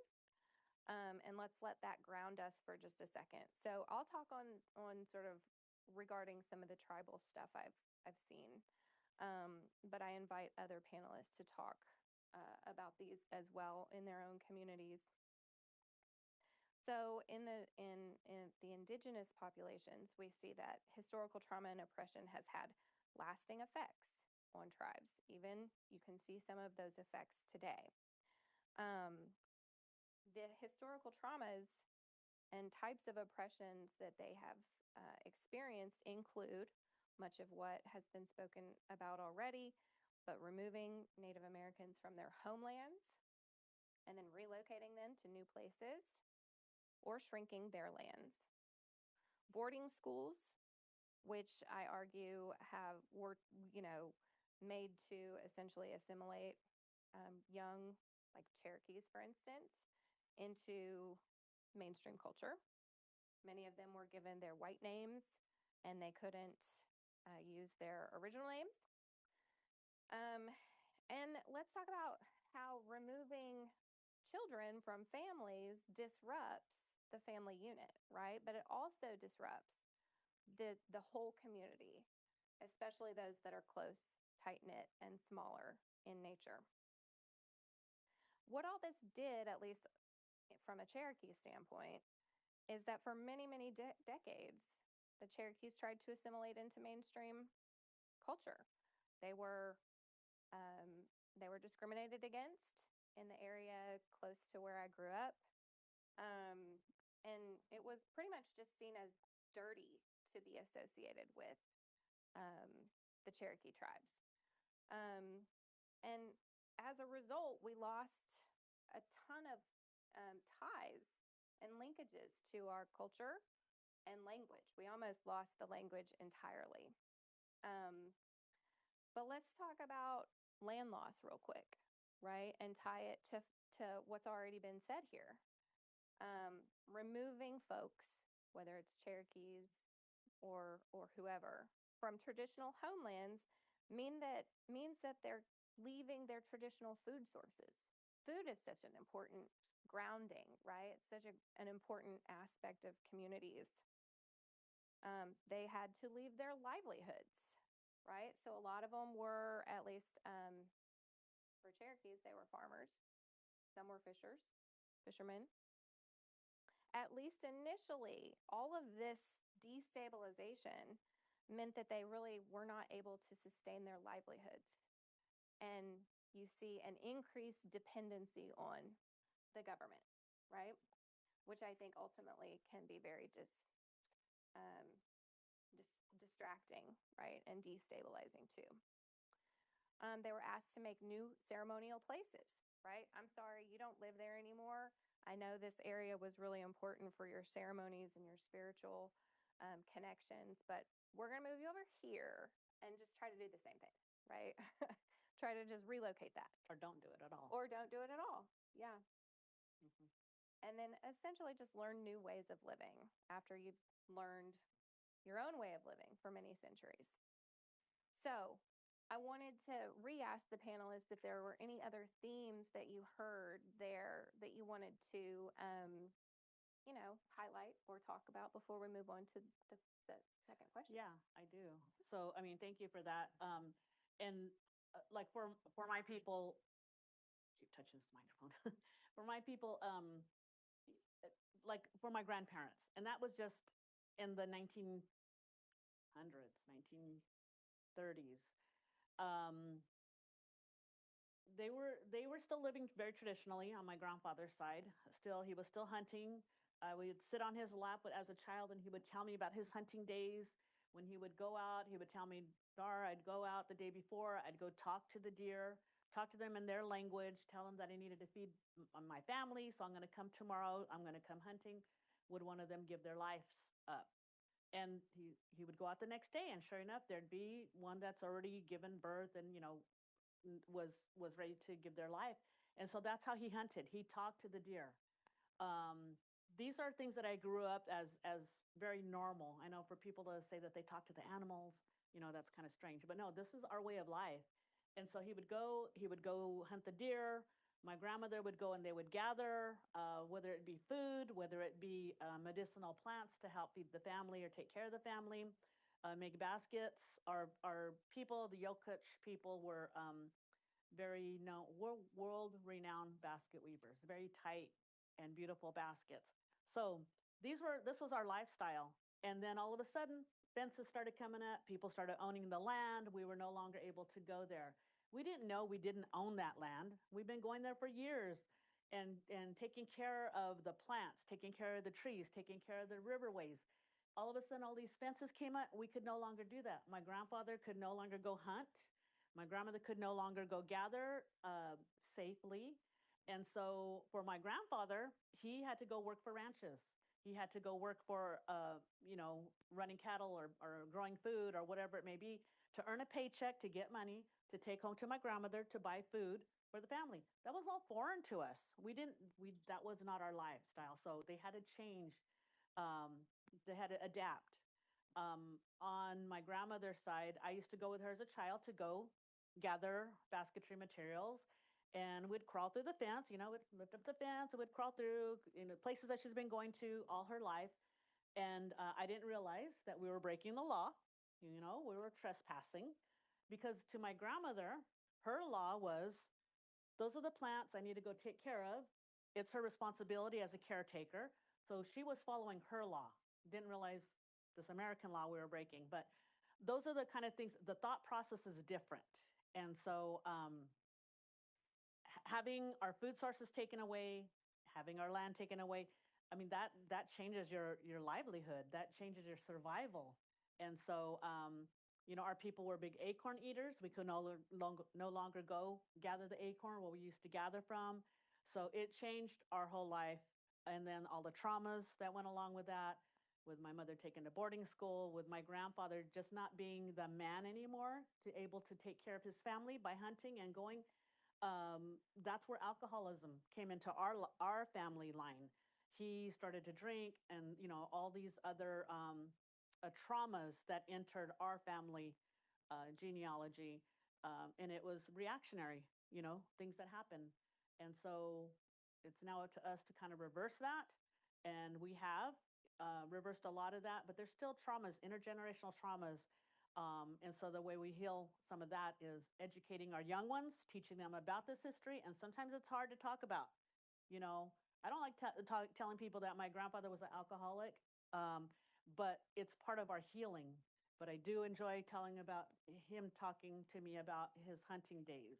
J: And let's let that ground us for just a second. So I'll talk on sort of regarding some of the tribal stuff I've seen, but I invite other panelists to talk about these as well in their own communities. So in the indigenous populations, we see that historical trauma and oppression has had lasting effects on tribes. Even you can see some of those effects today. The historical traumas and types of oppressions that they have experienced include much of what has been spoken about already, but removing Native Americans from their homelands and then relocating them to new places or shrinking their lands. Boarding schools, which I argue were made to essentially assimilate young, like Cherokees, for instance, into mainstream culture. Many of them were given their white names and they couldn't use their original names. And let's talk about how removing children from families disrupts the family unit, right? But it also disrupts the whole community, especially those that are close, tight-knit, and smaller in nature. What all this did, at least from a Cherokee standpoint, is that for many, many decades, the Cherokees tried to assimilate into mainstream culture. They were discriminated against in the area close to where I grew up. And it was pretty much just seen as dirty to be associated with the Cherokee tribes. And as a result, we lost a ton of ties and linkages to our culture and language. We almost lost the language entirely. But let's talk about land loss real quick, right? And tie it to what's already been said here. Removing folks, whether it's Cherokees or whoever, from traditional homelands means that they're leaving their traditional food sources. Food is such an important grounding, right? It's such an important aspect of communities. They had to leave their livelihoods, right? So a lot of them were, at least for Cherokees, they were farmers. Some were fishermen. At least initially, all of this destabilization meant that they really were not able to sustain their livelihoods. And you see an increased dependency on the government, right? Which I think ultimately can be very distracting, right? And destabilizing too. They were asked to make new ceremonial places, right? I'm sorry, you don't live there anymore. I know this area was really important for your ceremonies and your spiritual connections, but we're going to move you over here and just try to do the same thing, right? Try to just relocate that.
N: Or don't do it at all.
J: Yeah. Mm-hmm. And then essentially just learn new ways of living after you've learned your own way of living for many centuries. So I wanted to re-ask the panelists if there were any other themes that you heard there that you wanted to, highlight or talk about before we move on to the second question.
N: Yeah, I do. So, I mean, thank you for that. Like for my people, keep touching this microphone. For my people, like for my grandparents, and that was just in the 1930s. They were still living very traditionally on my grandfather's side. He was still hunting. We would sit on his lap as a child, and he would tell me about his hunting days. When he would go out, he would tell me, Dar, I'd go out the day before, I'd go talk to the deer, talk to them in their language, tell them that I needed to feed my family, so I'm going to come tomorrow, I'm going to come hunting. Would one of them give their lives up? And he would go out the next day, and sure enough, there'd be one that's already given birth and, was ready to give their life. And so that's how he hunted. He talked to the deer. these are things that I grew up as very normal. I know for people to say that they talk to the animals, that's kind of strange. But no, this is our way of life. And so he would go hunt the deer. My grandmother would go and they would gather, whether it be food, whether it be medicinal plants to help feed the family or take care of the family, make baskets. Our people, the Yokuch people, were very known, world-renowned basket weavers, very tight and beautiful baskets. So this was our lifestyle. And then all of a sudden, fences started coming up. People started owning the land. We were no longer able to go there. We didn't know we didn't own that land. We've been going there for years and taking care of the plants, taking care of the trees, taking care of the riverways. All of a sudden, all these fences came up. We could no longer do that. My grandfather could no longer go hunt. My grandmother could no longer go gather safely. And so for my grandfather, he had to go work for ranches. He had to go work for, running cattle or growing food or whatever it may be to earn a paycheck, to get money, to take home to my grandmother to buy food for the family. That was all foreign to us. That was not our lifestyle. So they had to change. They had to adapt. On my grandmother's side, I used to go with her as a child to go gather basketry materials, and we'd crawl through the fence, we'd lift up the fence, and we'd crawl through places that she's been going to all her life. And I didn't realize that we were breaking the law. We were trespassing, because to my grandmother, her law was, those are the plants I need to go take care of. It's her responsibility as a caretaker. So she was following her law. Didn't realize this American law we were breaking. But those are the kind of things, the thought process is different. And so having our food sources taken away, having our land taken away, I mean, that changes your livelihood. That changes your survival. And so, our people were big acorn eaters. We could no longer go gather the acorn where we used to gather from. So it changed our whole life. And then all the traumas that went along with that, with my mother taken to boarding school, with my grandfather just not being the man anymore, to able to take care of his family by hunting and going. That's where alcoholism came into our family line. He started to drink, and all these other traumas that entered our family genealogy, and it was reactionary. Things that happened, and so it's now up to us to kind of reverse that, and we have reversed a lot of that, but there's still traumas, intergenerational traumas. And so the way we heal some of that is educating our young ones, teaching them about this history. And sometimes it's hard to talk about. I don't like telling people that my grandfather was an alcoholic, but it's part of our healing. But I do enjoy telling about him talking to me about his hunting days,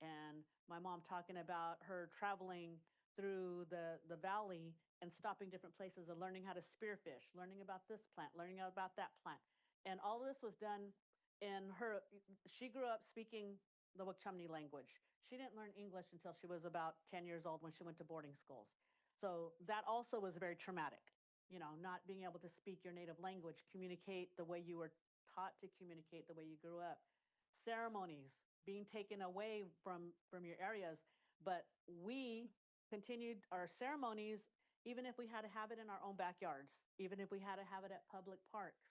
N: and my mom talking about her traveling through the valley and stopping different places and learning how to spearfish, learning about this plant, learning about that plant. And all of this was done in her. She grew up speaking the Wukchumni language. She didn't learn English until she was about 10 years old when she went to boarding schools. So that also was very traumatic, not being able to speak your native language, communicate the way you were taught to communicate, the way you grew up. Ceremonies being taken away from your areas. But we continued our ceremonies even if we had to have it in our own backyards, even if we had to have it at public parks,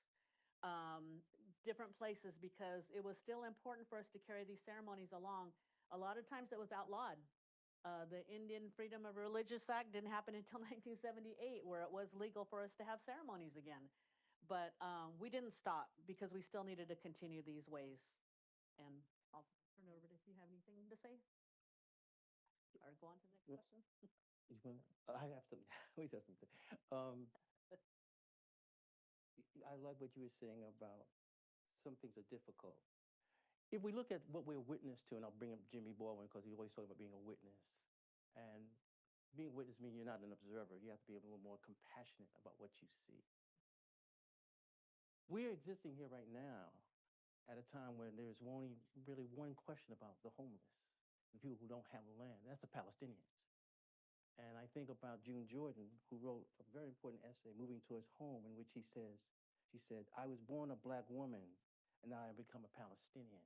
N: different places, because it was still important for us to carry these ceremonies along. A lot of times it was outlawed. The Indian Freedom of Religious Act didn't happen until 1978, where it was legal for us to have ceremonies again. But we didn't stop, because we still needed to continue these ways. And I'll turn it over to if you have anything to say. Or go on to the next question.
K: I have something. We have something. I like what you were saying about some things are difficult. If we look at what we're witness to, and I'll bring up Jimmy Baldwin because he always talks about being a witness. And being a witness means you're not an observer. You have to be a little more compassionate about what you see. We're existing here right now at a time when there's only really one question about the homeless and people who don't have land. That's the Palestinians. And I think about June Jordan, who wrote a very important essay, Moving Towards Home, in which she said, I was born a Black woman, and now I become a Palestinian.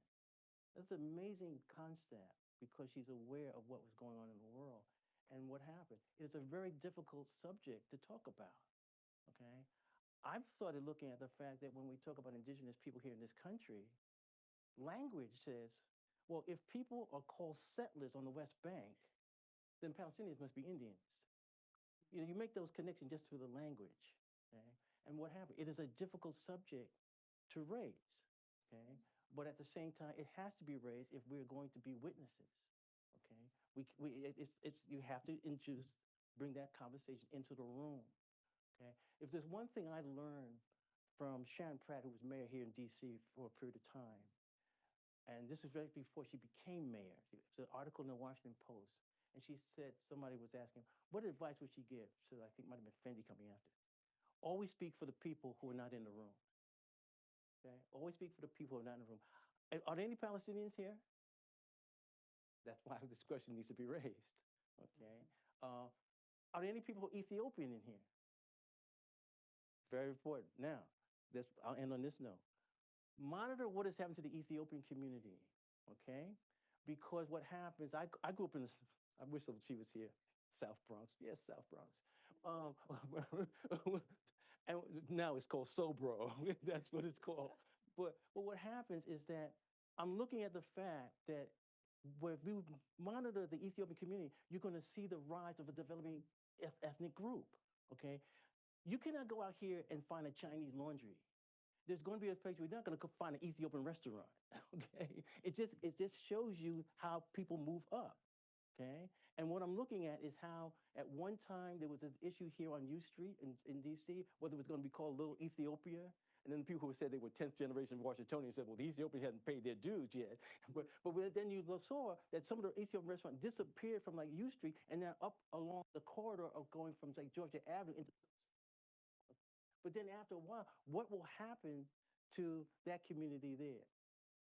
K: That's an amazing concept, because she's aware of what was going on in the world. and what happened. It's a very difficult subject to talk about, okay? I've started looking at the fact that when we talk about indigenous people here in this country, language says, well, if people are called settlers on the West Bank, then Palestinians must be Indians. You know, you make those connections just through the language, okay? And what happened? It is a difficult subject to raise, okay? But at the same time, it has to be raised if we're going to be witnesses, okay? You have to bring that conversation into the room, okay? If there's one thing I learned from Sharon Pratt, who was mayor here in DC for a period of time, and this was right before she became mayor. It's an article in the Washington Post, and she said, somebody was asking, what advice would she give? So I think it might have been Fendi coming after this. Always speak for the people who are not in the room, okay? Always speak for the people who are not in the room. Are there any Palestinians here? That's why this question needs to be raised, okay? Are there any people who are Ethiopian in here? Very important. Now, I'll end on this note. Monitor what is happening to the Ethiopian community, okay? Because what happens, I grew up in this, I wish she was here, South Bronx. Yes, South Bronx. And now it's called Sobro. That's what it's called. But what happens is that I'm looking at the fact that where we monitor the Ethiopian community, you're going to see the rise of a developing ethnic group, okay? You cannot go out here and find a Chinese laundry. There's going to be a place where you're not going to find an Ethiopian restaurant, okay? It just shows you how people move up, okay? And what I'm looking at is how at one time there was this issue here on U Street in DC, whether it was going to be called Little Ethiopia. And then the people who said they were 10th generation Washingtonians said, well, the Ethiopians hadn't paid their dues yet. But then you saw that some of the Ethiopian restaurants disappeared from like U Street and they're up along the corridor of going from like Georgia Avenue into. But then after a while, what will happen to that community there,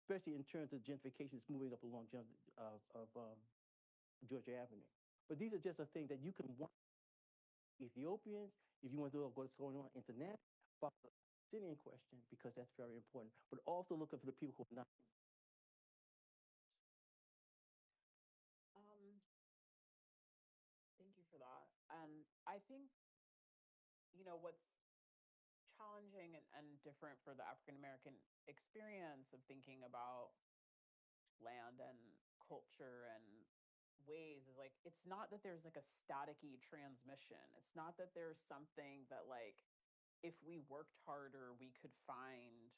K: especially in terms of gentrification that's moving up along Georgia Avenue? But these are just a thing that you can want Ethiopians, if you want to know what's going on internationally, follow the Palestinian question because that's very important. But also looking for the people who are not.
O: Thank you for that. And I think, you know, what's challenging and different for the African American experience of thinking about land and culture and ways is like, it's not that there's like a staticky transmission. It's not that there's something that like, if we worked harder, we could find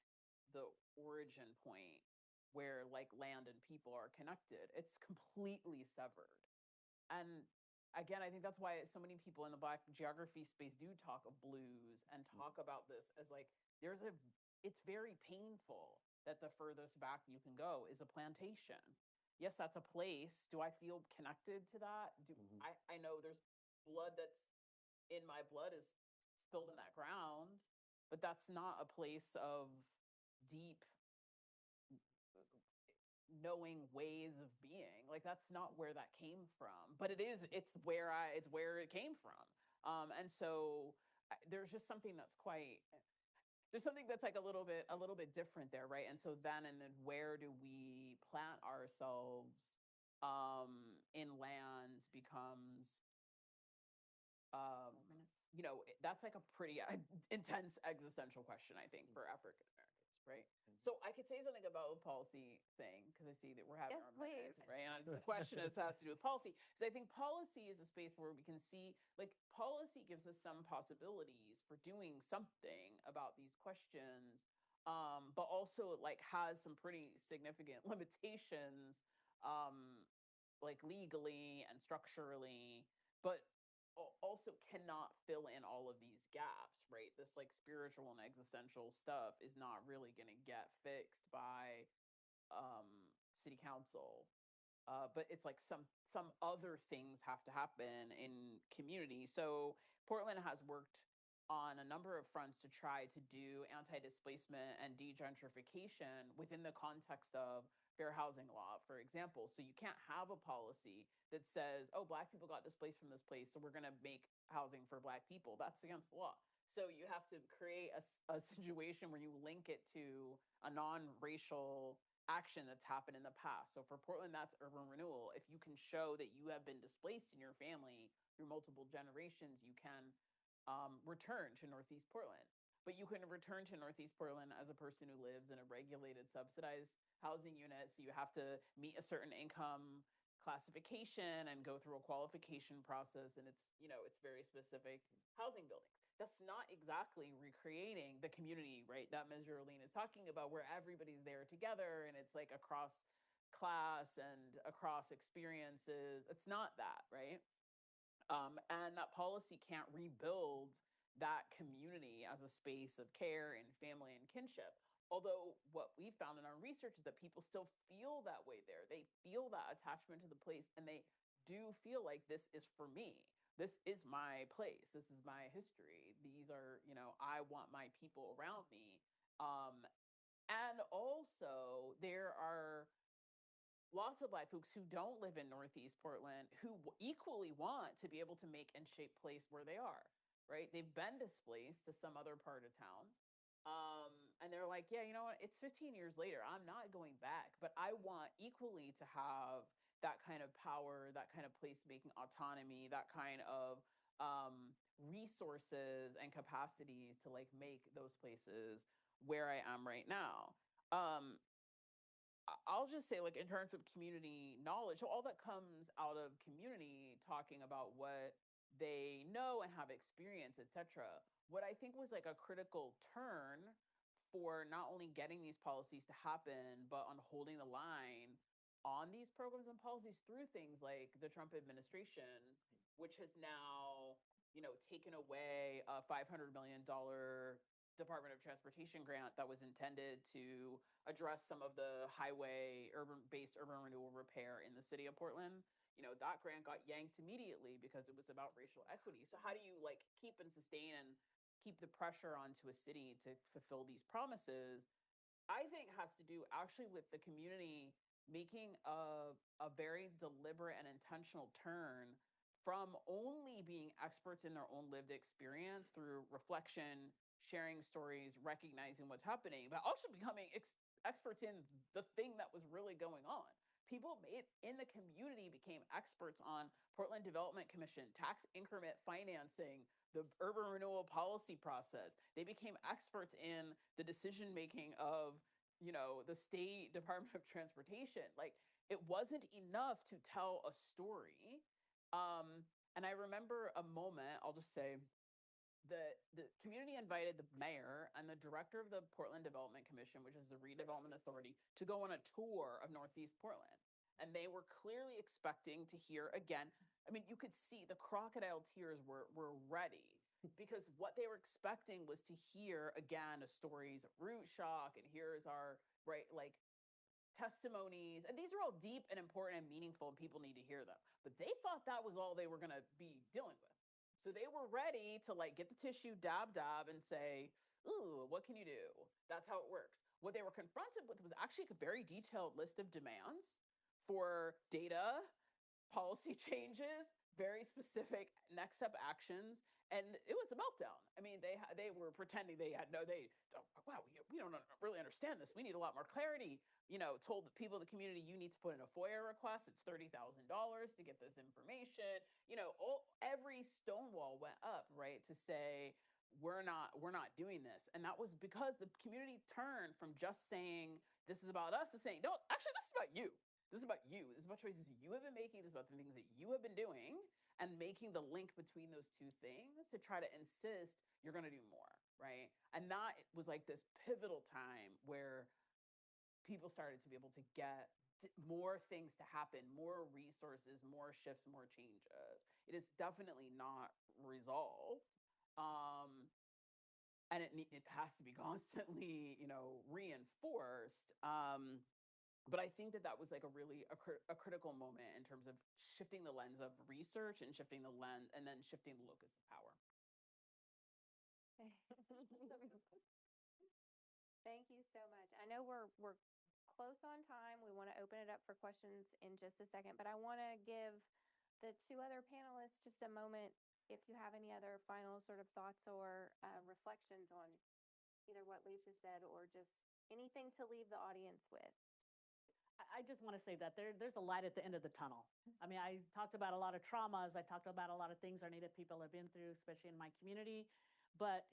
O: the origin point where like land and people are connected. It's completely severed. And again, I think that's why so many people in the Black geography space do talk of blues and talk about this as like, it's very painful that the furthest back you can go is a plantation. Yes, that's a place. Do I feel connected to that? I know there's blood that's in my blood is spilled in that ground, but that's not a place of deep knowing ways of being. Like that's not where that came from, but it's where it came from. And so there's just something that's there's something that's like a little bit different there, right? And so then where do we plant ourselves in lands becomes you know, that's like a pretty intense existential question, I think, for African Americans, right? So I could say something about the policy thing because I see that we're having our minutes, right? And the question has to do with policy. So I think policy is a space where we can see, like, policy gives us some possibilities for doing something about these questions, but also like has some pretty significant limitations, like legally and structurally, but also cannot fill in all of these gaps, right? This like spiritual and existential stuff is not really going to get fixed by city council, but it's like some other things have to happen in community. So Portland has worked on a number of fronts to try to do anti-displacement and degentrification within the context of fair housing law, for example. So you can't have a policy that says, oh, Black people got displaced from this place, so we're going to make housing for Black people. That's against the law. So you have to create a situation where you link it to a non-racial action that's happened in the past. So for Portland, that's urban renewal. If you can show that you have been displaced in your family through multiple generations, you can return to Northeast Portland. But you can return to Northeast Portland as a person who lives in a regulated, subsidized housing unit. So you have to meet a certain income classification and go through a qualification process. And it's very specific housing buildings. That's not exactly recreating the community, right? That Ms. Geraldine is talking about, where everybody's there together and it's like across class and across experiences. It's not that, right? And that policy can't rebuild that community as a space of care and family and kinship. Although what we found in our research is that people still feel that way there. They feel that attachment to the place, and they do feel like this is for me. This is my place. This is my history. These are, I want my people around me. And also there are lots of Black folks who don't live in Northeast Portland who equally want to be able to make and shape place where they are, right? They've been displaced to some other part of town. And they're like, yeah, you know what? It's 15 years later. I'm not going back, but I want equally to have that kind of power, that kind of placemaking autonomy, that kind of resources and capacities to like make those places where I am right now. I'll just say, like, in terms of community knowledge, so all that comes out of community talking about what they know and have experienced, et cetera. What I think was like a critical turn for not only getting these policies to happen, but on holding the line on these programs and policies through things like the Trump administration, which has now, taken away a $500 million Department of Transportation grant that was intended to address some of the highway urban renewal repair in the city of Portland. That grant got yanked immediately because it was about racial equity. So how do you like keep and sustain and keep the pressure onto a city to fulfill these promises? I think has to do actually with the community making a very deliberate and intentional turn from only being experts in their own lived experience through reflection, sharing stories, recognizing what's happening, but also becoming experts in the thing that was really going on. People in the community became experts on Portland Development Commission, tax increment financing, the urban renewal policy process. They became experts in the decision-making of, the State Department of Transportation. Like, it wasn't enough to tell a story. And I remember a moment, I'll just say, the community invited the mayor and the director of the Portland Development Commission, which is the redevelopment authority, to go on a tour of Northeast Portland. And they were clearly expecting to hear again. I mean, you could see the crocodile tears were ready because what they were expecting was to hear again a stories of root shock, and here's our testimonies. And these are all deep and important and meaningful, and people need to hear them. But they thought that was all they were going to be dealing with. So they were ready to get the tissue, dab, and say, ooh, what can you do? That's how it works. What they were confronted with was actually a very detailed list of demands for data, policy changes, very specific next step actions. And it was a meltdown. I mean, they were pretending we don't really understand this. We need a lot more clarity. Told the people of the community, you need to put in a FOIA request. It's $30,000 to get this information. Every stonewall went up, right, to say, we're not doing this. And that was because the community turned from just saying, this is about us, to saying, no, actually, this is about you. This is about you. This is about choices you have been making. This is about the things that you have been doing, and making the link between those two things to try to insist you're going to do more, right? And that was like this pivotal time where people started to be able to get more things to happen, more resources, more shifts, more changes. It is definitely not resolved. And it has to be constantly, reinforced. But I think that was like a really a critical moment in terms of shifting the lens of research and shifting the lens and then shifting the locus of power.
J: Thank you so much. I know we're close on time. We want to open it up for questions in just a second, but I want to give the two other panelists just a moment if you have any other final sort of thoughts or reflections on either what Lisa said or just anything to leave the audience with.
N: I just want to say that there's a light at the end of the tunnel. I mean, I talked about a lot of traumas. I talked about a lot of things our Native people have been through, especially in my community. But,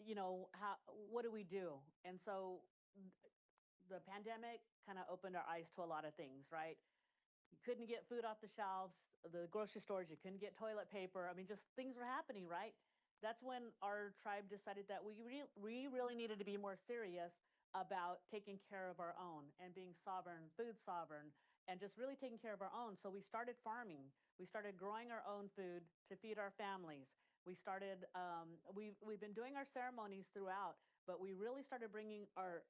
N: what do we do? And so the pandemic kind of opened our eyes to a lot of things, right? You couldn't get food off the shelves, the grocery stores, you couldn't get toilet paper. I mean, just things were happening, right? That's when our tribe decided that we really needed to be more serious about taking care of our own and being sovereign, food sovereign, and just really taking care of our own. So we started farming. We started growing our own food to feed our families. We started, we've been doing our ceremonies throughout, but we really started bringing our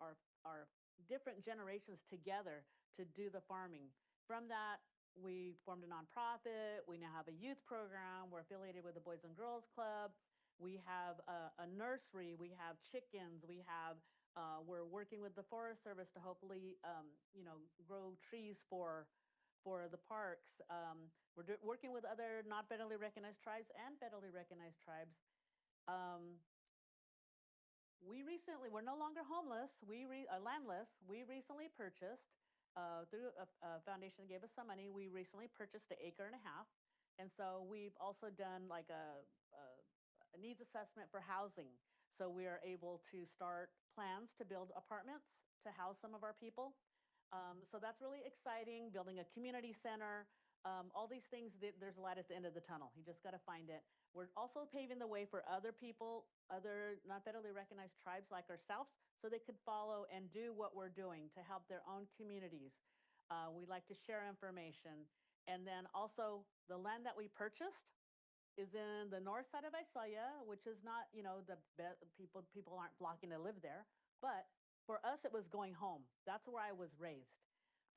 N: different generations together to do the farming. From that, we formed a nonprofit. We now have a youth program. We're affiliated with the Boys and Girls Club. We have a nursery. We have chickens. We're working with the Forest Service to hopefully, grow trees for the parks. We're working with other not federally recognized tribes and federally recognized tribes. We're no longer homeless. Landless. We recently purchased, through a foundation that gave us some money, we recently purchased 1.5 acres. And so we've also done like a needs assessment for housing. So we are able to start plans to build apartments to house some of our people. So that's really exciting, building a community center, all these things, there's a light at the end of the tunnel. You just got to find it. We're also paving the way for other people, other not federally recognized tribes like ourselves, so they could follow and do what we're doing to help their own communities. We like to share information. And then also the land that we purchased is in the north side of Visalia, which is not, people aren't flocking to live there. But for us, it was going home. That's where I was raised.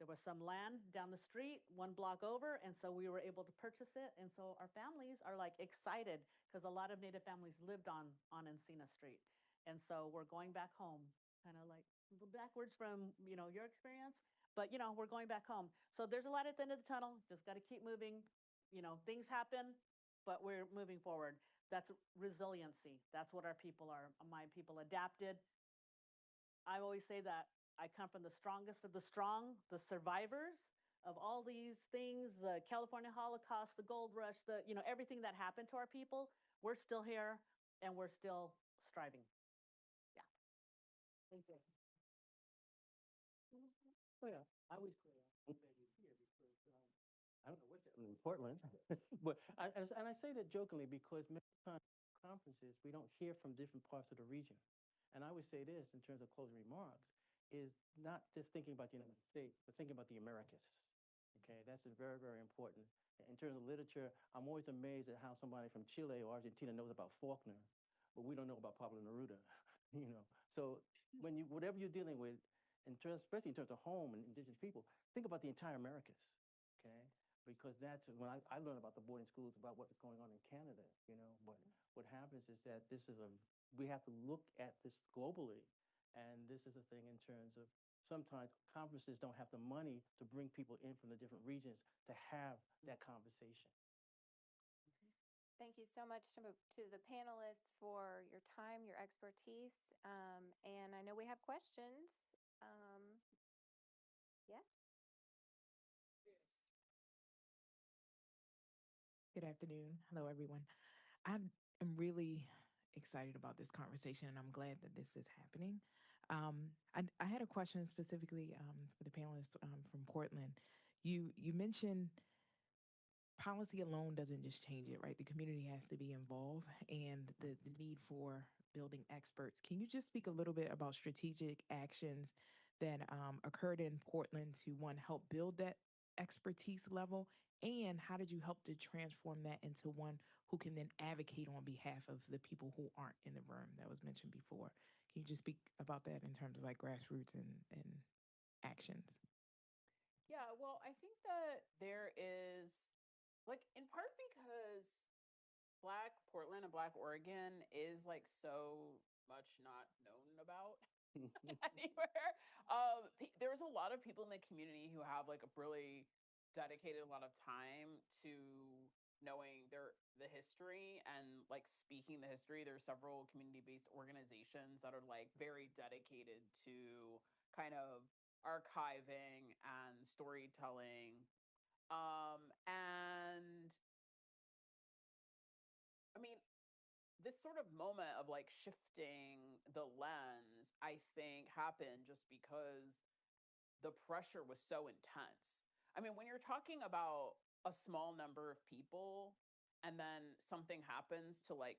N: There was some land down the street, 1 block over, and so we were able to purchase it. And so our families are like excited because a lot of Native families lived on Encina Street. And so we're going back home, kind of like backwards from, your experience, but, we're going back home. So there's a light at the end of the tunnel, just got to keep moving. Things happen, but we're moving forward. That's resiliency. That's what our people are. My people adapted. I always say that I come from the strongest of the strong, the survivors of all these things, the California Holocaust, the gold rush, everything that happened to our people. We're still here and we're still striving. Yeah. Thank you.
K: Oh, yeah, I was here because I don't know what's happening in Portland, but I say that jokingly because many times conferences, we don't hear from different parts of the region. And I would say this in terms of closing remarks, is not just thinking about the United States, but thinking about the Americas. Okay, that's very, very important. In terms of literature, I'm always amazed at how somebody from Chile or Argentina knows about Faulkner, but we don't know about Pablo Neruda. So whatever you're dealing with, especially in terms of home and indigenous people, think about the entire Americas. Okay, because that's when I learned about the boarding schools, about what was going on in Canada. But what happens is that we have to look at this globally. And this is a thing in terms of sometimes conferences don't have the money to bring people in from the different regions to have that conversation.
J: Thank you so much to the panelists for your time, your expertise. And I know we have questions. Yeah.
P: Good afternoon. Hello, everyone. I am really excited about this conversation, and I'm glad that this is happening. I had a question specifically for the panelists from Portland. You mentioned policy alone doesn't just change it, right? The community has to be involved, and the need for building experts. Can you just speak a little bit about strategic actions that occurred in Portland to, one, help build that expertise level, and how did you help to transform that into one who can then advocate on behalf of the people who aren't in the room that was mentioned before? Can you just speak about that in terms of like grassroots and actions?
O: Yeah, well, I think that there is, like, in part because Black Portland and Black Oregon is like so much not known about anywhere. There's a lot of people in the community who have like a really dedicated a lot of time to knowing the history and like speaking the history. There are several community-based organizations that are like very dedicated to kind of archiving and storytelling. And I mean, this sort of moment of like shifting the lens, I think happened just because the pressure was so intense. I mean, when you're talking about a small number of people and then something happens to like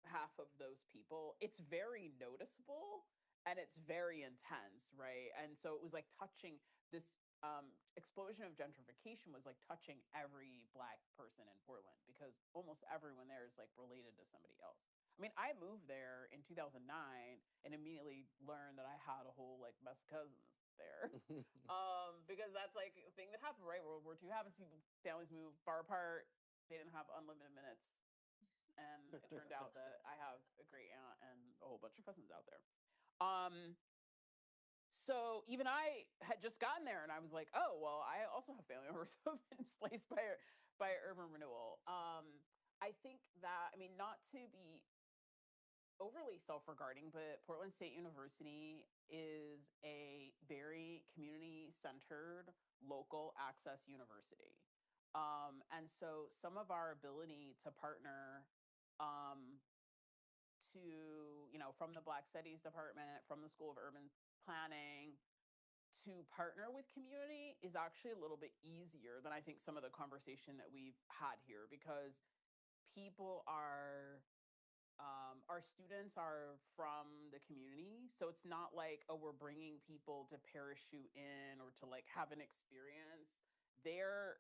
O: half of those people, it's very noticeable and it's very intense, right? And so it was like touching this explosion of gentrification was like touching every Black person in Portland because almost everyone there is like related to somebody else. I mean, I moved there in 2009 and immediately learned that I had a whole like mess of cousins there. Because that's like a thing that happened, right? World War II happens, families move far apart, they didn't have unlimited minutes. And it turned out that I have a great aunt and a whole bunch of cousins out there. So even I had just gotten there and I was like, oh, well, I also have family members who have been displaced by urban renewal. I think that, I mean, not to be overly self-regarding, but Portland State University is a very community-centered local access university. And so some of our ability to partner to, you know, from the Black Studies Department, from the School of Urban Planning, to partner with community is actually a little bit easier than I think some of the conversation that we've had here, because people are, our students are from the community. So it's not like, oh, we're bringing people to parachute in or to like have an experience. They're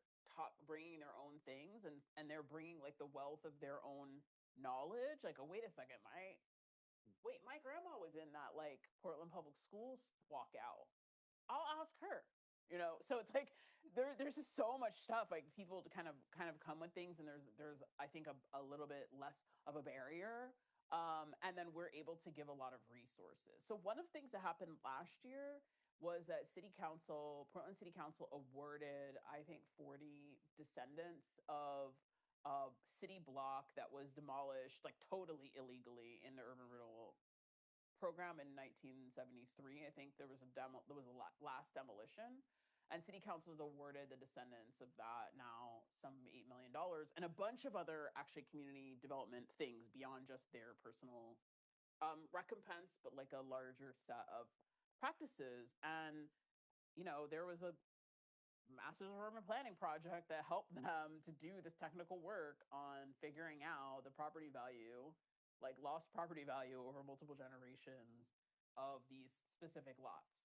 O: bringing their own things and they're bringing like the wealth of their own knowledge. Like, oh, wait a second, my grandma was in that like Portland Public Schools walkout. I'll ask her, you know? So it's like, there's just so much stuff, like people to kind of come with things. And there's I think a little bit less of a barrier. And then we're able to give a lot of resources. So one of the things that happened last year was that Portland City Council awarded, I think, 40 descendants of a city block that was demolished like totally illegally in the urban renewal program in 1973. I think there was a last demolition, and City Council has awarded the descendants of that now some $8 million and a bunch of other actually community development things beyond just their personal recompense, but like a larger set of practices. And you know, there was a massive urban planning project that helped them to do this technical work on figuring out the property value, like lost property value over multiple generations of these specific lots.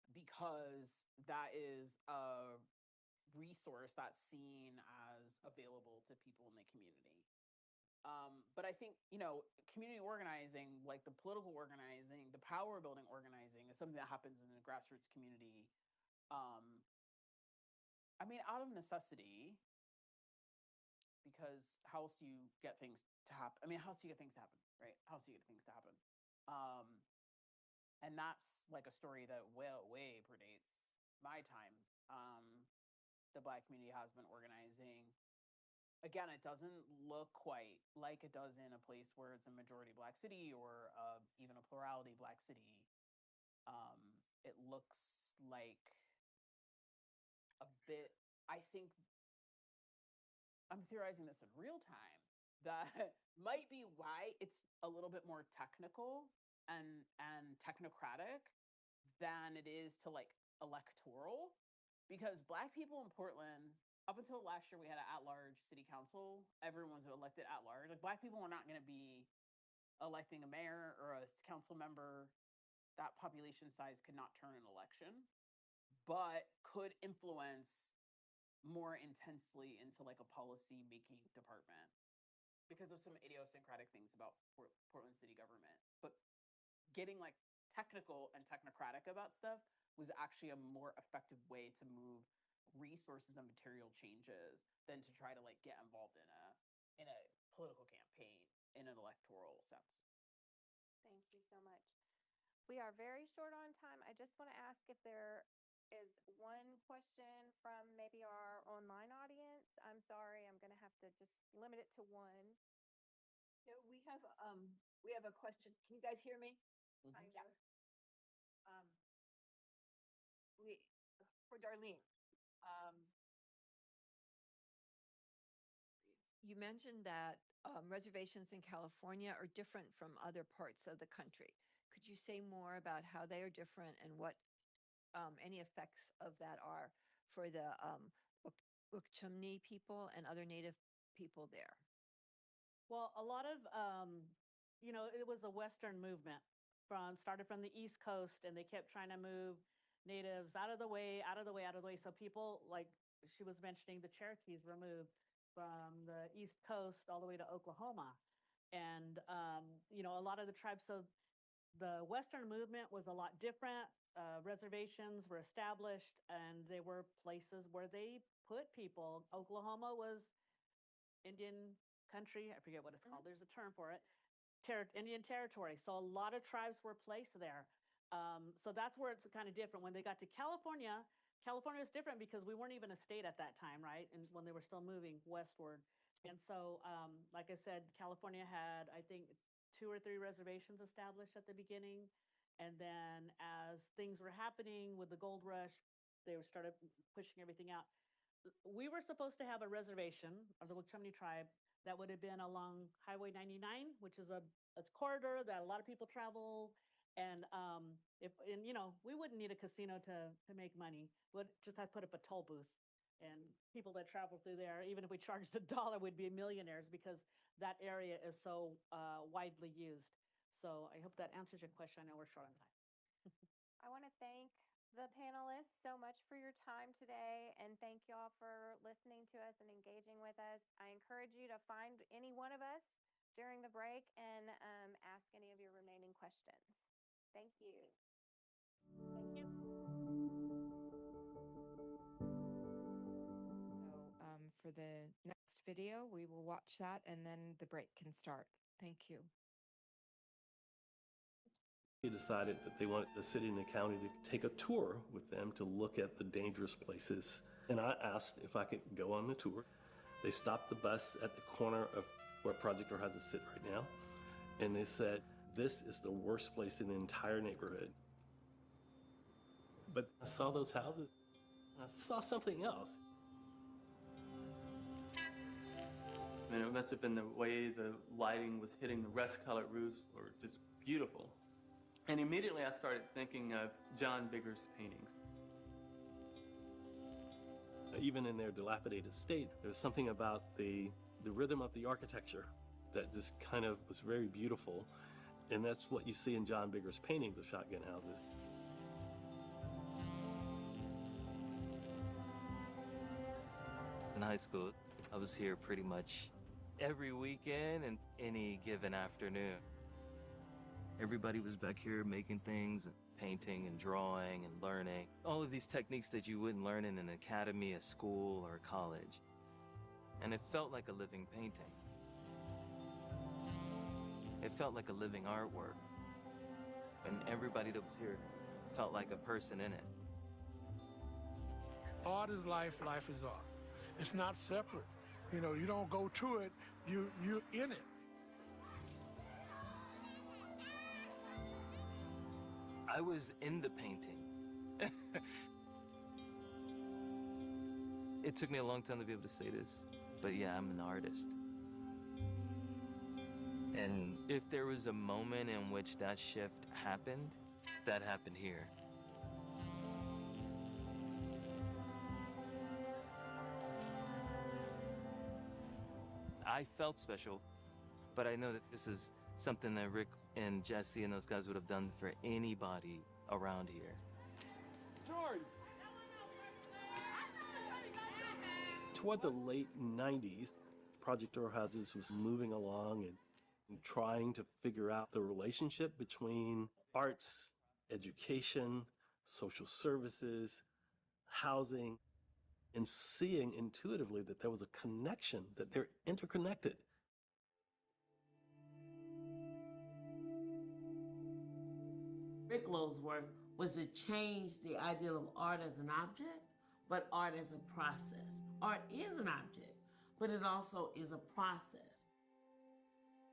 O: Because that is a resource that's seen as available to people in the community. But I think, you know, community organizing, like the political organizing, the power building organizing is something that happens in the grassroots community. I mean, out of necessity, because how else do you get things to happen? I mean, how else do you get things to happen, right? How else do you get things to happen? And that's like a story that way predates my time. The Black community has been organizing. Again, it doesn't look quite like it does in a place where it's a majority Black city or even a plurality Black city. It looks like a bit, I think, I'm theorizing this in real time, that might be why it's a little bit more technical and technocratic than it is to like electoral, because Black people in Portland, up until last year, we had an at-large city council. Everyone was elected at large. Like Black people were not going to be electing a mayor or a council member. That population size could not turn an election, but could influence more intensely into like a policy making department because of some idiosyncratic things about Portland city government. But getting like technical and technocratic about stuff was actually a more effective way to move resources and material changes than to try to like get involved in a political campaign in an electoral sense.
J: Thank you so much. We are very short on time. I just want to ask if there is one question from maybe our online audience. I'm sorry, I'm going to have to just limit it to one.
Q: Yeah, we have a question. Can you guys hear me?
J: Mm-hmm.
Q: Yeah. for Darlene. You mentioned that reservations in California are different from other parts of the country. Could you say more about how they are different and what any effects of that are for the Wukchumni people and other Native people there?
N: Well, a lot of, it was a Western movement started from the East Coast, and they kept trying to move natives out of the way, out of the way, out of the way. So people, like she was mentioning, the Cherokees were moved from the East Coast all the way to Oklahoma. And, a lot of the tribes, so the Western movement was a lot different. Reservations were established, and they were places where they put people. Oklahoma was Indian country. I forget what it's called. There's a term for it. Indian territory. So a lot of tribes were placed there. So that's where it's kind of different. When they got to California is different because we weren't even a state at that time, right? And when they were still moving westward. And so, like I said, California had, I think, 2 or 3 reservations established at the beginning. And then as things were happening with the gold rush, they started pushing everything out. We were supposed to have a reservation of the Wukchumni tribe that would have been along Highway 99, which is a corridor that a lot of people travel. And we wouldn't need a casino to make money. We'd just have to put up a toll booth. And people that travel through there, even if we charged $1, would be millionaires because that area is so widely used. So I hope that answers your question. I know we're short on time.
J: I want to thank the panelists so much for your time today, and thank y'all for listening to us and engaging with us. I encourage you to find any one of us during the break and ask any of your remaining questions. Thank you.
N: Thank you.
C: So for the next video, we will watch that and then the break can start. Thank you.
S: They decided that they wanted the city and the county to take a tour with them to look at the dangerous places. And I asked if I could go on the tour. They stopped the bus at the corner of where Project Horizons sit right now. And they said, this is the worst place in the entire neighborhood. But I saw those houses, and I saw something else.
T: And it must have been the way the lighting was hitting the rust-colored roofs were just beautiful. And immediately I started thinking of John Bigger's paintings.
S: Even in their dilapidated state, there's something about the rhythm of the architecture that just kind of was very beautiful. And that's what you see in John Bigger's paintings of shotgun houses.
U: In high school, I was here pretty much every weekend and any given afternoon. Everybody was back here making things, painting and drawing and learning. All of these techniques that you wouldn't learn in an academy, a school, or a college. And it felt like a living painting. It felt like a living artwork. And everybody that was here felt like a person in it.
Y: Art is life, life is art. It's not separate. You don't go to it, you're in it.
U: I was in the painting. It took me a long time to be able to say this, but yeah, I'm an artist. And if there was a moment in which that shift happened, that happened here. I felt special, but I know that this is something that Rick and Jesse and those guys would have done for anybody around here.
S: Jordan! Toward the late 90s, Project Horizons was moving along and trying to figure out the relationship between arts, education, social services, housing, and seeing intuitively that there was a connection, that they're interconnected.
Z: Rick Lowe's work was to change the ideal of art as an object, but art as a process. Art is an object, but it also is a process.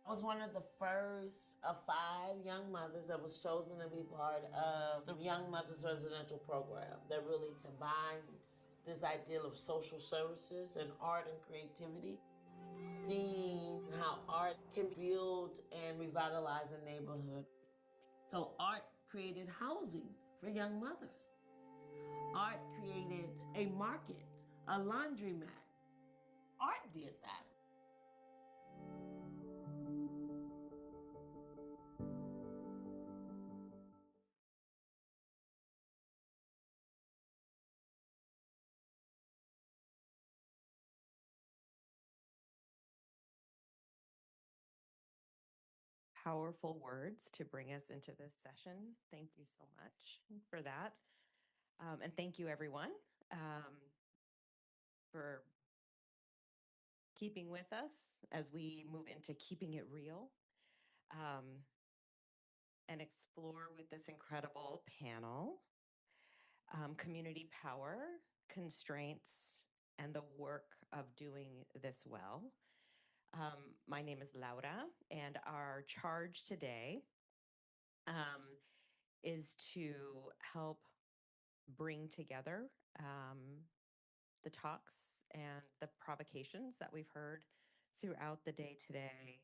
Z: I was one of the first of 5 young mothers that was chosen to be part of the Young Mothers Residential Program that really combines this ideal of social services and art and creativity, seeing how art can build and revitalize a neighborhood. So art created housing for young mothers. Art created a market, a laundromat. Art did that.
F: Powerful words to bring us into this session. Thank you so much for that. And thank you, everyone, for keeping with us as we move into keeping it real and explore with this incredible panel community power, constraints, and the work of doing this well. My name is Laura, and our charge today is to help bring together the talks and the provocations that we've heard throughout the day today,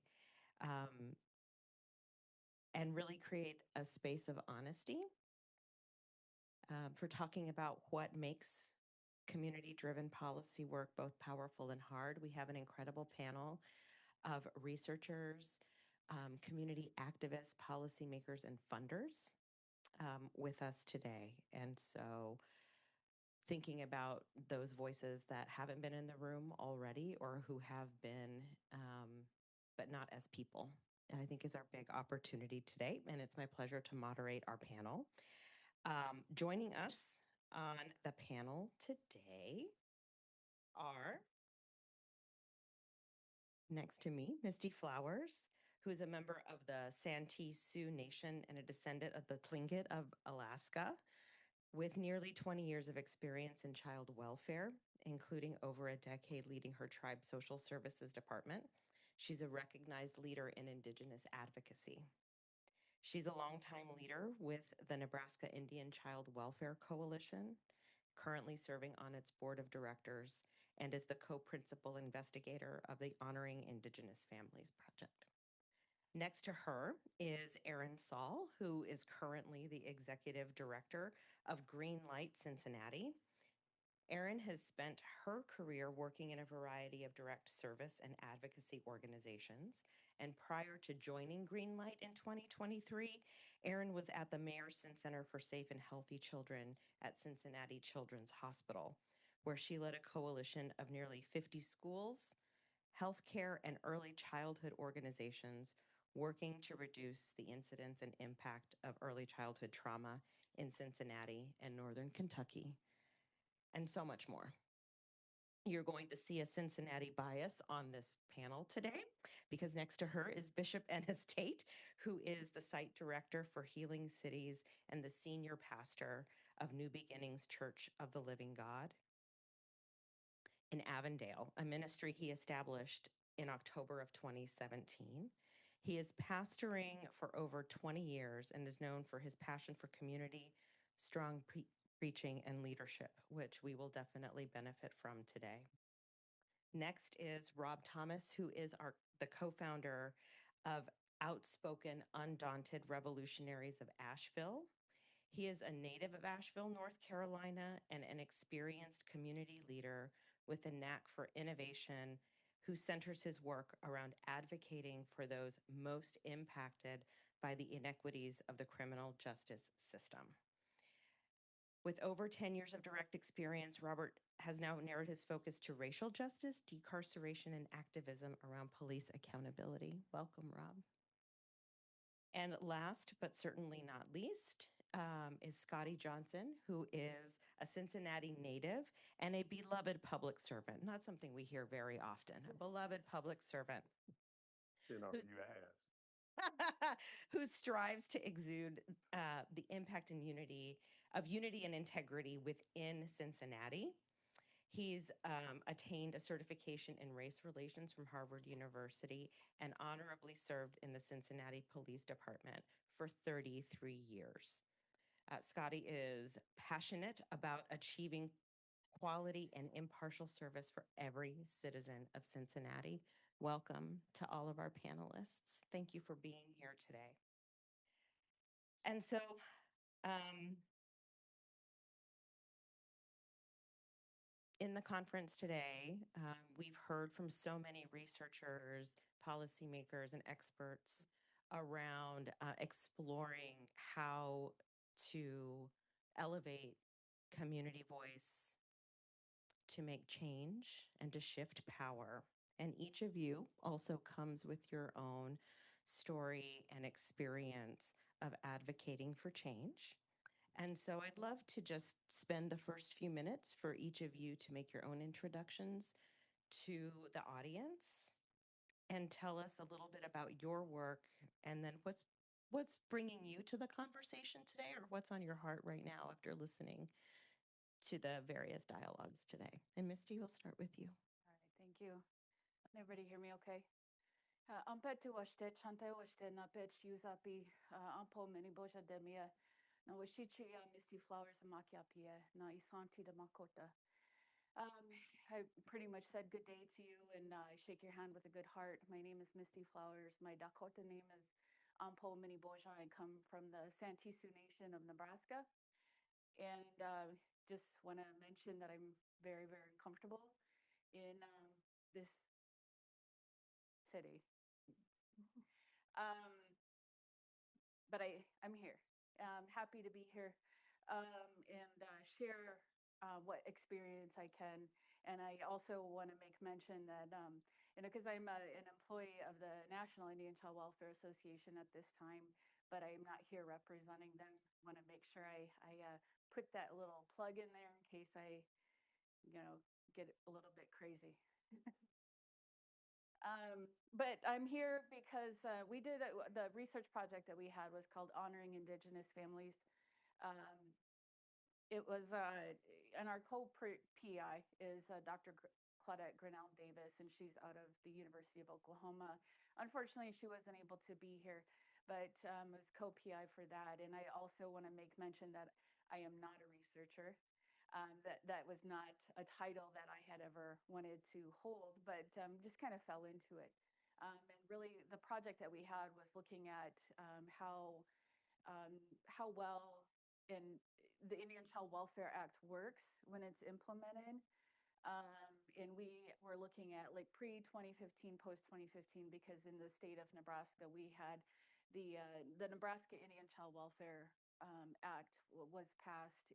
F: and really create a space of honesty for talking about what makes community-driven policy work both powerful and hard. We have an incredible panel of researchers, community activists, policymakers, and funders with us today. And so thinking about those voices that haven't been in the room already or who have been, but not as people, I think is our big opportunity today. And it's my pleasure to moderate our panel. Joining us on the panel today are, next to me, Misty Flowers, who is a member of the Santee Sioux Nation and a descendant of the Tlingit of Alaska, with nearly 20 years of experience in child welfare, including over a decade leading her tribe social services department. She's a recognized leader in Indigenous advocacy. She's a longtime leader with the Nebraska Indian Child Welfare Coalition, currently serving on its board of directors, and is the co-principal investigator of the Honoring Indigenous Families Project. Next to her is Erin Saul, who is currently the executive director of Green Light Cincinnati. Erin has spent her career working in a variety of direct service and advocacy organizations. And prior to joining Green Light in 2023, Erin was at the Meyerson Center for Safe and Healthy Children at Cincinnati Children's Hospital, where she led a coalition of nearly 50 schools, healthcare, and early childhood organizations working to reduce the incidence and impact of early childhood trauma in Cincinnati and Northern Kentucky, and so much more. You're going to see a Cincinnati bias on this panel today because next to her is Bishop Ennis Tate, who is the site director for Healing Cities and the senior pastor of New Beginnings Church of the Living God in Avondale, a ministry he established in October of 2017. He is pastoring for over 20 years and is known for his passion for community, strong preaching, and leadership, which we will definitely benefit from today. Next is Rob Thomas, who is the co-founder of Outspoken Undaunted Revolutionaries of Asheville. He is a native of Asheville, North Carolina, and an experienced community leader with a knack for innovation, who centers his work around advocating for those most impacted by the inequities of the criminal justice system. With over 10 years of direct experience, Robert has now narrowed his focus to racial justice, decarceration, and activism around police accountability. Welcome, Rob. And last, but certainly not least, is Scotty Johnson, who is a Cincinnati native and a beloved public servant. Not something we hear very often. A beloved public servant.
I: You know, you ask.
F: Who strives to exude the impact and unity and integrity within Cincinnati. He's attained a certification in race relations from Harvard University and honorably served in the Cincinnati Police Department for 33 years. Scotty is passionate about achieving quality and impartial service for every citizen of Cincinnati. Welcome to all of our panelists. Thank you for being here today. And so, in the conference today, we've heard from so many researchers, policymakers, and experts around exploring how to elevate community voice to make change and to shift power. And each of you also comes with your own story and experience of advocating for change. And so I'd love to just spend the first few minutes for each of you to make your own introductions to the audience and tell us a little bit about your work and then what's bringing you to the conversation today, or what's on your heart right now after listening to the various dialogues today. And Misty, we'll start with you.
D: All right, thank you. Can everybody hear me okay? Ampetu washte chante washte na pet yuzapi ampo mini boja demia na washichi Misty Flowers makiapie na isanti de makota. I pretty much said good day to you and shake your hand with a good heart. My name is Misty Flowers. My Dakota name is Ampo Mini Boja. I come from the Santee Sioux Nation of Nebraska. And just want to mention that I'm very, very comfortable in this city. But I'm here. I'm happy to be here and share what experience I can. And I also want to make mention that, because I'm an employee of the National Indian Child Welfare Association at this time, but I'm not here representing them. Want to make sure I put that little plug in there in case I, get a little bit crazy. But I'm here because we did the research project that we had was called Honoring Indigenous Families. It was, and our co-PI is Dr. Claudette Grinnell Davis, and she's out of the University of Oklahoma. Unfortunately, she wasn't able to be here, but was co-PI for that. And I also want to make mention that I am not a researcher. That was not a title that I had ever wanted to hold, but just kind of fell into it. And really, the project that we had was looking at how well the Indian Child Welfare Act works when it's implemented. And we were looking at like pre-2015, post-2015, because in the state of Nebraska, we had the Nebraska Indian Child Welfare Act was passed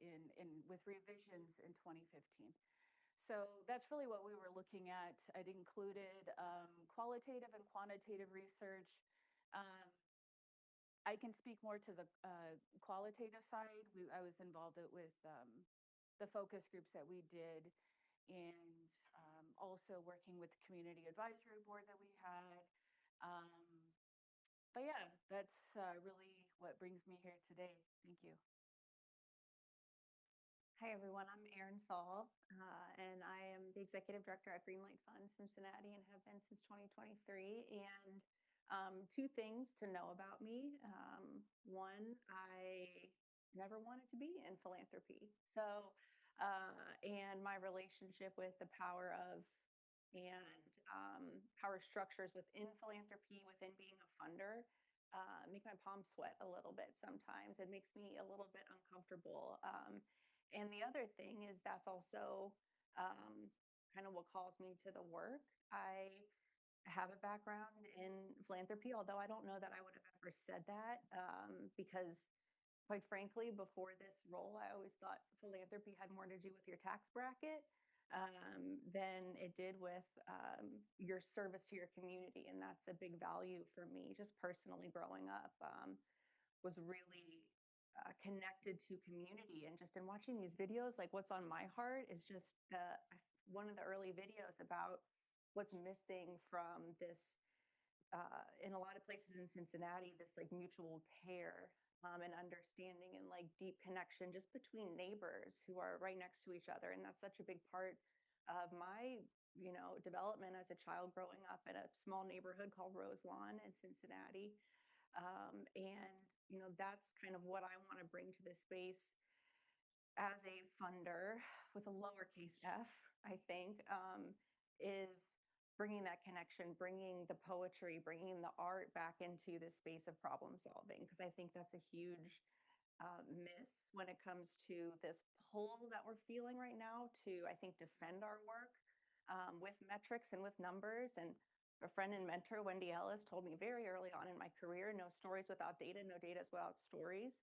D: with revisions in 2015. So that's really what we were looking at. It included qualitative and quantitative research. I can speak more to the qualitative side. I was involved with the focus groups that we did, and also working with the community advisory board that we had. But yeah, that's really what brings me here today. Thank you.
E: Hi, everyone. I'm Erin Saul, and I am the Executive Director at Greenlight Fund Cincinnati and have been since 2023. And two things to know about me. One, I never wanted to be in philanthropy. So, and my relationship with the power of and power structures within philanthropy, within being a funder, make my palms sweat a little bit sometimes. It makes me a little bit uncomfortable. And the other thing is that's also kind of what calls me to the work. I have a background in philanthropy, although I don't know that I would have ever said that because quite frankly, before this role, I always thought philanthropy had more to do with your tax bracket than it did with your service to your community. And that's a big value for me, just personally growing up, was really connected to community. And just in watching these videos, like what's on my heart is just one of the early videos about what's missing from this, in a lot of places in Cincinnati, this like mutual care and understanding and like deep connection just between neighbors who are right next to each other. And that's such a big part of my, development as a child growing up in a small neighborhood called Roselawn in Cincinnati. And that's kind of what I want to bring to this space as a funder with a lowercase f, I think, is bringing that connection, bringing the poetry, bringing the art back into the space of problem solving, because I think that's a huge miss when it comes to this pull that we're feeling right now to, I think, defend our work with metrics and with numbers. And a friend and mentor, Wendy Ellis, told me very early on in my career, no stories without data, no data without stories.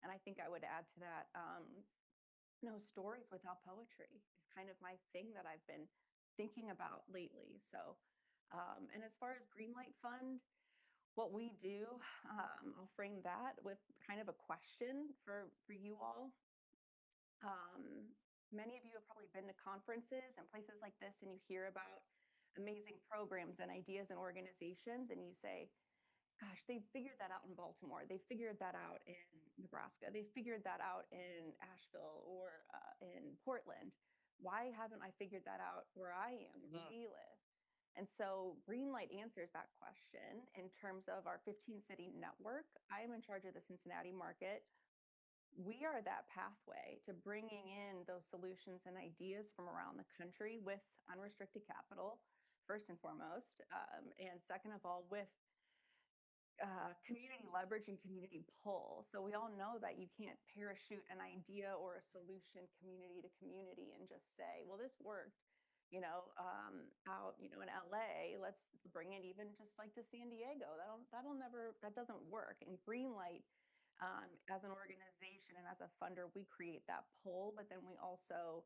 E: And I think I would add to that, no stories without poetry is kind of my thing that I've been thinking about lately. So, and as far as Greenlight Fund, what we do, I'll frame that with kind of a question for you all. Many of you have probably been to conferences and places like this, and you hear about amazing programs and ideas and organizations, and you say, gosh, they figured that out in Baltimore. They figured that out in Nebraska. They figured that out in Asheville or in Portland. Why haven't I figured that out where I am, where we live? And so Greenlight answers that question in terms of our 15-city network. I am in charge of the Cincinnati market. We are that pathway to bringing in those solutions and ideas from around the country with unrestricted capital, first and foremost, and second of all, with community leverage and community pull. So we all know that you can't parachute an idea or a solution community to community and just say, well, this worked, out, in LA, let's bring it even just like to San Diego. That doesn't work. And Greenlight, as an organization and as a funder, we create that pull, but then we also,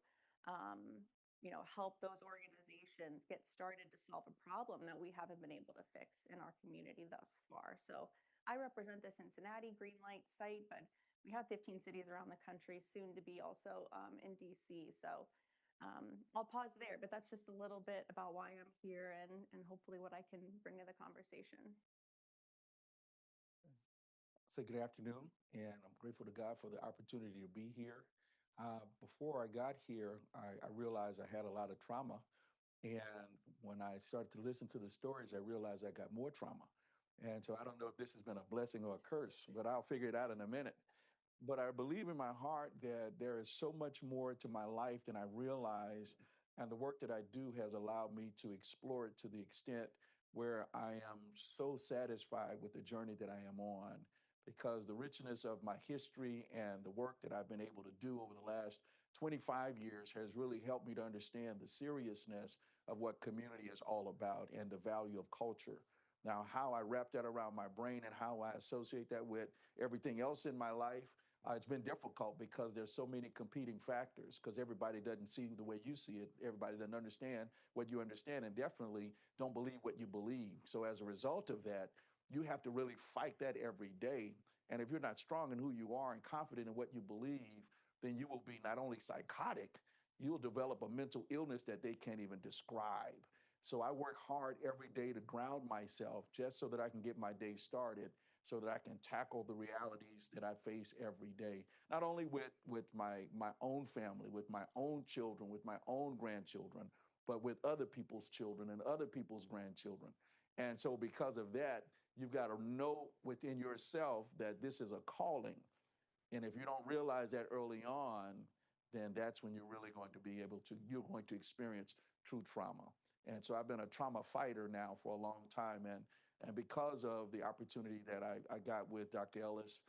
E: help those organizations get started to solve a problem that we haven't been able to fix in our community thus far. So I represent the Cincinnati Greenlight site, but we have 15 cities around the country, soon to be also in DC. So I'll pause there, but that's just a little bit about why I'm here and hopefully what I can bring to the conversation.
G: Say good afternoon, and I'm grateful to God for the opportunity to be here. Before I got here, I realized I had a lot of trauma. And when I started to listen to the stories, I realized I got more trauma. And so I don't know if this has been a blessing or a curse, but I'll figure it out in a minute. But I believe in my heart that there is so much more to my life than I realize. And the work that I do has allowed me to explore it to the extent where I am so satisfied with the journey that I am on, because the richness of my history and the work that I've been able to do over the last 25 years has really helped me to understand the seriousness of what community is all about and the value of culture. Now, how I wrap that around my brain and how I associate that with everything else in my life, it's been difficult because there's so many competing factors, because everybody doesn't see the way you see it. Everybody doesn't understand what you understand, and definitely don't believe what you believe. So as a result of that, you have to really fight that every day. And if you're not strong in who you are and confident in what you believe, then you will be not only psychotic, you will develop a mental illness that they can't even describe. So I work hard every day to ground myself just so that I can get my day started, so that I can tackle the realities that I face every day, not only with my own family, with my own children, with my own grandchildren, but with other people's children and other people's grandchildren. And so because of that, you've got to know within yourself that this is a calling. And if you don't realize that early on, then that's when you're really going to be you're going to experience true trauma. And so I've been a trauma fighter now for a long time. And because of the opportunity that I got with Dr. Ellis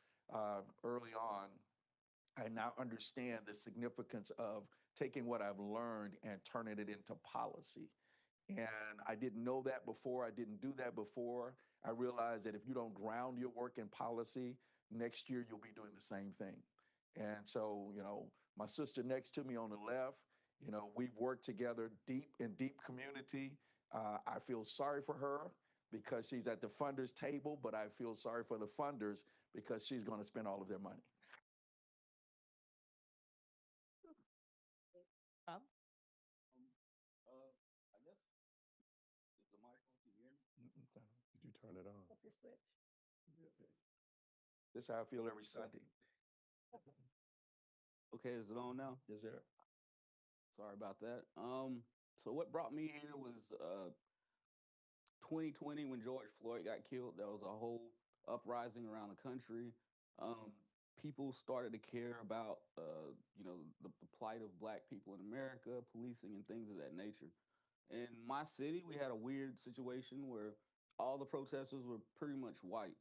G: early on, I now understand the significance of taking what I've learned and turning it into policy. And I didn't know that before. I didn't do that before. I realized that if you don't ground your work in policy, next year you'll be doing the same thing. And so, my sister next to me on the left, we've worked together in deep community. I feel sorry for her because she's at the funders table, but I feel sorry for the funders because she's going to spend all of their money.
I: Did you turn it on?
E: Flip your switch.
G: This is how I feel every Sunday.
L: Okay, is it on now?
G: Yes, sir.
L: Sorry about that.
A: So what brought me here was 2020 when George Floyd got killed. There was a whole uprising around the country. People started to care about, the plight of Black people in America, policing, and things of that nature. In my city, we had a weird situation where all the protesters were pretty much white.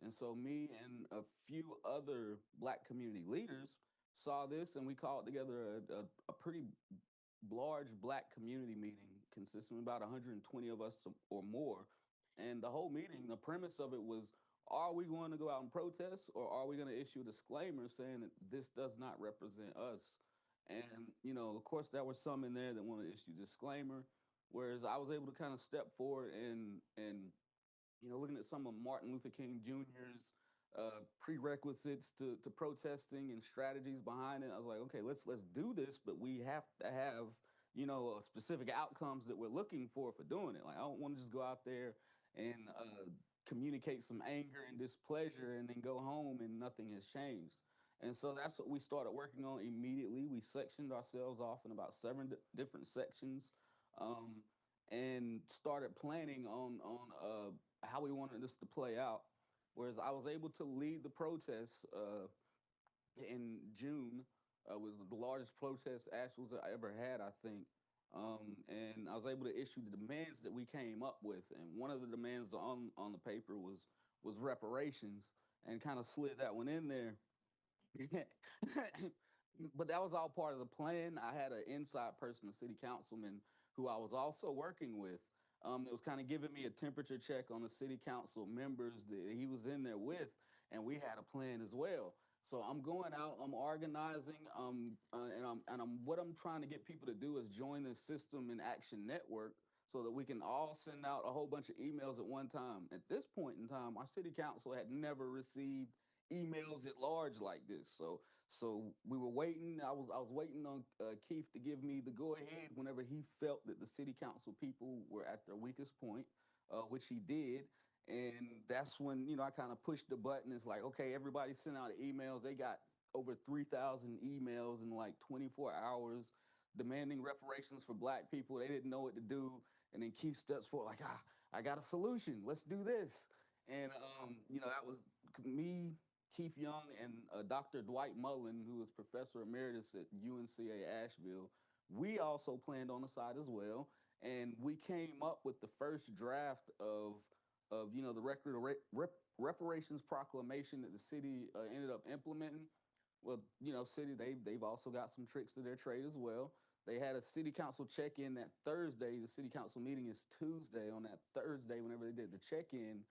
A: And so me and a few other Black community leaders saw this, and we called together a pretty large Black community meeting consisting of about 120 of us or more. And the whole meeting, the premise of it was, are we going to go out and protest, or are we going to issue a disclaimer saying that this does not represent us? And, of course, there were some in there that wanted to issue a disclaimer, whereas I was able to kind of step forward and looking at some of Martin Luther King Jr.'s prerequisites to protesting and strategies behind it. I was like, okay, let's do this, but we have to have specific outcomes that we're looking for doing it. Like, I don't want to just go out there and communicate some anger and displeasure and then go home and nothing has changed. And so that's what we started working on immediately. We sectioned ourselves off in about 7 different sections, and started planning on how we wanted this to play out. Whereas I was able to lead the protests in June. Was the largest protest Asheville's I ever had, I think. And I was able to issue the demands that we came up with. And one of the demands on the paper was reparations, and kind of slid that one in there. But that was all part of the plan. I had an inside person, a city councilman, who I was also working with. It was kind of giving me a temperature check on the city council members that he was in there with, and we had a plan as well. So I'm going out, I'm organizing, what I'm trying to get people to do is join the System in Action Network so that we can all send out a whole bunch of emails at one time. At this point in time, our city council had never received emails at large like this. So we were waiting. I was waiting on Keith to give me the go ahead whenever he felt that the city council people were at their weakest point, which he did. And that's when, I kind of pushed the button. It's like, okay, everybody sent out emails. They got over 3,000 emails in like 24 hours demanding reparations for Black people. They didn't know what to do. And then Keith steps forward like, I got a solution. Let's do this. And, that was me, Keith Young, and Dr. Dwight Mullen, who is professor emeritus at UNCA Asheville. We also planned on the side as well. And we came up with the first draft of the reparations proclamation that the city ended up implementing. Well, city, they've also got some tricks to their trade as well. They had a city council check-in that Thursday. The city council meeting is Tuesday. On that Thursday, whenever they did the check-in,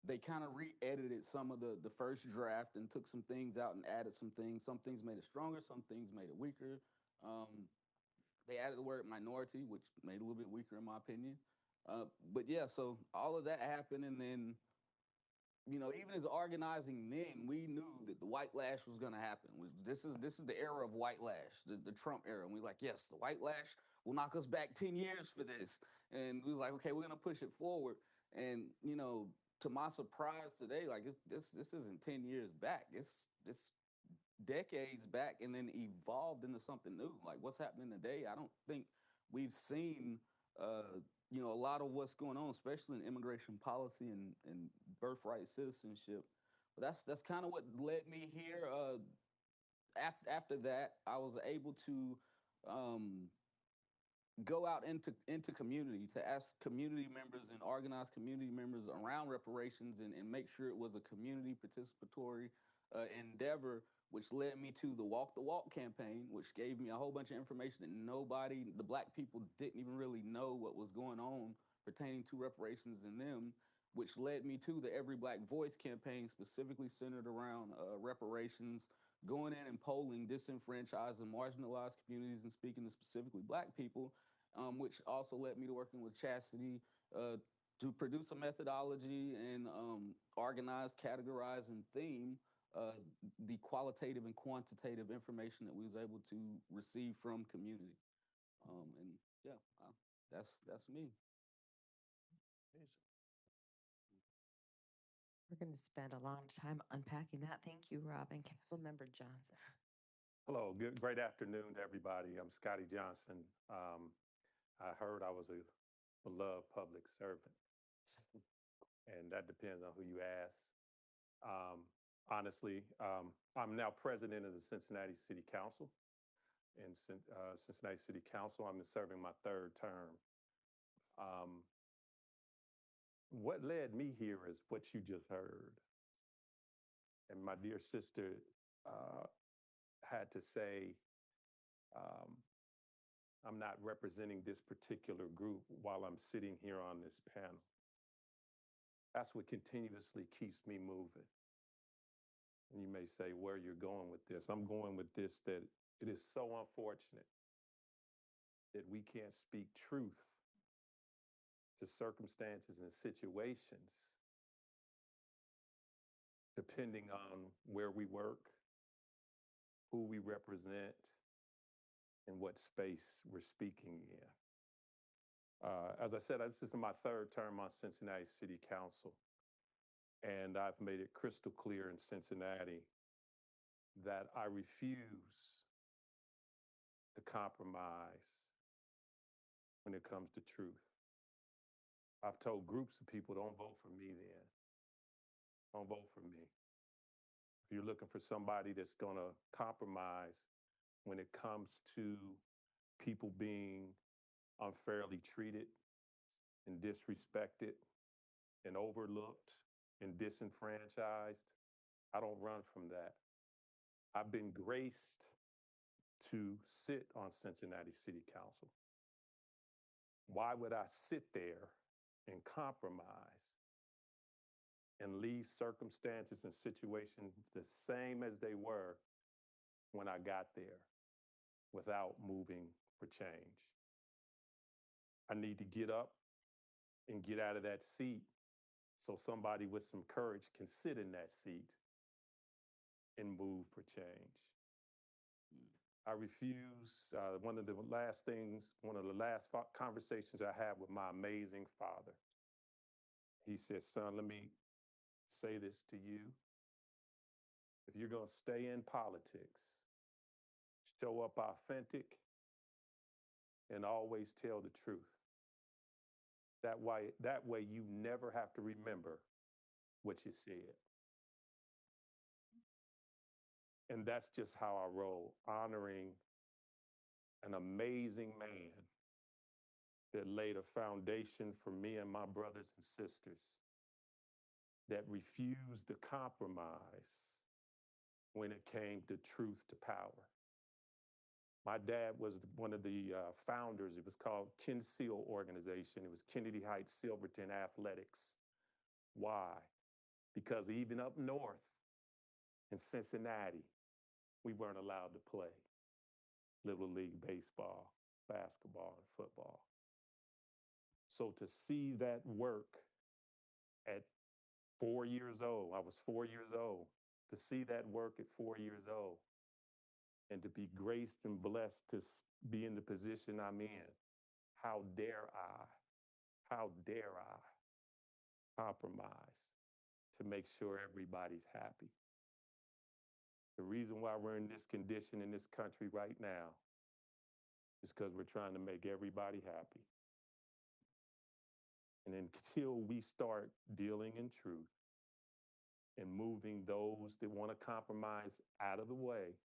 A: they kind of re-edited some of the first draft and took some things out and added some things. Some things made it stronger, some things made it weaker. They added the word minority, which made it a little bit weaker in my opinion. But yeah, so all of that happened, and then, even as organizing then, we knew that the white lash was going to happen. This is the era of white lash, the Trump era. And we were like, yes, the white lash will knock us back 10 years for this. And we was like, okay, we're going to push it forward. And, to my surprise today, like this isn't 10 years back. It's decades back, and then evolved into something new. Like what's happening today, I don't think we've seen a lot of what's going on, especially in immigration policy and birthright citizenship. But that's kind of what led me here. After that, I was able to go out into community, to ask community members and organize community members around reparations, and make sure it was a community participatory endeavor, which led me to the Walk the Walk campaign, which gave me a whole bunch of information that the Black people didn't even really know what was going on pertaining to reparations in them, which led me to the Every Black Voice campaign, specifically centered around reparations, going in and polling disenfranchised and marginalized communities and speaking to specifically Black people, which also led me to working with Chastity to produce a methodology and organize, categorize, and theme the qualitative and quantitative information that we was able to receive from community. And yeah, that's me.
F: We're going to spend a long time unpacking that. Thank you, Rob and Councilmember Johnson.
I: Hello, great afternoon to everybody. I'm Scotty Johnson. I heard I was a beloved public servant, and that depends on who you ask. Honestly, I'm now president of the Cincinnati City Council. In Cincinnati City Council, I'm serving my third term. What led me here is what you just heard. And my dear sister had to say, I'm not representing this particular group while I'm sitting here on this panel. That's what continuously keeps me moving. And you may say where you're going with this. I'm going with this, that it is so unfortunate that we can't speak truth to circumstances and situations depending on where we work, who we represent, and what space we're speaking in. As I said, this is my third term on Cincinnati City Council, and I've made it crystal clear in Cincinnati that I refuse to compromise when it comes to truth. I've told groups of people, don't vote for me then. Don't vote for me. If you're looking for somebody that's gonna compromise when it comes to people being unfairly treated and disrespected and overlooked and disenfranchised, I don't run from that. I've been graced to sit on Cincinnati City Council. Why would I sit there and compromise and leave circumstances and situations the same as they were when I got there without moving for change? I need to get up and get out of that seat so somebody with some courage can sit in that seat and move for change. I refuse, one of the last conversations I had with my amazing father, he said, son, let me say this to you. If you're gonna stay in politics, show up authentic and always tell the truth. That way you never have to remember what you said. And that's just how I roll, honoring an amazing man that laid a foundation for me and my brothers and sisters that refused to compromise when it came to truth to power. My dad was one of the founders. It was called KenSEAL organization. It was Kennedy Heights Silverton Athletics. Why? Because even up north in Cincinnati, we weren't allowed to play Little League baseball, basketball, and football. So to see that work at 4 years old, I was 4 years old, to see that work at 4 years old, and to be graced and blessed to be in the position I'm in, how dare I compromise to make sure everybody's happy? The reason why we're in this condition in this country right now is because we're trying to make everybody happy. And until we start dealing in truth and moving those that want to compromise out of the way,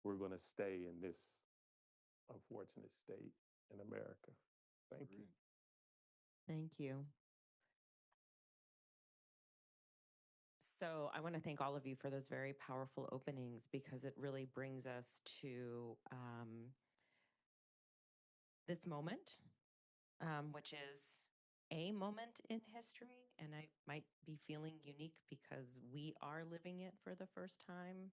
I: we're going to stay in this unfortunate state in America. Thank you.
F: Thank you. So I want to thank all of you for those very powerful openings, because it really brings us to this moment, which is a moment in history, and I might be feeling unique because we are living it for the first time.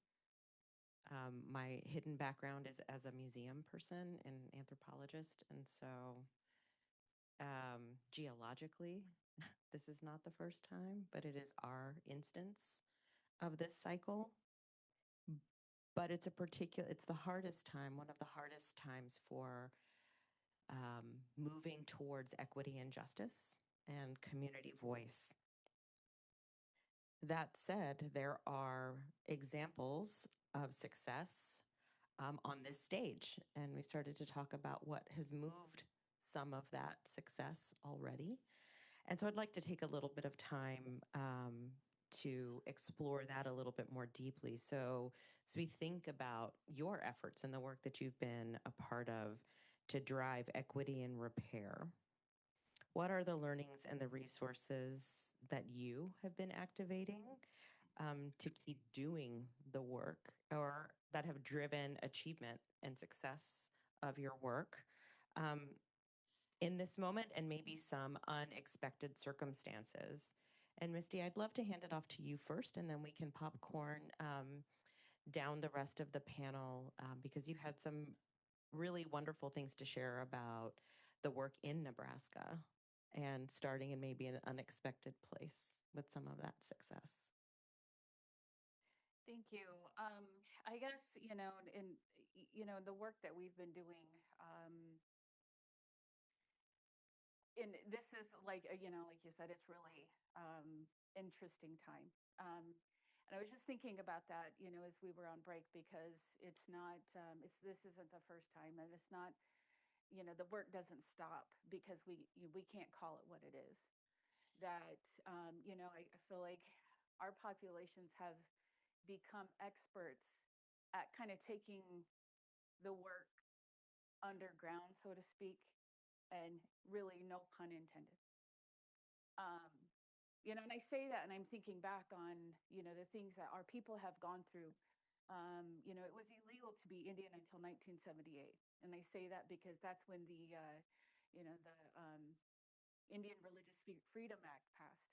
F: My hidden background is as a museum person and anthropologist, and so geologically, this is not the first time, but it is our instance of this cycle. But it's the hardest time, one of the hardest times for moving towards equity and justice and community voice. That said, there are examples of success on this stage. And we started to talk about what has moved some of that success already. And so I'd like to take a little bit of time to explore that a little bit more deeply. So as we think about your efforts and the work that you've been a part of to drive equity and repair, what are the learnings and the resources that you have been activating to keep doing the work, or that have driven achievement and success of your work in this moment and maybe some unexpected circumstances? And Misty, I'd love to hand it off to you first, and then we can popcorn down the rest of the panel because you had some really wonderful things to share about the work in Nebraska and starting in maybe an unexpected place with some of that success.
D: Thank you. I guess, the work that we've been doing, and this is like you said, it's really interesting time. And I was just thinking about that, as we were on break, because it's not, this isn't the first time, and it's not, the work doesn't stop because we can't call it what it is. That, I feel like our populations have become experts at kind of taking the work underground, so to speak, and really no pun intended. And I say that, and I'm thinking back on, the things that our people have gone through. It was illegal to be Indian until 1978. And I say that because that's when the Indian Religious Freedom Act passed.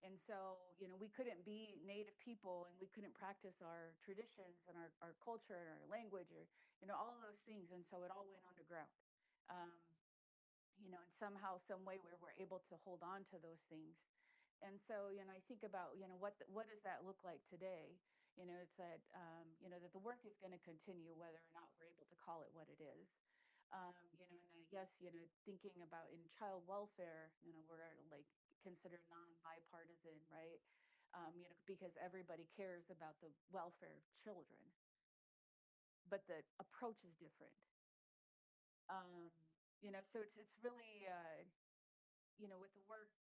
D: And so, we couldn't be Native people, and we couldn't practice our traditions and our culture and our language, or, all of those things. And so it all went underground. And somehow, some way, we were able to hold on to those things. And so, I think about, what does that look like today? It's that, that the work is going to continue whether or not we're able to call it what it is. And I guess, thinking about in child welfare, we're like considered non-bipartisan, right? Because everybody cares about the welfare of children, but the approach is different. So it's really, with the work,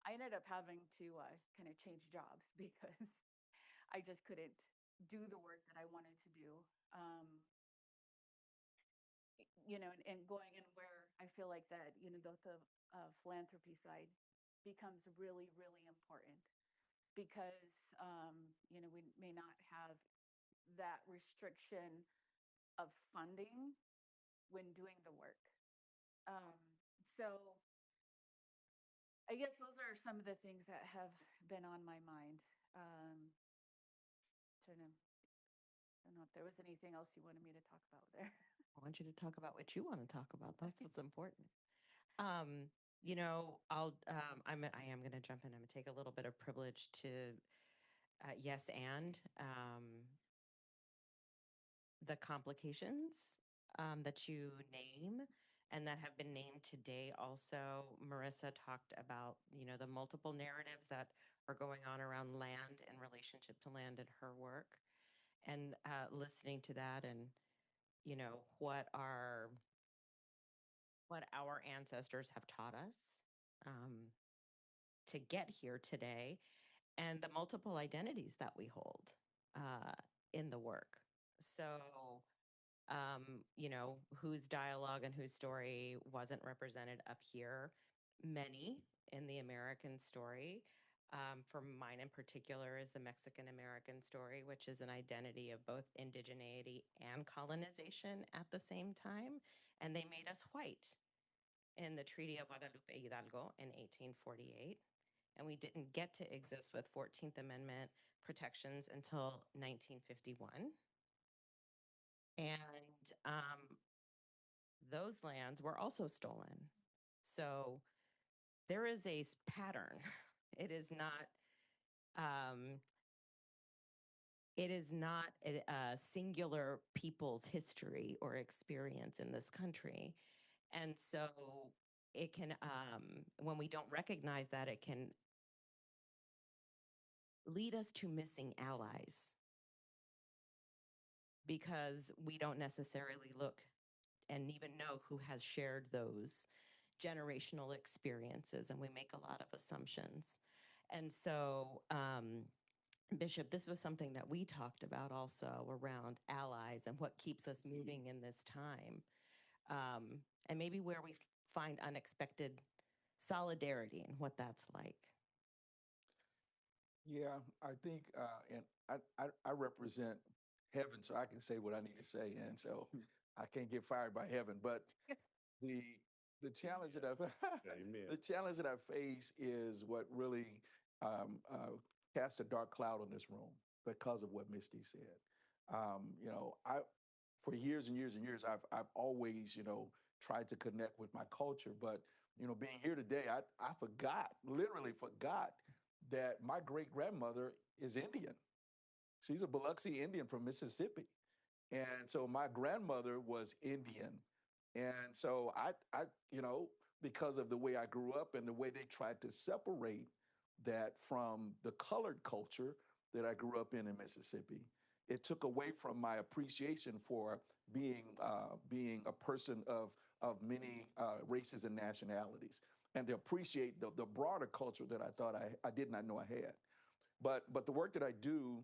D: I ended up having to kind of change jobs because I just couldn't do the work that I wanted to do. And going in where I feel like that, the philanthropy side becomes really, really important because, we may not have that restriction of funding when doing the work. So I guess those are some of the things that have been on my mind. I don't know if there was anything else you wanted me to talk about there.
F: I want you to talk about what you want to talk about. That's what's important. I am going to jump in. I'm going to take a little bit of privilege to yes and the complications that you name and that have been named today. Also, Marissa talked about, the multiple narratives that are going on around land and relationship to land in her work, and listening to that and, what our ancestors have taught us to get here today, and the multiple identities that we hold in the work. So, whose dialogue and whose story wasn't represented up here? Many in the American story. For mine in particular is the Mexican American story, which is an identity of both indigeneity and colonization at the same time. And they made us white in the Treaty of Guadalupe Hidalgo in 1848. And we didn't get to exist with 14th Amendment protections until 1951. And those lands were also stolen. So there is a pattern. It is not a singular people's history or experience in this country. And so it can, when we don't recognize that, it can lead us to missing allies because we don't necessarily look and even know who has shared those generational experiences, and we make a lot of assumptions. And so, Bishop, this was something that we talked about also around allies and what keeps us moving in this time, and maybe where we find unexpected solidarity and what that's like.
G: Yeah, I think, and I represent heaven, so I can say what I need to say, and so I can't get fired by heaven. But the the challenge that I've
I: Amen.
G: the challenge that I face is what really cast a dark cloud on this room because of what Misty said. I for years and years and years I've always tried to connect with my culture, but being here today, I forgot, literally forgot that my great grandmother is Indian. She's a Biloxi Indian from Mississippi. And so my grandmother was Indian. And so because of the way I grew up and the way they tried to separate that from the colored culture that I grew up in Mississippi, it took away from my appreciation for being a person of many races and nationalities, and to appreciate the broader culture that I thought I did not know I had. But the work that I do,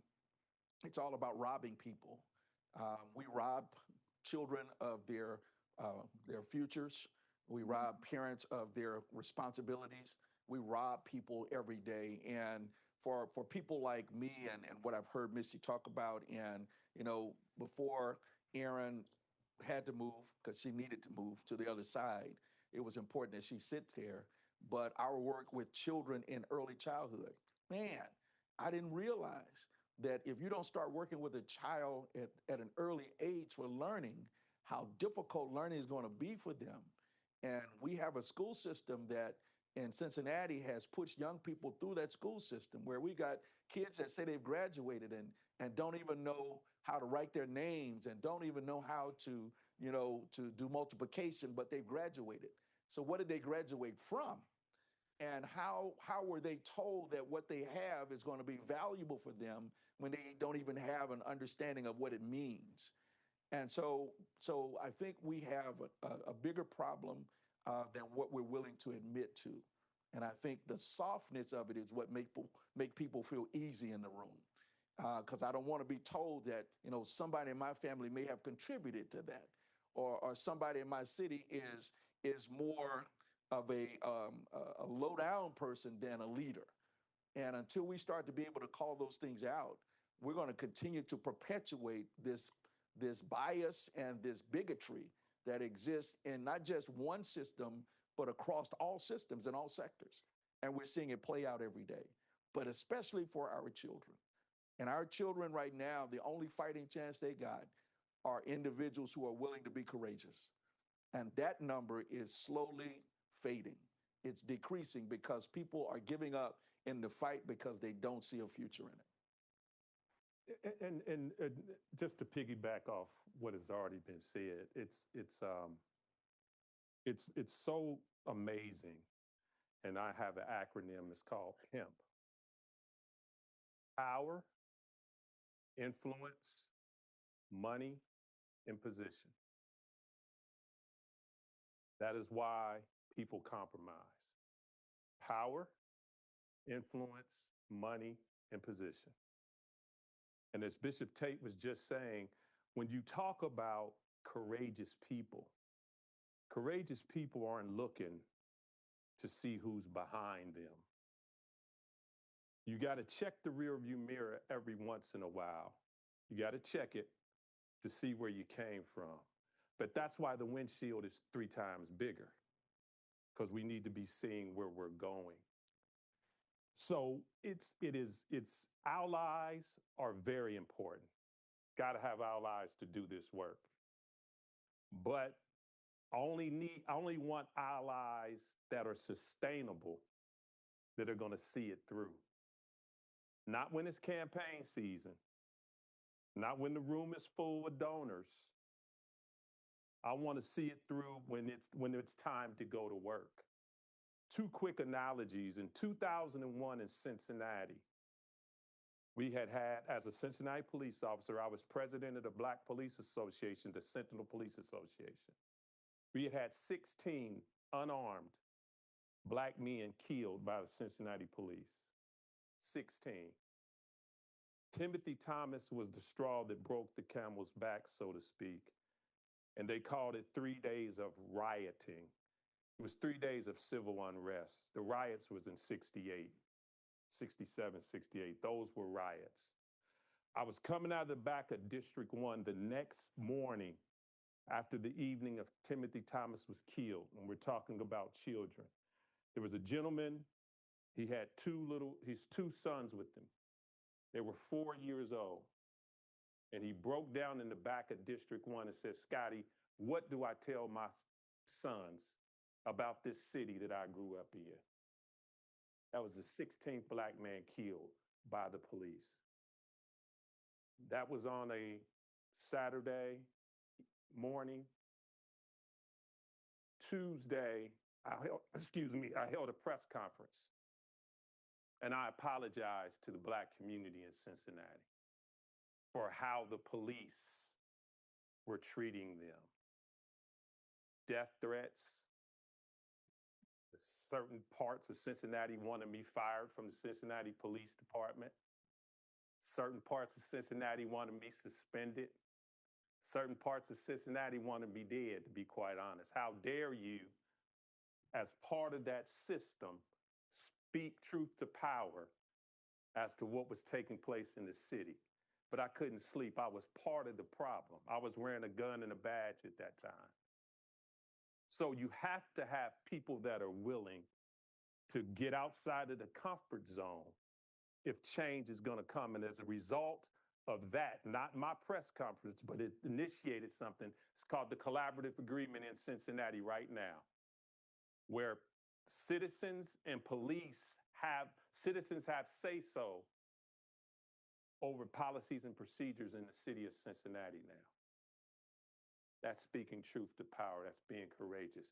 G: it's all about robbing people. We rob children of their futures. We rob parents of their responsibilities. We rob people every day. And for people like me and what I've heard Missy talk about, and before Erin had to move because she needed to move to the other side, it was important that she sits there. But our work with children in early childhood, man, I didn't realize that if you don't start working with a child at an early age for learning, how difficult learning is going to be for them. And we have a school system that in Cincinnati has pushed young people through that school system, where we got kids that say they've graduated and don't even know how to write their names and don't even know how to do multiplication, but they've graduated. So what did they graduate from? And how were they told that what they have is going to be valuable for them when they don't even have an understanding of what it means? And so I think we have a bigger problem than what we're willing to admit to. And I think the softness of it is what make people feel easy in the room. Because I don't want to be told that somebody in my family may have contributed to that, or somebody in my city is more of a low down person than a leader. And until we start to be able to call those things out, we're going to continue to perpetuate this bias and this bigotry that exists in not just one system, but across all systems and all sectors. And we're seeing it play out every day, but especially for our children. And our children right now, the only fighting chance they got are individuals who are willing to be courageous. And that number is slowly fading. It's decreasing because people are giving up in the fight because they don't see a future in it.
I: And just to piggyback off what has already been said, it's so amazing. And I have an acronym. It's called PIMP: power, influence, money, and position. That is why people compromise: power, influence, money, and position. And as Bishop Tate was just saying, when you talk about courageous people aren't looking to see who's behind them. You got to check the rearview mirror every once in a while. You got to check it to see where you came from. But that's why the windshield is 3 times bigger, because we need to be seeing where we're going. So it's allies are very important. Got to have allies to do this work. But I only want allies that are sustainable, that are going to see it through. Not when it's campaign season, not when the room is full with donors. I want to see it through when it's time to go to work. 2 quick analogies. In 2001 in Cincinnati, We had, as a Cincinnati police officer, I was president of the Black Police Association, the Sentinel Police Association. We had 16 unarmed Black men killed by the Cincinnati police. 16. Timothy Thomas was the straw that broke the camel's back, so to speak. And they called it 3 days of rioting. It was 3 days of civil unrest. The riots was in 68, 67, 68. Those were riots. I was coming out of the back of District 1 the next morning after the evening of Timothy Thomas was killed, and we're talking about children. There was a gentleman, he had his two sons with him. They were 4 years old. And he broke down in the back of District 1 and said, Scotty, what do I tell my sons about this city that I grew up in? That was the 16th Black man killed by the police. That was on a Saturday morning. Tuesday, I held a press conference. And I apologized to the Black community in Cincinnati for how the police were treating them. Death threats. Certain parts of Cincinnati wanted me fired from the Cincinnati Police Department. Certain parts of Cincinnati wanted me suspended. Certain parts of Cincinnati wanted me dead, to be quite honest. How dare you, as part of that system, speak truth to power as to what was taking place in the city. But I couldn't sleep. I was part of the problem. I was wearing a gun and a badge at that time. So you have to have people that are willing to get outside of the comfort zone if change is going to come. And as a result of that, not my press conference, but it initiated something. It's called the Collaborative Agreement in Cincinnati right now, where citizens and police have say-so over policies and procedures in the city of Cincinnati now. That's speaking truth to power. That's being courageous.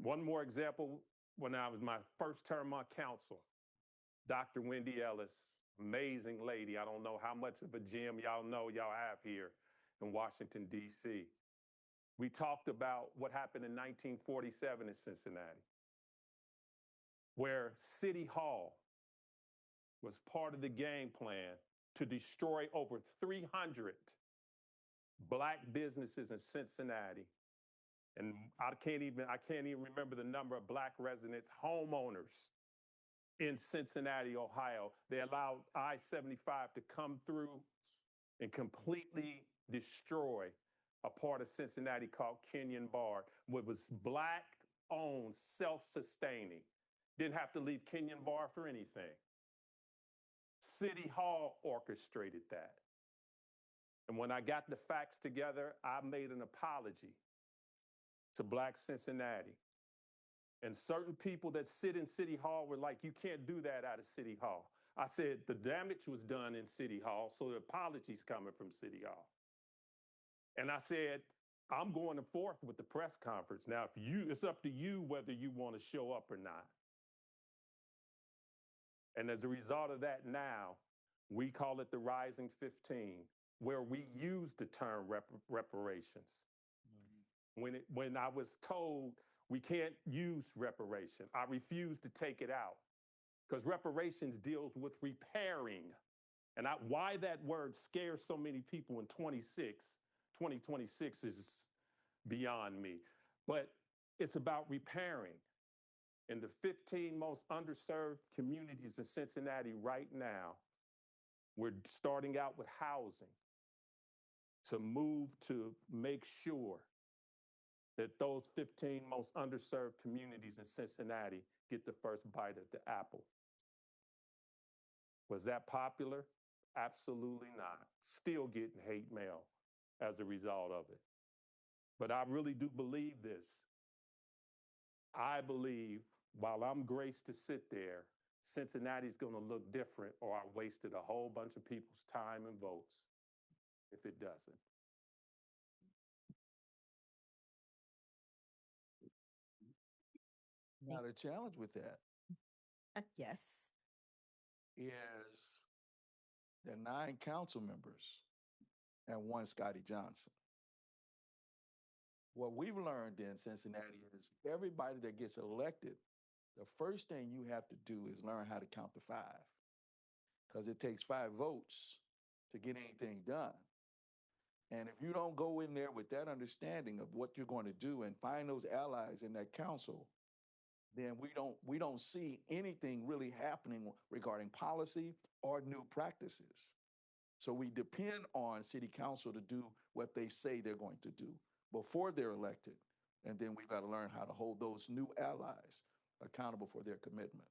I: One more example, when I was my first term on council, Dr. Wendy Ellis, amazing lady. I don't know how much of a gem y'all have here in Washington, D.C. We talked about what happened in 1947 in Cincinnati, where City Hall was part of the game plan to destroy over 300 Black businesses in Cincinnati. And I can't even remember the number of Black residents, homeowners in Cincinnati, Ohio. They allowed I-75 to come through and completely destroy a part of Cincinnati called Kenyon Bar, what was Black-owned, self-sustaining. Didn't have to leave Kenyon Bar for anything. City Hall orchestrated that. And when I got the facts together, I made an apology to Black Cincinnati. And certain people that sit in City Hall were like, you can't do that out of City Hall. I said, the damage was done in City Hall, so the apology's coming from City Hall. And I said, I'm going forth with the press conference. Now, it's up to you whether you want to show up or not. And as a result of that now, we call it the Rising 15, where we use the term reparations. When I was told we can't use reparation, I refused to take it out because reparations deals with repairing. And why that word scares so many people in 2026 is beyond me. But it's about repairing. In the 15 most underserved communities in Cincinnati right now, we're starting out with housing to move to make sure that those 15 most underserved communities in Cincinnati get the first bite at the apple. Was that popular? Absolutely not. Still getting hate mail as a result of it. But I really do believe this. I believe while I'm graced to sit there, Cincinnati's going to look different, or I wasted a whole bunch of people's time and votes if it doesn't.
G: Now, the challenge with that
F: Yes.
G: is There are 9 council members and 1 Scotty Johnson. What we've learned in Cincinnati is everybody that gets elected, the first thing you have to do is learn how to count to 5, because it takes 5 votes to get anything done. And if you don't go in there with that understanding of what you're going to do and find those allies in that council, then we don't see anything really happening regarding policy or new practices. So we depend on city council to do what they say they're going to do before they're elected. And then we've got to learn how to hold those new allies accountable for their commitment.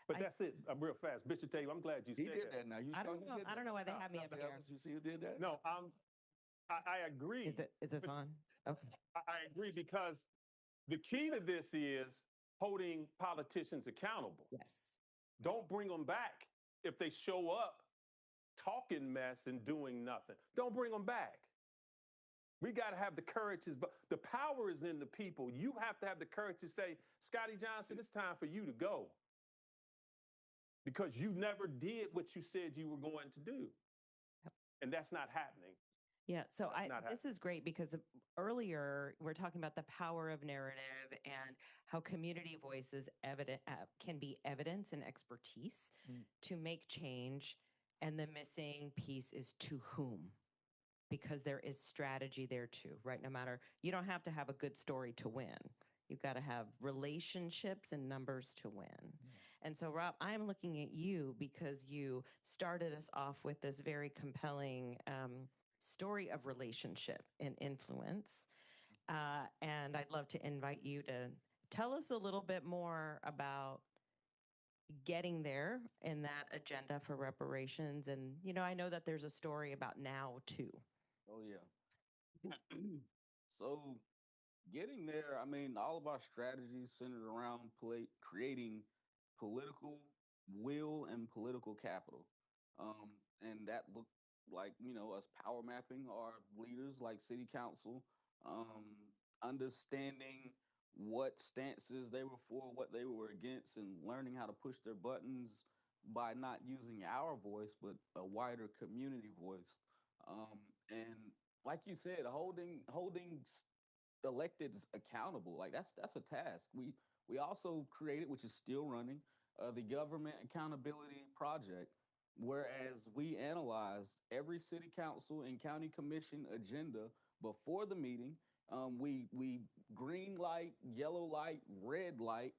I: But that's it. Real fast. Bishop Taylor, I'm glad you
G: He
I: said
G: did that now.
F: I don't know why they have me up here.
G: You see who did that?
I: No, I agree.
F: Is this on? Okay.
I: I agree, because the key to this is holding politicians accountable.
F: Yes.
I: Don't bring them back if they show up talking mess and doing nothing. Don't bring them back. We got to have the courage. But the power is in the people. You have to have the courage to say, Scotty Johnson, it's time for you to go, because you never did what you said you were going to do. And that's not happening.
F: Yeah, so this is great, because earlier we're talking about the power of narrative and how community voices can be evidence and expertise to make change. And the missing piece is to whom, because there is strategy there too, right? No matter, you don't have to have a good story to win. You've got to have relationships and numbers to win. And so, Rob, I'm looking at you because you started us off with this very compelling story of relationship and influence. And I'd love to invite you to tell us a little bit more about getting there in that agenda for reparations. And, I know that there's a story about now too.
A: Oh, yeah. So getting there, I mean, all of our strategies centered around creating political will and political capital. And that looked like, us power mapping our leaders like city council, understanding what stances they were for, what they were against, and learning how to push their buttons by not using our voice, but a wider community voice. And like you said, holding electeds accountable, like that's a task. We also created, which is still running, the Government Accountability Project, whereas we analyzed every city council and county commission agenda before the meeting. We green light, yellow light, red light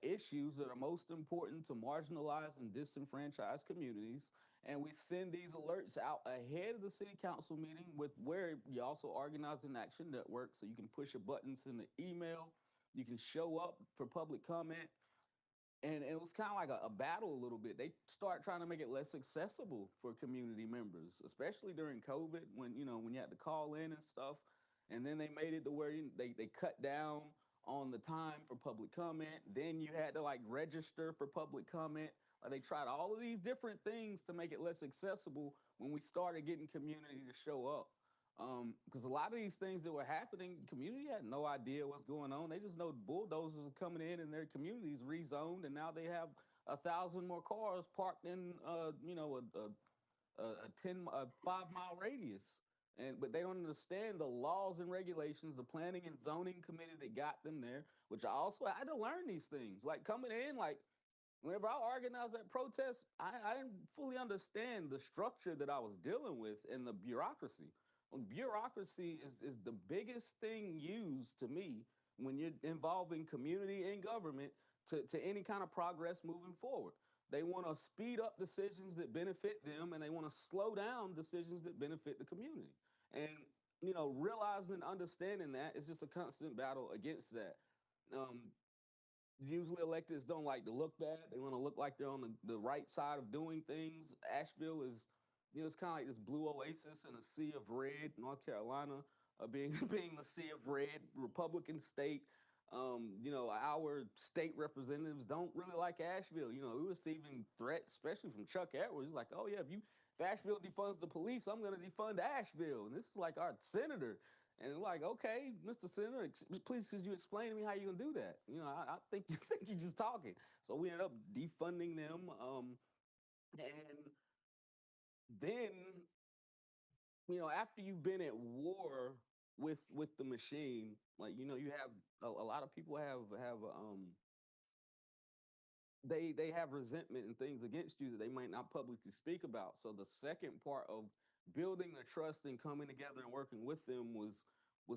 A: issues that are most important to marginalized and disenfranchised communities. And we send these alerts out ahead of the city council meeting, with where you also organize an action network, so you can push your buttons in the email, you can show up for public comment. And it was kind of like a battle a little bit. They start trying to make it less accessible for community members, especially during COVID, when you had to call in and stuff. And then they made it to where they cut down on the time for public comment. Then you had to register for public comment. They tried all of these different things to make it less accessible when we started getting community to show up. Because a lot of these things that were happening, community had no idea what's going on. They just know bulldozers are coming in and their communities rezoned, and now they have 1,000 more cars parked in, a 5-mile radius. But they don't understand the laws and regulations, the planning and zoning committee that got them there, which I had to learn these things. Coming in, whenever I organized that protest, I didn't fully understand the structure that I was dealing with and the bureaucracy. Bureaucracy is the biggest thing used, to me, when you're involving community and government to any kind of progress moving forward. They want to speed up decisions that benefit them, and they want to slow down decisions that benefit the community. And, realizing and understanding that is just a constant battle against that. Usually electeds don't like to look bad. They want to look like they're on the right side of doing things. Asheville is, it's kind of like this blue oasis in a sea of red. North Carolina being the sea of red, Republican state. Our state representatives don't really like Asheville. We're receiving threats, especially from Chuck Edwards. He's like, oh yeah, if Asheville defunds the police, I'm going to defund Asheville. And this is like our senator. And like, okay, Mr. Senator, please, could you explain to me how you're going to do that? I think you're just talking. So we ended up defunding them. And then, after you've been at war with the machine, like, you have a lot of people have they have resentment and things against you that they might not publicly speak about. So the second part of building the trust and coming together and working with them was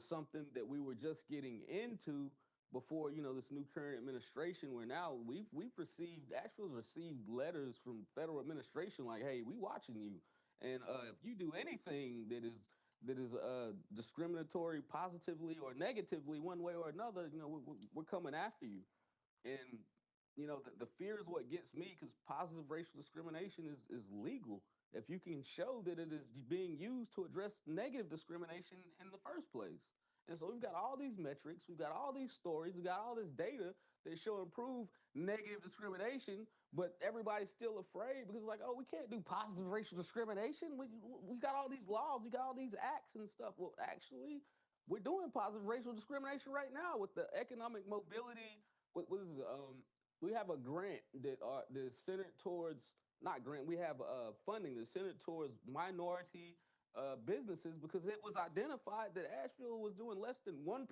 A: something that we were just getting into before, this new current administration, where now Asheville's received letters from federal administration like, hey, we watching you. And if you do anything that is discriminatory positively or negatively one way or another, we're coming after you. And the fear is what gets me, because positive racial discrimination is legal if you can show that it is being used to address negative discrimination in the first place. And so we've got all these metrics, we've got all these stories, we've got all this data that show improve negative discrimination, but everybody's still afraid because it's like, oh, we can't do positive racial discrimination. We got all these laws, we got all these acts and stuff. Well, actually, we're doing positive racial discrimination right now with the economic mobility. What is it? We have a grant that is centered towards, not grant, we have funding that's centered towards minority businesses, because it was identified that Asheville was doing less than 1%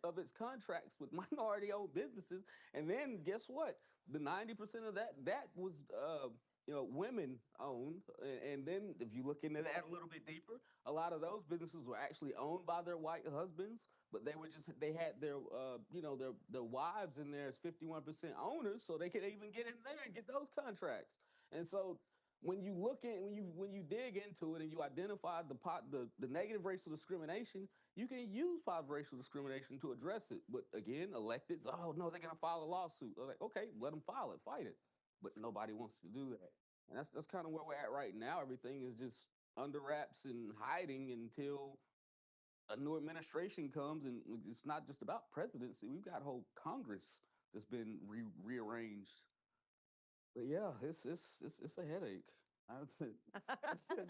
A: of its contracts with minority-owned businesses. And then guess what? The 90% of that was women owned. And then if you look into that a little bit deeper, a lot of those businesses were actually owned by their white husbands, but they had their their wives in there as 51% owners, so they could even get in there and get those contracts. And so when you dig into it and you identify the negative racial discrimination, you can use positive racial discrimination to address it. But again, electeds, oh no, they're gonna file a lawsuit. They're like, okay, let them file it, fight it. But nobody wants to do that. And that's kind of where we're at right now. Everything is just under wraps and hiding until a new administration comes. And it's not just about presidency. We've got whole Congress that's been rearranged. But yeah, it's a headache. It's a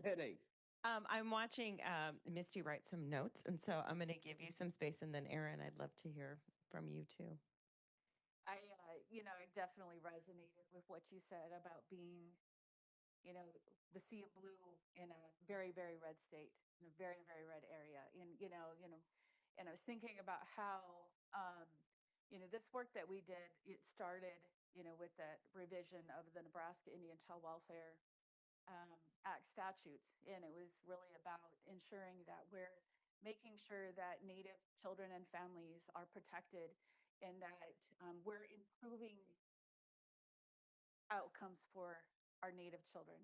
A: headache.
F: I'm watching Misty write some notes, and so I'm going to give you some space, and then Erin, I'd love to hear from you too.
D: I definitely resonated with what you said about being, the sea of blue in a very, very red state, in a very, very red area. And, and I was thinking about how, this work that we did, it started, with that revision of the Nebraska Indian Child Welfare Act statutes. And it was really about ensuring that we're making sure that Native children and families are protected, and that we're improving outcomes for our Native children.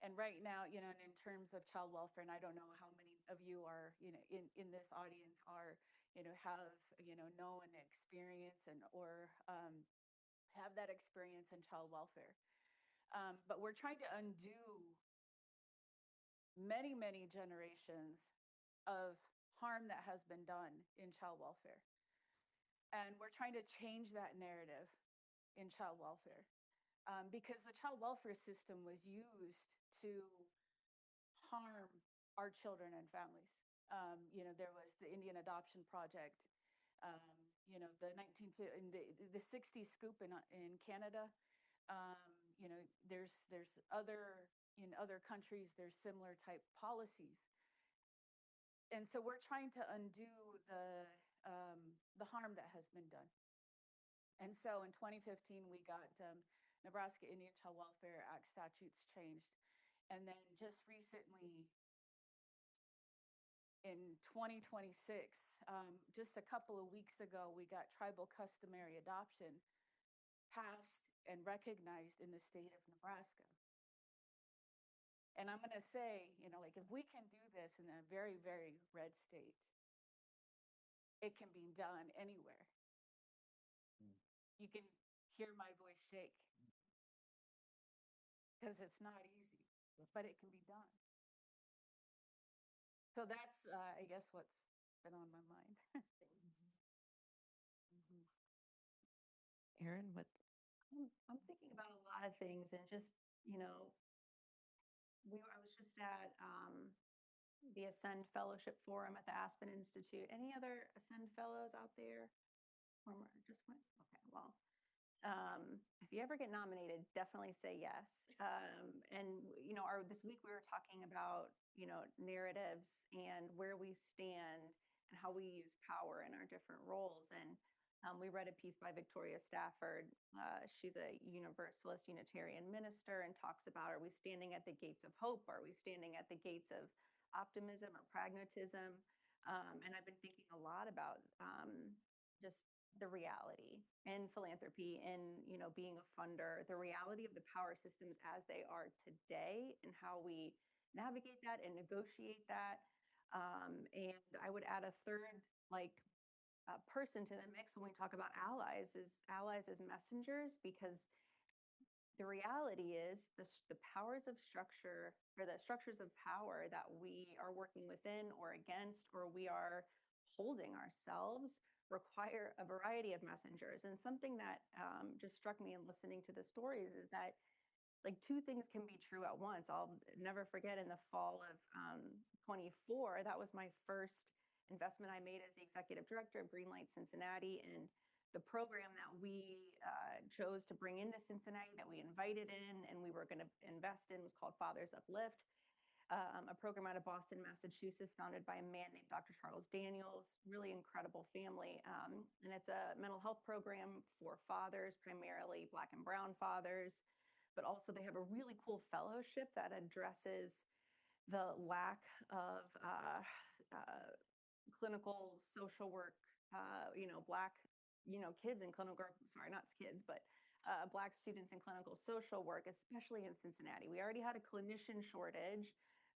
D: And right now, in terms of child welfare, and I don't know how many of you are, in this audience are, have, know and experience or have that experience in child welfare. But we're trying to undo many, many generations of harm that has been done in child welfare. And we're trying to change that narrative in child welfare, because the child welfare system was used to harm our children and families. There was the Indian Adoption Project, the 60s scoop in Canada. There's in other countries, there's similar type policies. And so we're trying to undo the harm that has been done. And so in 2015, we got Nebraska Indian Child Welfare Act statutes changed. And then just recently, in 2026, just a couple of weeks ago, we got tribal customary adoption passed and recognized in the state of Nebraska. And I'm going to say, if we can do this in a very, very red state, it can be done anywhere. You can hear my voice shake, because it's not easy, but it can be done. So that's, I guess, what's been on my mind.
F: Erin, what?
E: I'm thinking about a lot of things, and just, I was just at the Ascend Fellowship Forum at the Aspen Institute. Any other Ascend Fellows out there? Or just went? Okay, well, if you ever get nominated, definitely say yes. And this week we were talking about narratives and where we stand and how we use power in our different roles. And we read a piece by Victoria Stafford. She's a Universalist Unitarian minister and talks about, are we standing at the gates of hope? Are we standing at the gates of optimism or pragmatism? And I've been thinking a lot about just the reality in philanthropy and being a funder, the reality of the power systems as they are today and how we navigate that and negotiate that. And I would add a third person to the mix when we talk about allies as messengers, because the reality is the powers of structure, or the structures of power that we are working within or against, or we are holding ourselves, require a variety of messengers. And something that just struck me in listening to the stories is that two things can be true at once. I'll never forget, in the fall of 24, that was my first investment I made as the executive director of Greenlight Cincinnati. And the program that we chose to bring into Cincinnati, that we invited in and we were going to invest in, was called Fathers Uplift, a program out of Boston, Massachusetts, founded by a man named Dr. Charles Daniels, really incredible family. And it's a mental health program for fathers, primarily Black and brown fathers, but also they have a really cool fellowship that addresses the lack of clinical social work, Black, kids in clinical, sorry, not kids, but Black students in clinical social work, especially in Cincinnati. We already had a clinician shortage,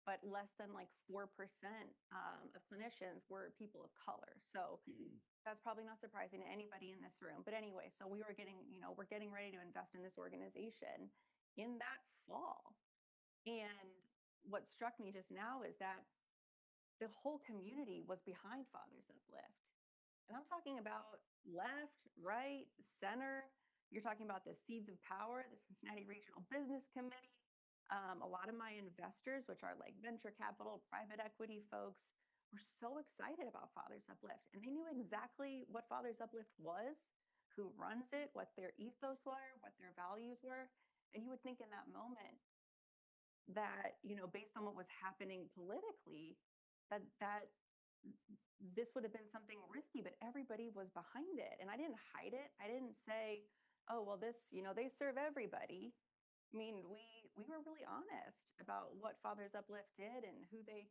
E: but less than 4% of clinicians were people of color. So that's probably not surprising to anybody in this room. But anyway, so we're getting ready to invest in this organization in that fall. And what struck me just now is that the whole community was behind Fathers Uplift. And I'm talking about left, right, center. You're talking about the Seeds of Power, the Cincinnati Regional Business Committee. A lot of my investors, which are venture capital, private equity folks, were so excited about Fathers Uplift. And they knew exactly what Fathers Uplift was, who runs it, what their ethos were, what their values were. And you would think in that moment that, based on what was happening politically, that this would have been something risky, but everybody was behind it. And I didn't hide it. I didn't say, oh, well, this, they serve everybody. I mean, we were really honest about what Fathers Uplift did and who they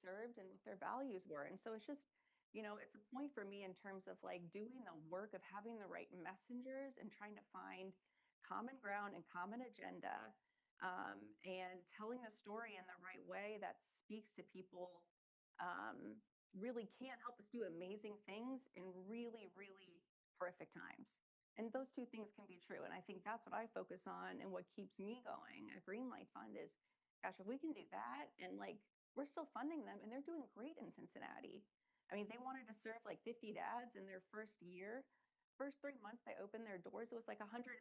E: served and what their values were. And so it's just, it's a point for me in terms of doing the work of having the right messengers and trying to find common ground and common agenda, and telling the story in the right way that speaks to people, really can help us do amazing things in really, really horrific times. And those two things can be true. And I think that's what I focus on, and what keeps me going. A Greenlight Fund is, gosh, if we can do that, and we're still funding them, and they're doing great in Cincinnati. I mean, they wanted to serve 50 dads in their first year. First 3 months they opened their doors, it was 153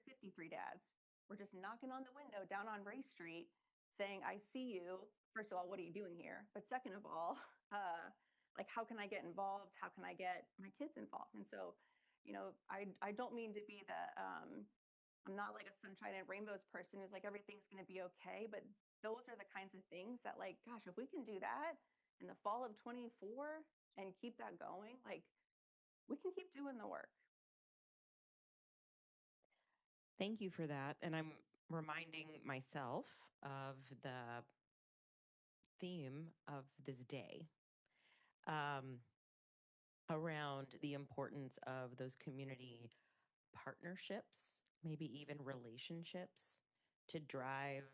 E: dads. We're just knocking on the window down on Ray Street saying, I see you. First of all, what are you doing here? But second of all, how can I get involved? How can I get my kids involved? And so, I don't mean to be I'm not a sunshine and rainbows person who's everything's going to be okay. But those are the kinds of things that gosh, if we can do that in the fall of 24 and keep that going, we can keep doing the work.
F: Thank you for that. And I'm reminding myself of the theme of this day, around the importance of those community partnerships, maybe even relationships, to drive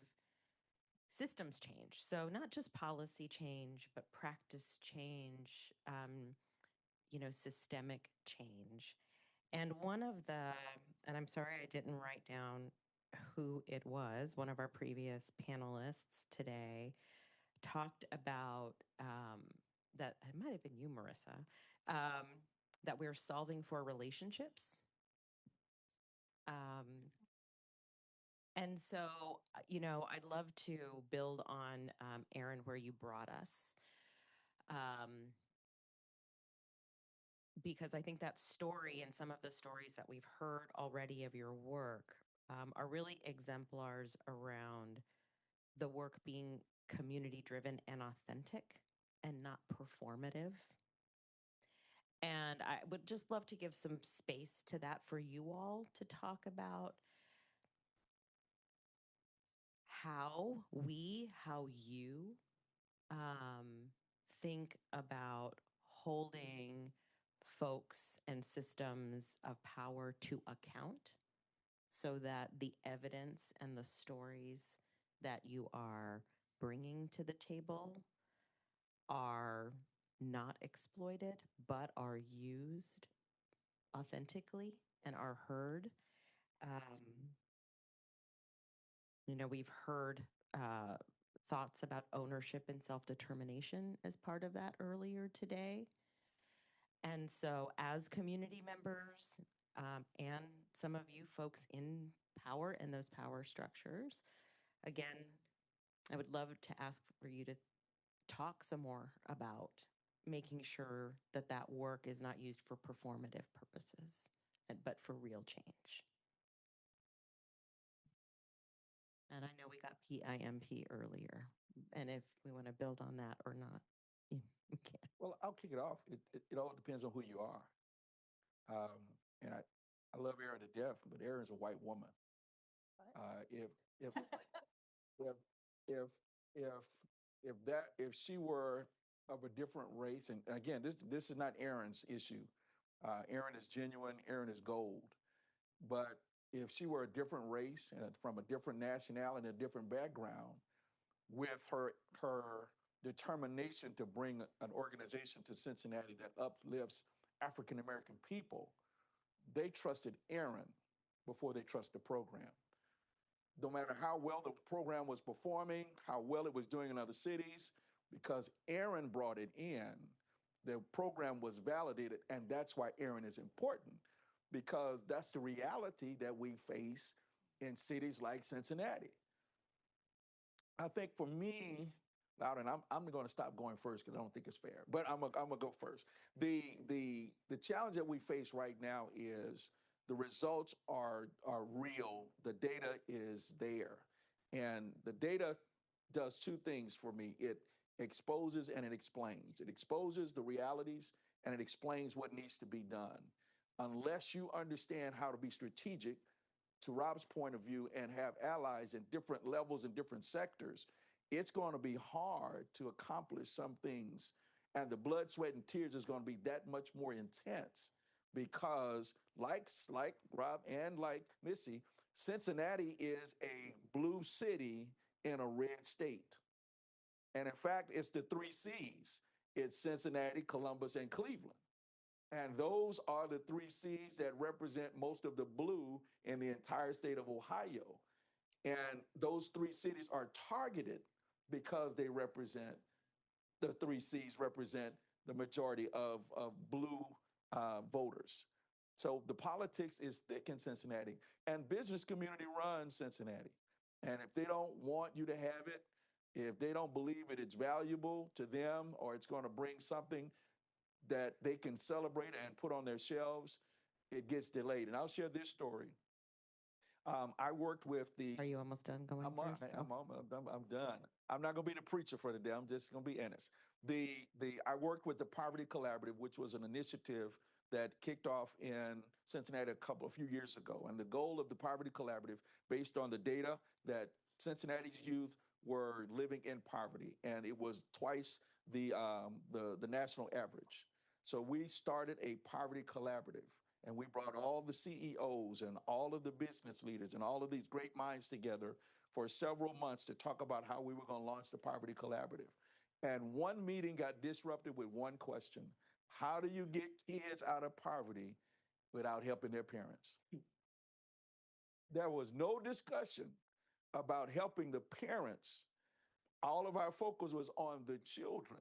F: systems change. So not just policy change, but practice change, systemic change. And and I'm sorry I didn't write down who it was, one of our previous panelists today talked about, that it might have been you, Marissa, that we're solving for relationships. And so, I'd love to build on, Erin, where you brought us, because I think that story and some of the stories that we've heard already of your work are really exemplars around the work being community driven and authentic and not performative. And I would just love to give some space to that for you all to talk about how you think about holding folks and systems of power to account so that the evidence and the stories that you are bringing to the table are not exploited, but are used authentically and are heard. We've heard thoughts about ownership and self-determination as part of that earlier today. And so as community members and some of you folks in power and those power structures, again, I would love to ask for you to talk some more about making sure that that work is not used for performative purposes, but for real change. And I know we got PIMP earlier, and if we want to build on that or not, we can.
G: Well, I'll kick it off. It all depends on who you are. And I love Erin to death, but Erin's a white woman. If she were of a different race, and again, this is not Erin's issue. Erin is genuine. Erin is gold. But if she were a different race and from a different nationality and a different background, with her determination to bring an organization to Cincinnati that uplifts African American people, they trusted Erin before they trust the program. No matter how well the program was performing, how well it was doing in other cities, because Erin brought it in, the program was validated, and that's why Erin is important, because that's the reality that we face in cities like Cincinnati. I think for me, Loudon, I'm going to stop going first because I don't think it's fair, but I'm gonna go first. The challenge that we face right now is the results are real. The data is there, and the data does two things for me. It exposes and it explains. It exposes the realities and it explains what needs to be done. Unless you understand how to be strategic, to Rob's point of view, and have allies in different levels and different sectors, it's going to be hard to accomplish some things. And the blood, sweat, and tears is going to be that much more intense because like Rob and like Missy, Cincinnati is a blue city in a red state. And in fact, it's the 3 C's. It's Cincinnati, Columbus, and Cleveland. And those are the 3 C's that represent most of the blue in the entire state of Ohio. And those 3 cities are targeted because they represent, the 3 C's represent the majority of blue voters. So the politics is thick in Cincinnati, and business community runs Cincinnati. And if they don't want you to have it, if they don't believe it's valuable to them or it's going to bring something that they can celebrate and put on their shelves, it gets delayed. And I'll share this story. I worked with the...
F: Are you almost done going first?
G: I'm done. I'm not going to be the preacher for the day. I'm just going to be honest. I worked with the Poverty Collaborative, which was an initiative that kicked off in Cincinnati a few years ago. And the goal of the Poverty Collaborative, based on the data that Cincinnati's youth were living in poverty, and it was twice the national average. So we started a Poverty Collaborative, and we brought all the CEOs and all of the business leaders and all of these great minds together for several months to talk about how we were going to launch the Poverty Collaborative. And one meeting got disrupted with one question: how do you get kids out of poverty without helping their parents? There was no discussion about helping the parents. All of our focus was on the children,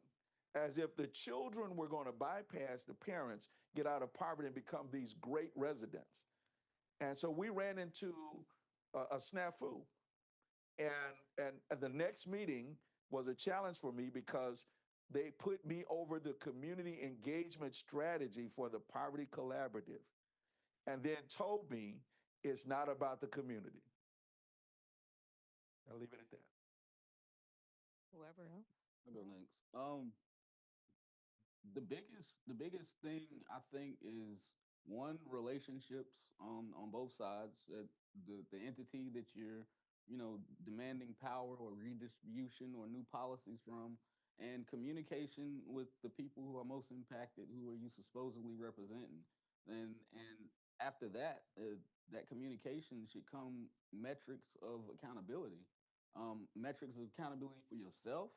G: as if the children were going to bypass the parents, get out of poverty, and become these great residents. And so we ran into a snafu. And the next meeting was a challenge for me because they put me over the community engagement strategy for the Poverty Collaborative, and then told me It's not about the community. I'll leave it at that.
F: Whoever else.
A: I'll go next. The biggest thing I think is one, relationships on both sides. The entity that you're demanding power or redistribution or new policies from, and communication with the people who are most impacted, who are you supposedly representing, and after that, that communication should come metrics of accountability, metrics of accountability for yourself.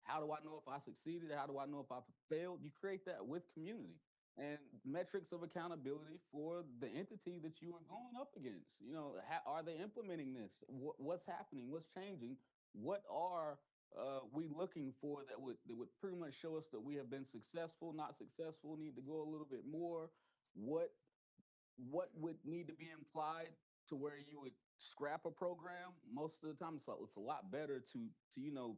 A: How do I know if I succeeded? How do I know if I failed? You create that with community, and metrics of accountability for the entity that you are going up against. Are they implementing this? What's happening? What's changing? What are we looking for that would pretty much show us that we have been successful, not successful, need to go a little bit more? What would need to be implied to where you would scrap a program? Most of the time it's a lot better to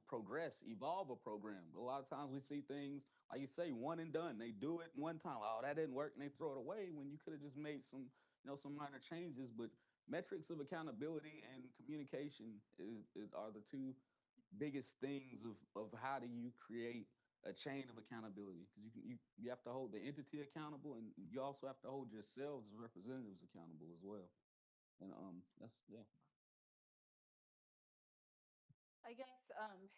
A: progress, evolve a program. But a lot of times we see things like you say, one and done. They do it one time, oh, that didn't work, and they throw it away when you could have just made some minor changes. But metrics of accountability and communication are the two biggest things of how do you create a chain of accountability, because you have to hold the entity accountable, and you also have to hold yourselves as representatives accountable as well. And that's yeah.
D: I guess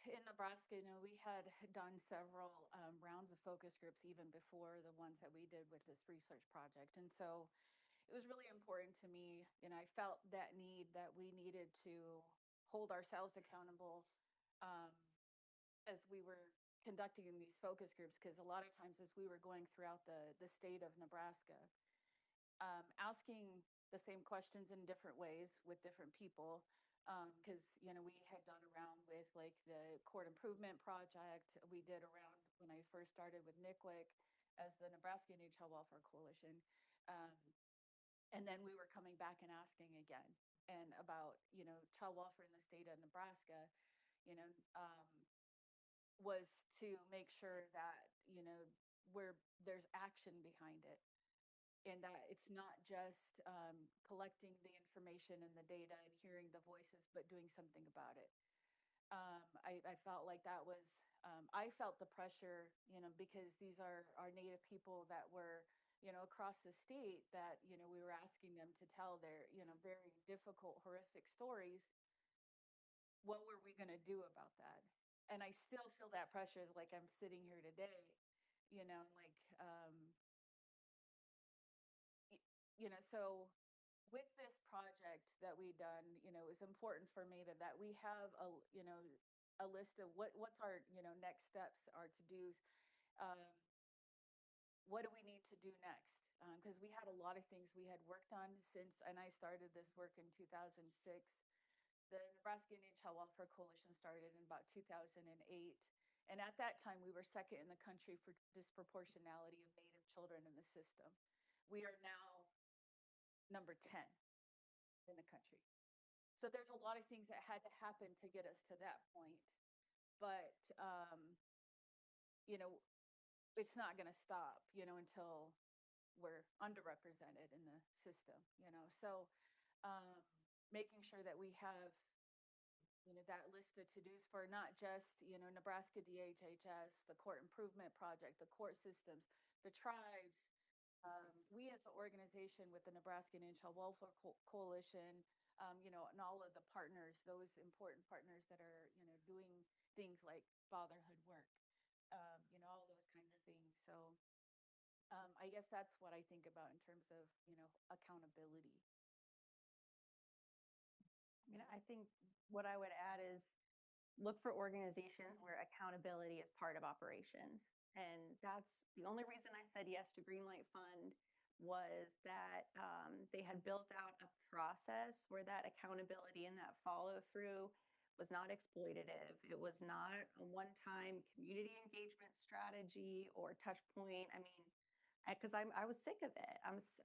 D: in Nebraska, we had done several rounds of focus groups even before the ones that we did with this research project. And so it was really important to me, and I felt that need that we needed to hold ourselves accountable as we were conducting these focus groups, because a lot of times as we were going throughout the state of Nebraska, asking the same questions in different ways with different people, because we had done around with like the court improvement project. We did around when I first started with NICWIC as the Nebraska Indian Child Welfare Coalition, and then we were coming back and asking again and about child welfare in the state of Nebraska, was to make sure that where there's action behind it, and that it's not just collecting the information and the data and hearing the voices, but doing something about it. I felt like that was, I felt the pressure, because these are our Native people that were, across the state, that, we were asking them to tell their, very difficult, horrific stories. What were we going to do about that? And I still feel that pressure as like I'm sitting here today, so with this project that we done, it was important for me that we have a list of what's our, next steps, our to-dos. What do we need to do next? Because we had a lot of things we had worked on since, and I started this work in 2006. The Nebraska Indian Child Welfare Coalition started in about 2008. And at that time, we were second in the country for disproportionality of Native children in the system. We are now number 10 in the country. So there's a lot of things that had to happen to get us to that point. But, it's not going to stop, until we're underrepresented in the system, So making sure that we have that list of to-dos for not just, Nebraska DHHS, the court improvement project, the court systems, the tribes. We as an organization with the Nebraska Indian Child Welfare Coalition, and all of the partners, those important partners that are, doing things like fatherhood work, all those kinds of things. So I guess that's what I think about in terms of, accountability.
E: I think what I would add is look for organizations where accountability is part of operations. And that's the only reason I said yes to Greenlight Fund, was that they had built out a process where that accountability and that follow through was not exploitative. It was not a one-time community engagement strategy or touch point. I mean, because I was sick of it.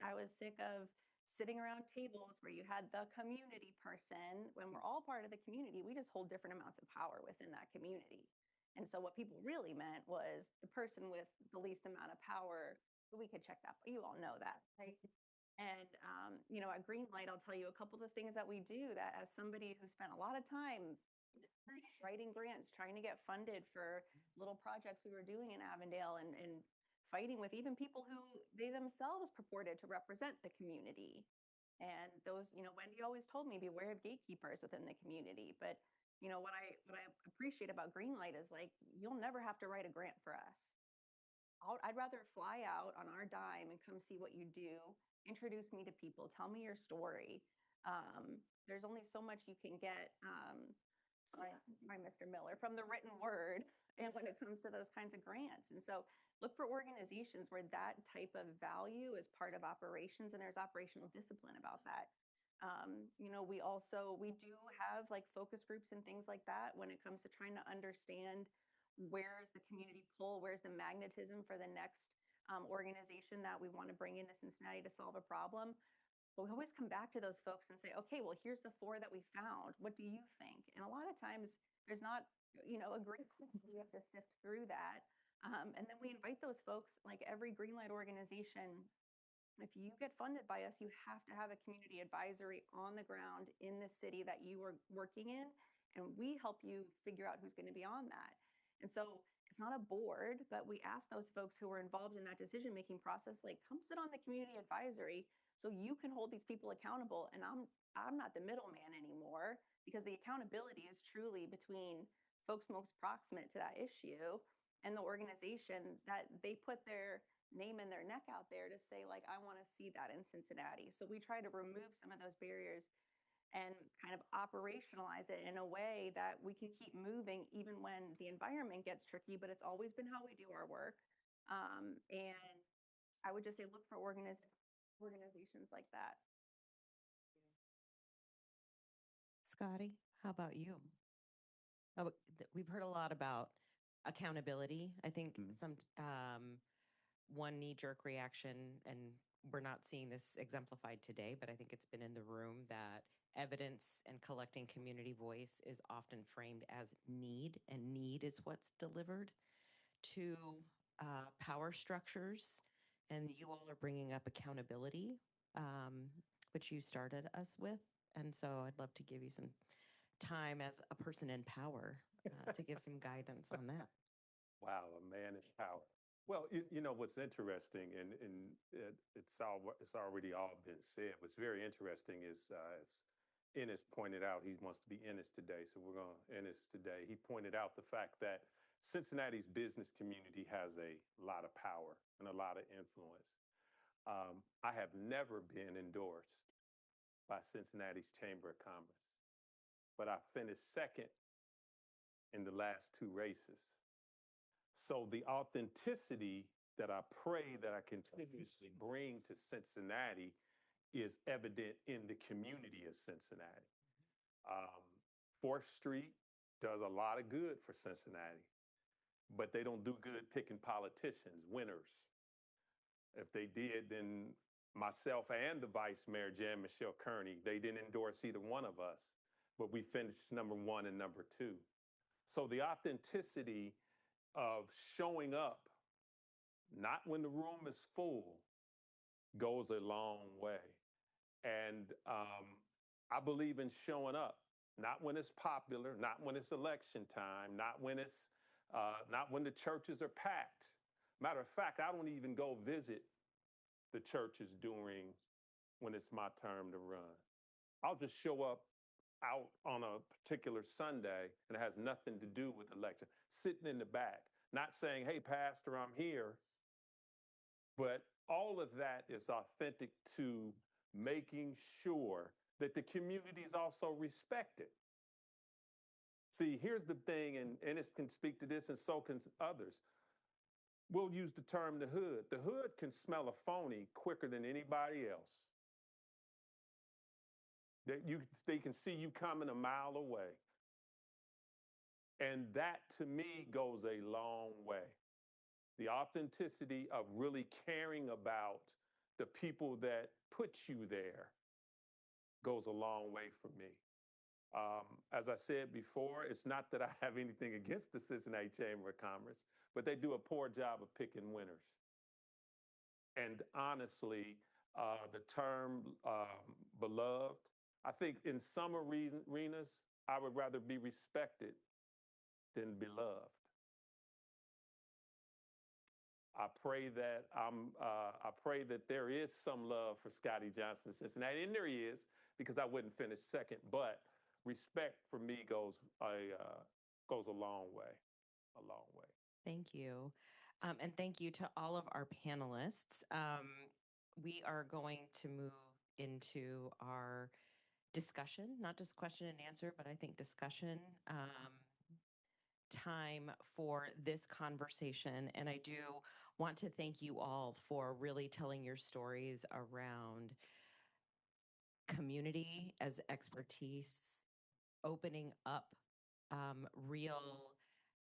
E: I was sick of sitting around tables where you had the community person. When we're all part of the community, we just hold different amounts of power within that community. And so what people really meant was the person with the least amount of power, we could check that, but you all know that, right? And, you know, at Greenlight, I'll tell you a couple of the things that we do that as somebody who spent a lot of time writing grants, trying to get funded for little projects we were doing in Avondale and fighting with even people who they themselves purported to represent the community. And those, you know, Wendy always told me, beware of gatekeepers within the community. But, you know, what I appreciate about Greenlight is like, you'll never have to write a grant for us. I'd rather fly out on our dime and come see what you do, introduce me to people, tell me your story. There's only so much you can get, sorry, Mr. Miller, from the written word and when it comes to those kinds of grants. And so look for organizations where that type of value is part of operations and there's operational discipline about that. You know, we do have like focus groups and things like that when it comes to trying to understand where's the community pull, where's the magnetism for the next organization that we want to bring into Cincinnati to solve a problem. But we always come back to those folks and say, okay, well, here's the 4 that we found. What do you think? And a lot of times there's not, you know, a great list. We have to sift through that. And then we invite those folks, like every Greenlight organization, if you get funded by us, you have to have a community advisory on the ground in the city that you are working in. And we help you figure out who's going to be on that. And so it's not a board, but we ask those folks who are involved in that decision-making process, like, come sit on the community advisory so you can hold these people accountable. And I'm not the middleman anymore, because the accountability is truly between folks most proximate to that issue and the organization that they put their name and their neck out there to say, like, I want to see that in Cincinnati. So we try to remove some of those barriers and kind of operationalize it in a way that we can keep moving even when the environment gets tricky, but it's always been how we do our work. And I would just say, look for organizations like that.
F: Scotty, how about you? We've heard a lot about accountability. I think one knee-jerk reaction, and we're not seeing this exemplified today, but I think it's been in the room, that evidence and collecting community voice is often framed as need, and need is what's delivered to power structures. And you all are bringing up accountability, which you started us with. And so I'd love to give you some time as a person in power to give some guidance on that.
I: Wow, a man in power. Well, you know what's interesting, and it's already all been said. What's very interesting is, as Ennis pointed out, he wants to be Ennis today, so we're going to Ennis today. He pointed out the fact that Cincinnati's business community has a lot of power and a lot of influence. I have never been endorsed by Cincinnati's Chamber of Commerce, but I finished second in the last 2 races. So the authenticity that I pray that I continuously bring to Cincinnati is evident in the community of Cincinnati. 4th Street does a lot of good for Cincinnati, but they don't do good picking politicians, winners. If they did, then myself and the Vice Mayor, Jan Michelle Kearney, they didn't endorse either one of us, but we finished number 1 and number 2. So the authenticity of showing up, not when the room is full, goes a long way. And I believe in showing up, not when it's popular, not when it's election time, not when the churches are packed. Matter of fact, I don't even go visit the churches when it's my term to run. I'll just show up out on a particular Sunday, and it has nothing to do with election, sitting in the back, not saying, hey, Pastor, I'm here. But all of that is authentic to making sure that the community is also respected. See, here's the thing, and Ennis can speak to this, and so can others. We'll use the term the hood. The hood can smell a phony quicker than anybody else. They can see you coming a mile away. And that, to me, goes a long way. The authenticity of really caring about the people that put you there goes a long way for me. As I said before, it's not that I have anything against the Cincinnati Chamber of Commerce, but they do a poor job of picking winners. And honestly, the term beloved. I think in some arenas, I would rather be respected than beloved. I pray that there is some love for Scotty Johnson in Cincinnati, and there he is, because I wouldn't finish second. But respect for me goes a long way, a long way.
F: Thank you. And thank you to all of our panelists. We are going to move into our discussion, not just question and answer, but I think discussion time for this conversation. And I do want to thank you all for really telling your stories around community as expertise, opening up real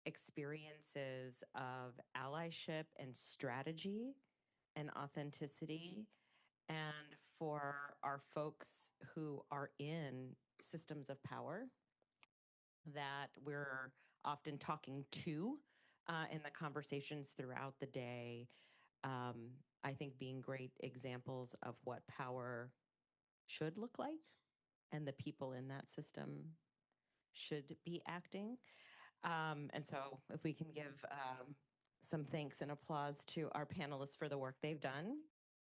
F: experiences of allyship and strategy and authenticity, and for our folks who are in systems of power that we're often talking to in the conversations throughout the day. I think being great examples of what power should look like and the people in that system should be acting. And so if we can give some thanks and applause to our panelists for the work they've done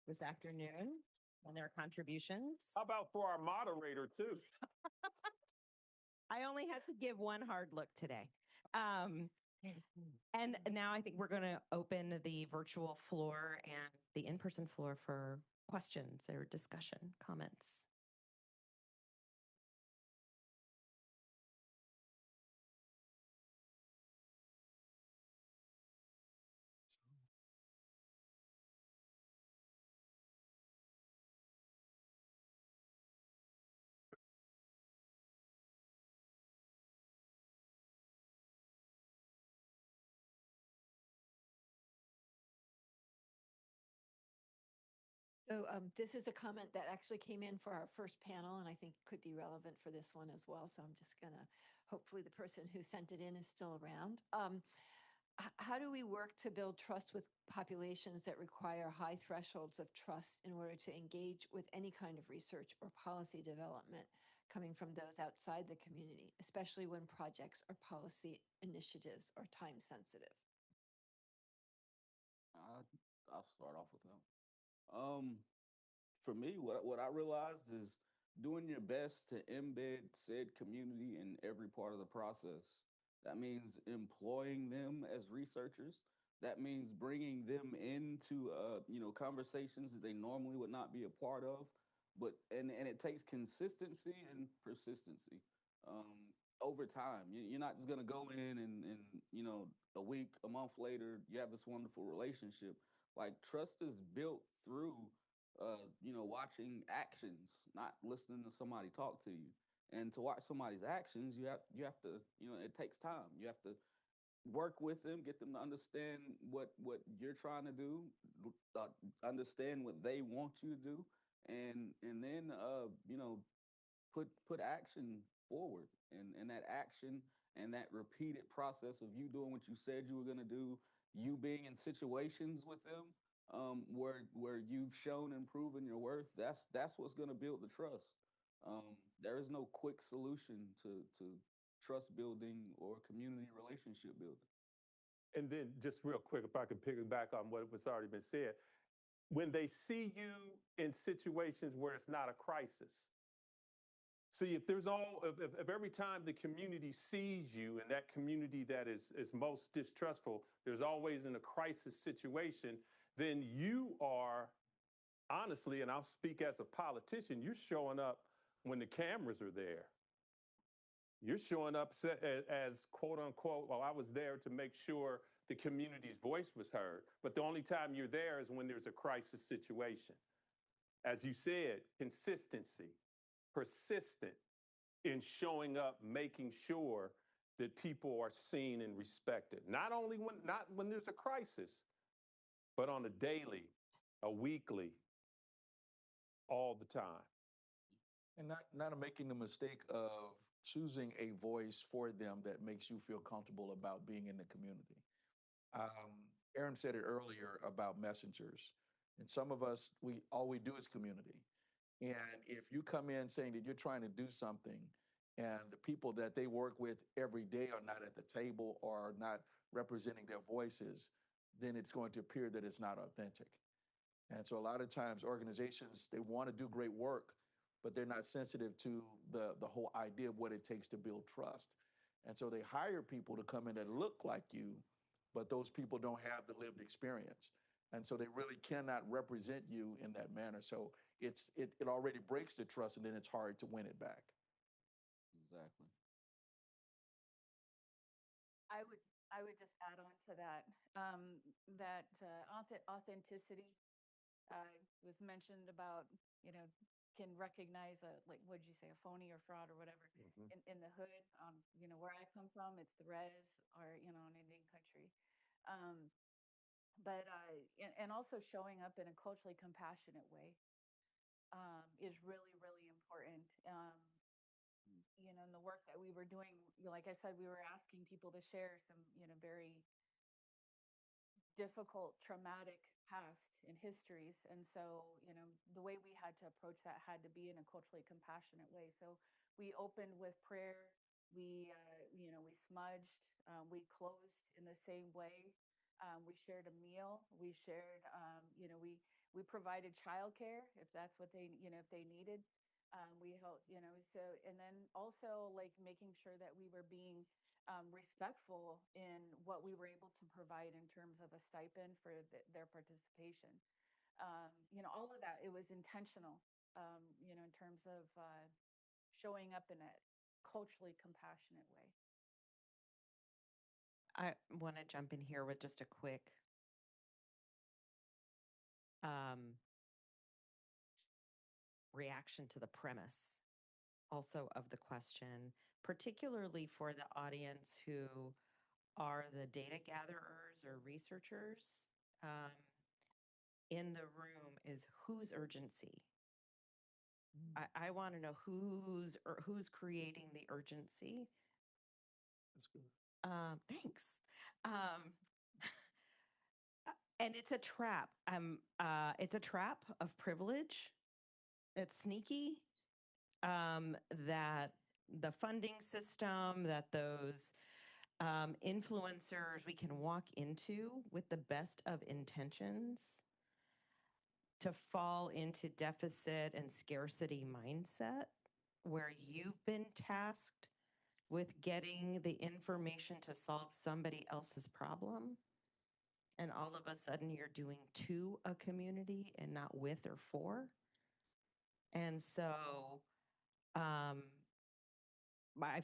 F: this afternoon and their contributions.
I: How about for our moderator too?
F: I only had to give one hard look today. And now I think we're going to open the virtual floor and the in-person floor for questions or discussion, comments.
Q: So this is a comment that actually came in for our first panel, and I think could be relevant for this one as well. So I'm just going to, hopefully the person who sent it in is still around. How do we work to build trust with populations that require high thresholds of trust in order to engage with any kind of research or policy development coming from those outside the community, especially when projects or policy initiatives are time sensitive?
A: I'll start off with that. For me, what I realized is doing your best to embed said community in every part of the process. That means employing them as researchers. That means bringing them into conversations that they normally would not be a part of. But and it takes consistency and persistency over time. You're not just gonna go in and a week, a month later, you have this wonderful relationship. Like trust is built through watching actions, not listening to somebody talk to you. And to watch somebody's actions, you have to, it takes time. You have to work with them, get them to understand what you're trying to do, understand what they want you to do, and then put action forward. And that action and that repeated process of you doing what you said you were going to do, you being in situations with them where you've shown and proven your worth, that's what's going to build the trust. There is no quick solution to trust building or community relationship building.
I: And then just real quick, if I could piggyback on what was already been said, when they see you in situations where it's not a crisis, see, if every time the community sees you and that community that is most distrustful, there's always in a crisis situation, then you are, honestly, and I'll speak as a politician, you're showing up when the cameras are there. You're showing up as quote unquote, well, I was there to make sure the community's voice was heard. But the only time you're there is when there's a crisis situation. As you said, consistency, persistent in showing up, making sure that people are seen and respected. Not when there's a crisis, but on a daily, a weekly, all the time.
G: And not making the mistake of choosing a voice for them that makes you feel comfortable about being in the community. Aaron said it earlier about messengers. And some of us, all we do is community. And if you come in saying that you're trying to do something and the people that they work with every day are not at the table or are not representing their voices, then it's going to appear that it's not authentic. And so a lot of times organizations, they want to do great work, but they're not sensitive to the whole idea of what it takes to build trust. And so they hire people to come in that look like you, but those people don't have the lived experience. And so they really cannot represent you in that manner. So it already breaks the trust, and then it's hard to win it back.
A: Exactly.
D: I would just add on to that, authenticity was mentioned about, can recognize like, what'd you say, a phony or fraud or whatever in the hood. Where I come from, it's the res or, in Indian country. And also showing up in a culturally compassionate way is really, really important. In the work that we were doing, like I said, we were asking people to share some, very difficult, traumatic past and histories. And so, the way we had to approach that had to be in a culturally compassionate way. So we opened with prayer. We smudged. We closed in the same way. We shared a meal. We shared, we provided childcare if that's what they, if they needed. We helped, so, and then also like making sure that we were being respectful in what we were able to provide in terms of a stipend for their participation. All of that, it was intentional, in terms of showing up in a culturally compassionate way.
F: I want to jump in here with just a quick reaction to the premise also of the question, particularly for the audience who are the data gatherers or researchers in the room, is whose urgency? I want to know who's creating the urgency.
G: That's good.
F: Thanks. And it's a trap. It's a trap of privilege. It's sneaky. That the funding system, that those influencers we can walk into with the best of intentions to fall into deficit and scarcity mindset, where you've been tasked with getting the information to solve somebody else's problem. And all of a sudden you're doing to a community and not with or for. And so I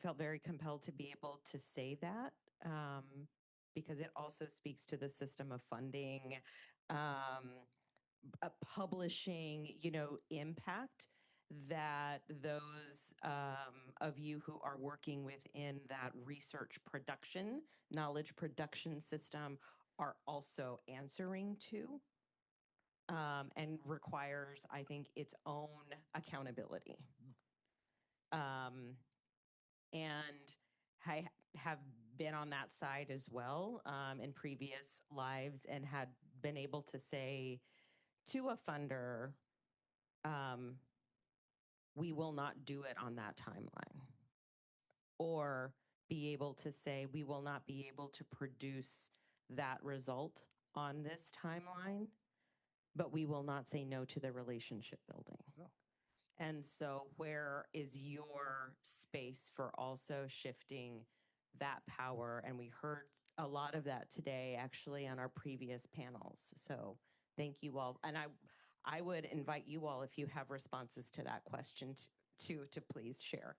F: felt very compelled to be able to say that because it also speaks to the system of funding, publishing, impact that those of you who are working within that research production, knowledge production system are also answering to, and requires, I think, its own accountability. And I have been on that side as well in previous lives and had been able to say to a funder, we will not do it on that timeline. Or be able to say, we will not be able to produce that result on this timeline, but we will not say no to the relationship building.
G: No.
F: And so where is your space for also shifting that power? And we heard a lot of that today, actually, on our previous panels. So thank you all. And I would invite you all, if you have responses to that question, to please share.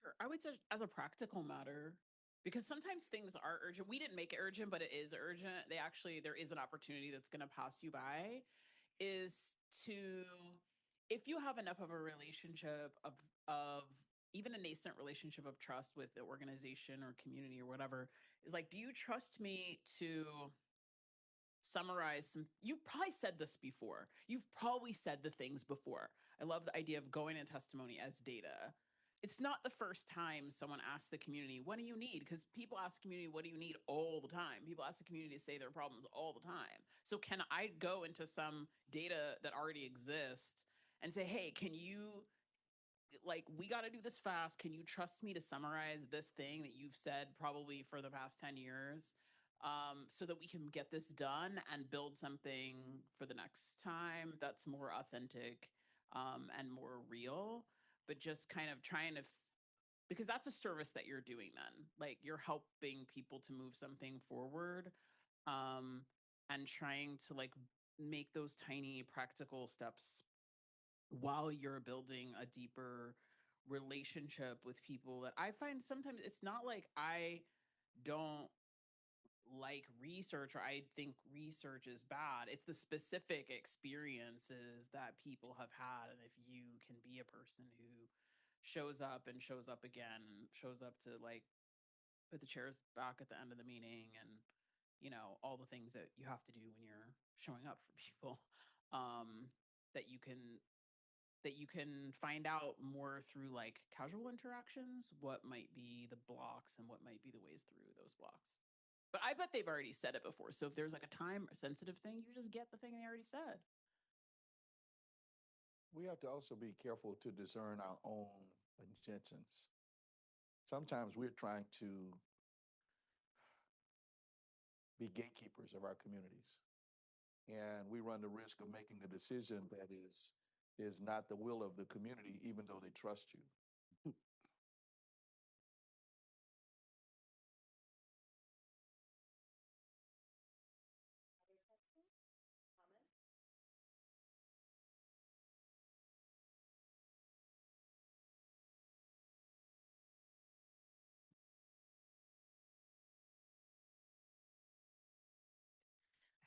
O: Sure. I would say as a practical matter, because sometimes things are urgent. We didn't make it urgent, but it is urgent. There is an opportunity that's going to pass you by, is to, if you have enough of a relationship of even a nascent relationship of trust with the organization or community or whatever, is like, do you trust me to summarize some, you've probably said this before. You've probably said the things before. I love the idea of going in testimony as data. it's not the first time someone asks the community, what do you need? Because people ask the community, what do you need all the time? People ask the community to say their problems all the time. So can I go into some data that already exists and say, hey, can you, like, we got to do this fast. Can you trust me to summarize this thing that you've said probably for the past 10 years? So that we can get this done and build something for the next time that's more authentic and more real, but just kind of trying to, because that's a service that you're doing then. Like you're helping people to move something forward and trying to like make those tiny practical steps while you're building a deeper relationship with people that I find sometimes it's not like I don't like research or I think research is bad. It's the specific experiences that people have had. And if you can be a person who shows up and shows up again and shows up to like put the chairs back at the end of the meeting and, you know, all the things that you have to do when you're showing up for people, that you can find out more through like casual interactions, what might be the blocks and what might be the ways through those blocks. But I bet they've already said it before. So if there's like a time sensitive thing, you just get the thing they already said.
G: We have to also be careful to discern our own intentions. Sometimes we're trying to be gatekeepers of our communities, and we run the risk of making a decision that is not the will of the community, even though they trust you.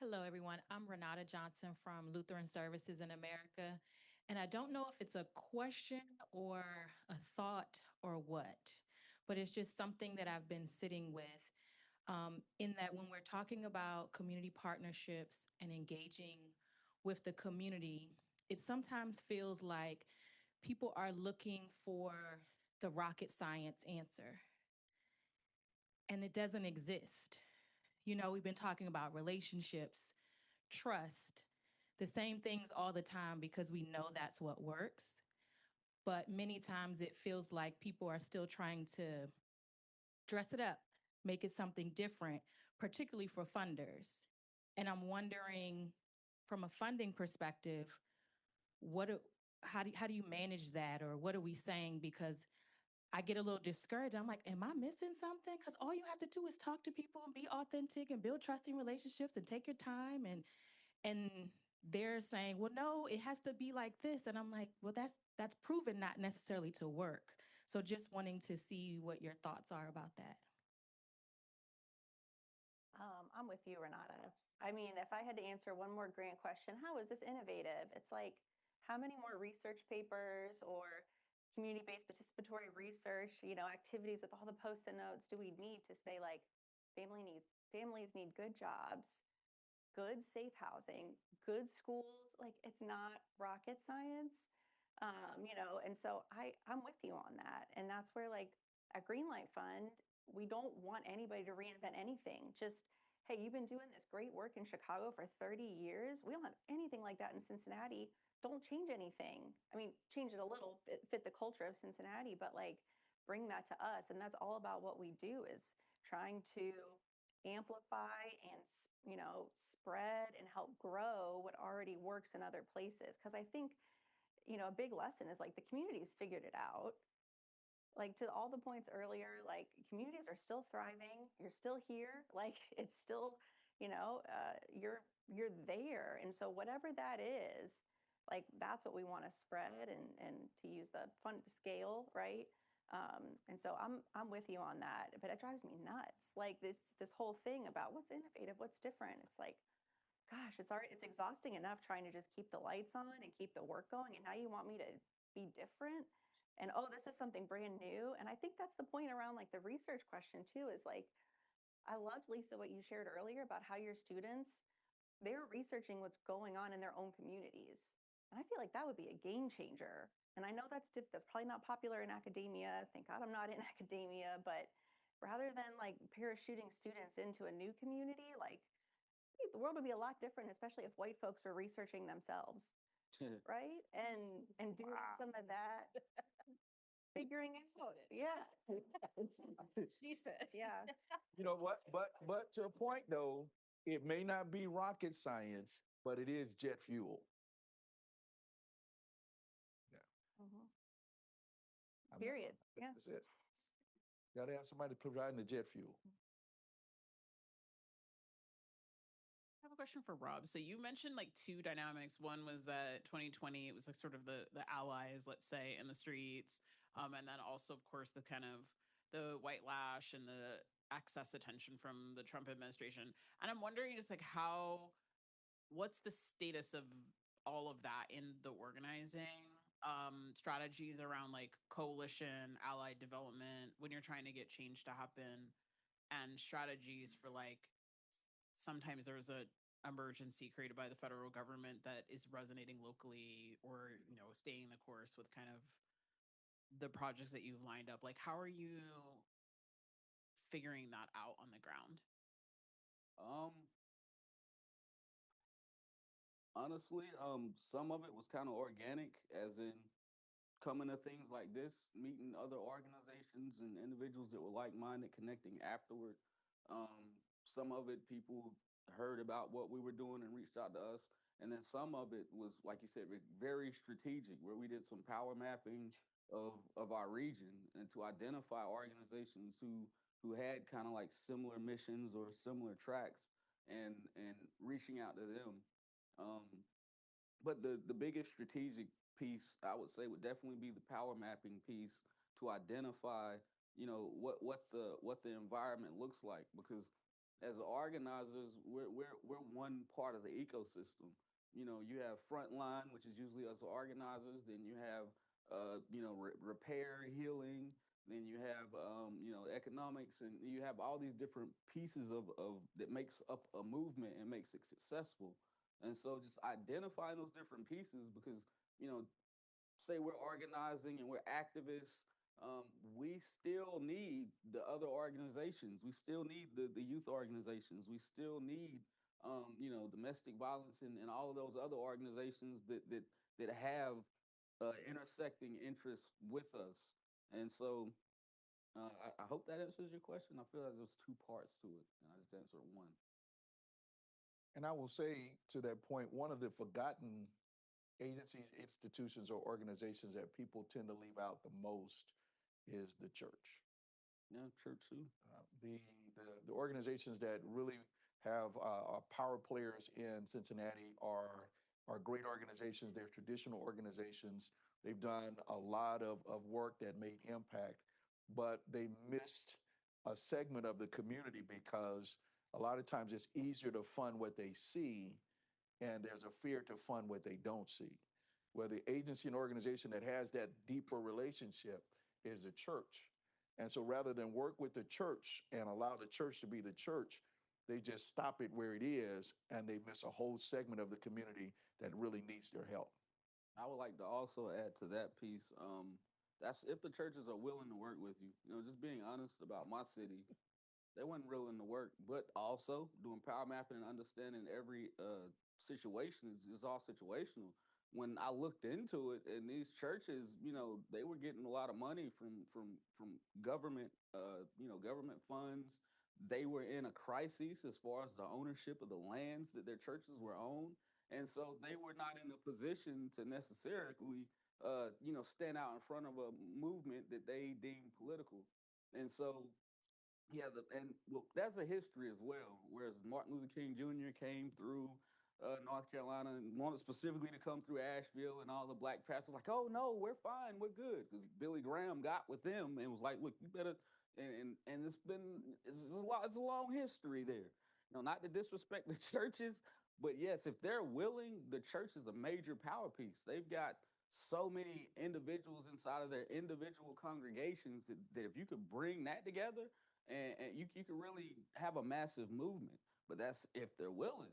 B: Hello, everyone. I'm Renata Johnson from Lutheran Services in America. And I don't know if it's a question or a thought or what, but it's just something that I've been sitting with. In that when we're talking about community partnerships and engaging with the community, it sometimes feels like people are looking for the rocket science answer, and it doesn't exist. You know, we've been talking about relationships, trust, the same things all the time because we know that's what works. But many times it feels like people are still trying to dress it up, make it something different, particularly for funders. And I'm wondering, from a funding perspective, how do you manage that, or what are we saying? Because I get a little discouraged. I'm like, am I missing something? Because all you have to do is talk to people and be authentic and build trusting relationships and take your time. And they're saying, well, no, it has to be like this. And I'm like, well, that's proven not necessarily to work. So just wanting to see what your thoughts are about that.
E: I'm with you, Renata. I mean, if I had to answer one more grant question, how is this innovative? It's like, how many more research papers or community-based participatory research, activities with all the post-it notes do we need to say like, families need good jobs, good safe housing, good schools? Like, it's not rocket science, and so I'm with you on that. And that's where, like, at Greenlight Fund, we don't want anybody to reinvent anything. Just, hey, you've been doing this great work in Chicago for 30 years. We don't have anything like that in Cincinnati. Don't change anything. I mean, change it a little, fit the culture of Cincinnati, but like bring that to us. And that's all about what we do, is trying to amplify and, spread and help grow what already works in other places. Because I think, a big lesson is like the community's figured it out. Like, to all the points earlier, like, communities are still thriving. You're still here. Like, it's still, you're there. And so whatever that is, like, that's what we want to spread and to use the fund scale, right? And so I'm with you on that, but it drives me nuts. Like, this whole thing about what's innovative, what's different. It's like, gosh, it's exhausting enough trying to just keep the lights on and keep the work going, and now you want me to be different? And oh, this is something brand new. And I think that's the point around like the research question too, is like, I loved, Lisa, what you shared earlier about how your students, they're researching what's going on in their own communities. And I feel like that would be a game changer. And I know that's probably not popular in academia. Thank God I'm not in academia, but rather than like parachuting students into a new community, like the world would be a lot different, especially if white folks were researching themselves, right? And doing some of that, figuring it out. Yeah.
G: She
E: said. Yeah.
G: You know what? But to a point though, it may not be rocket science, but it is jet fuel.
E: Period. Yeah.
G: That's it. Got to have somebody providing the jet fuel.
O: I have a question for Rob. So you mentioned like two dynamics. One was that 2020, it was like sort of the allies, let's say, in the streets. And then also, of course, the kind of the white lash and the excess attention from the Trump administration. And I'm wondering just like what's the status of all of that in the organizing strategies around like coalition, allied development when you're trying to get change to happen, and strategies for like sometimes there's a emergency created by the federal government that is resonating locally or staying the course with kind of the projects that you've lined up. Like how are you figuring that out on the ground?
A: Honestly, some of it was kind of organic, as in coming to things like this, meeting other organizations and individuals that were like-minded, connecting afterward. Some of it, people heard about what we were doing and reached out to us. And then some of it was, like you said, very strategic, where we did some power mapping of our region and to identify organizations who had kind of like similar missions or similar tracks and reaching out to them. Um, but the biggest strategic piece, I would say, would definitely be the power mapping piece to identify, what the environment looks like. Because as organizers, we're one part of the ecosystem. You have frontline, which is usually us organizers. Then you have, repair, healing. Then you have, economics, and you have all these different pieces of that makes up a movement and makes it successful. And so just identifying those different pieces, because, say we're organizing and we're activists, we still need the other organizations. We still need the youth organizations. We still need, domestic violence and all of those other organizations that have intersecting interests with us. And so I hope that answers your question. I feel like there's two parts to it, and I just answered one.
G: And I will say to that point, one of the forgotten agencies, institutions, or organizations that people tend to leave out the most is the church.
A: Yeah, church too.
G: The organizations that really have power players in Cincinnati are great organizations. They're traditional organizations. They've done a lot of work that made impact, but they missed a segment of the community because a lot of times it's easier to fund what they see, and there's a fear to fund what they don't see. Where the agency and organization that has that deeper relationship is the church. And so rather than work with the church and allow the church to be the church, they just stop it where it is, and they miss a whole segment of the community that really needs their help.
A: I would like to also add to that piece. That's if the churches are willing to work with you. Just being honest about my city, they weren't willing to work, but also doing power mapping and understanding every situation is all situational. When I looked into it, and these churches, they were getting a lot of money from government, government funds. They were in a crisis as far as the ownership of the lands that their churches were owned, and so they were not in a position to necessarily, stand out in front of a movement that they deemed political, and so. Yeah, well, that's a history as well. Whereas Martin Luther King Jr. came through North Carolina and wanted specifically to come through Asheville, and all the black pastors like, oh no, we're fine, we're good, because Billy Graham got with them and was like, look, you better. And it's a long history there. Not to disrespect the churches, but yes, if they're willing, the church is a major power piece. They've got so many individuals inside of their individual congregations that if you could bring that together, and you can really have a massive movement. But that's if they're willing.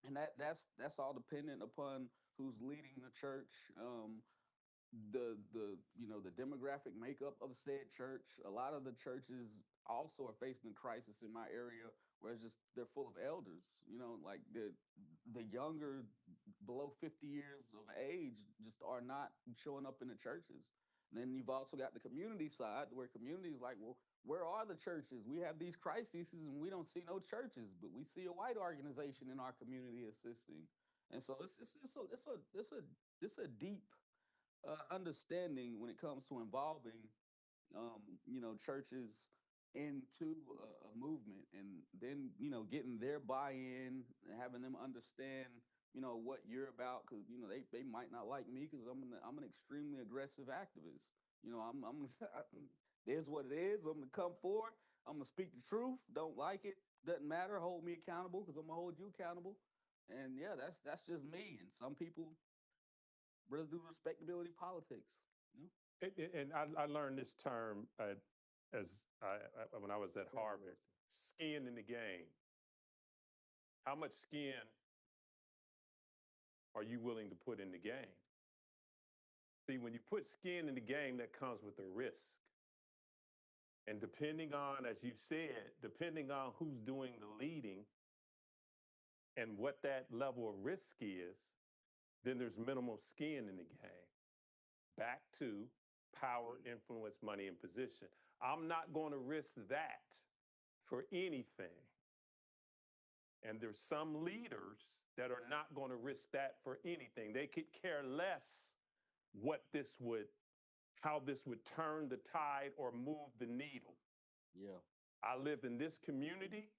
A: and that's all dependent upon who's leading the church, the demographic makeup of said church. A lot of the churches also are facing a crisis in my area where it's just they're full of elders. Like the younger below 50 years of age just are not showing up in the churches. And then you've also got the community side where community is like, well, where are the churches? We have these crises and we don't see no churches, but we see a white organization in our community assisting. And so it's a deep understanding when it comes to involving churches into a movement, and then getting their buy-in and having them understand what you're about, because they might not like me because I'm an extremely aggressive activist. I'm it is what it is. I'm gonna come forward. I'm gonna speak the truth. Don't like it, doesn't matter. Hold me accountable because I'm gonna hold you accountable. And yeah, that's just me. And some people really do respectability politics.
I: And I learned this term when I was at Harvard: skin in the game. How much skin are you willing to put in the game? See, when you put skin in the game, that comes with a risk. And depending on, as you said, depending on who's doing the leading and what that level of risk is, then there's minimal skin in the game. Back to power, influence, money, and position. I'm not going to risk that for anything. And there's some leaders that are not going to risk that for anything. They could care less how this would turn the tide or move the needle.
A: Yeah.
I: I live in this community.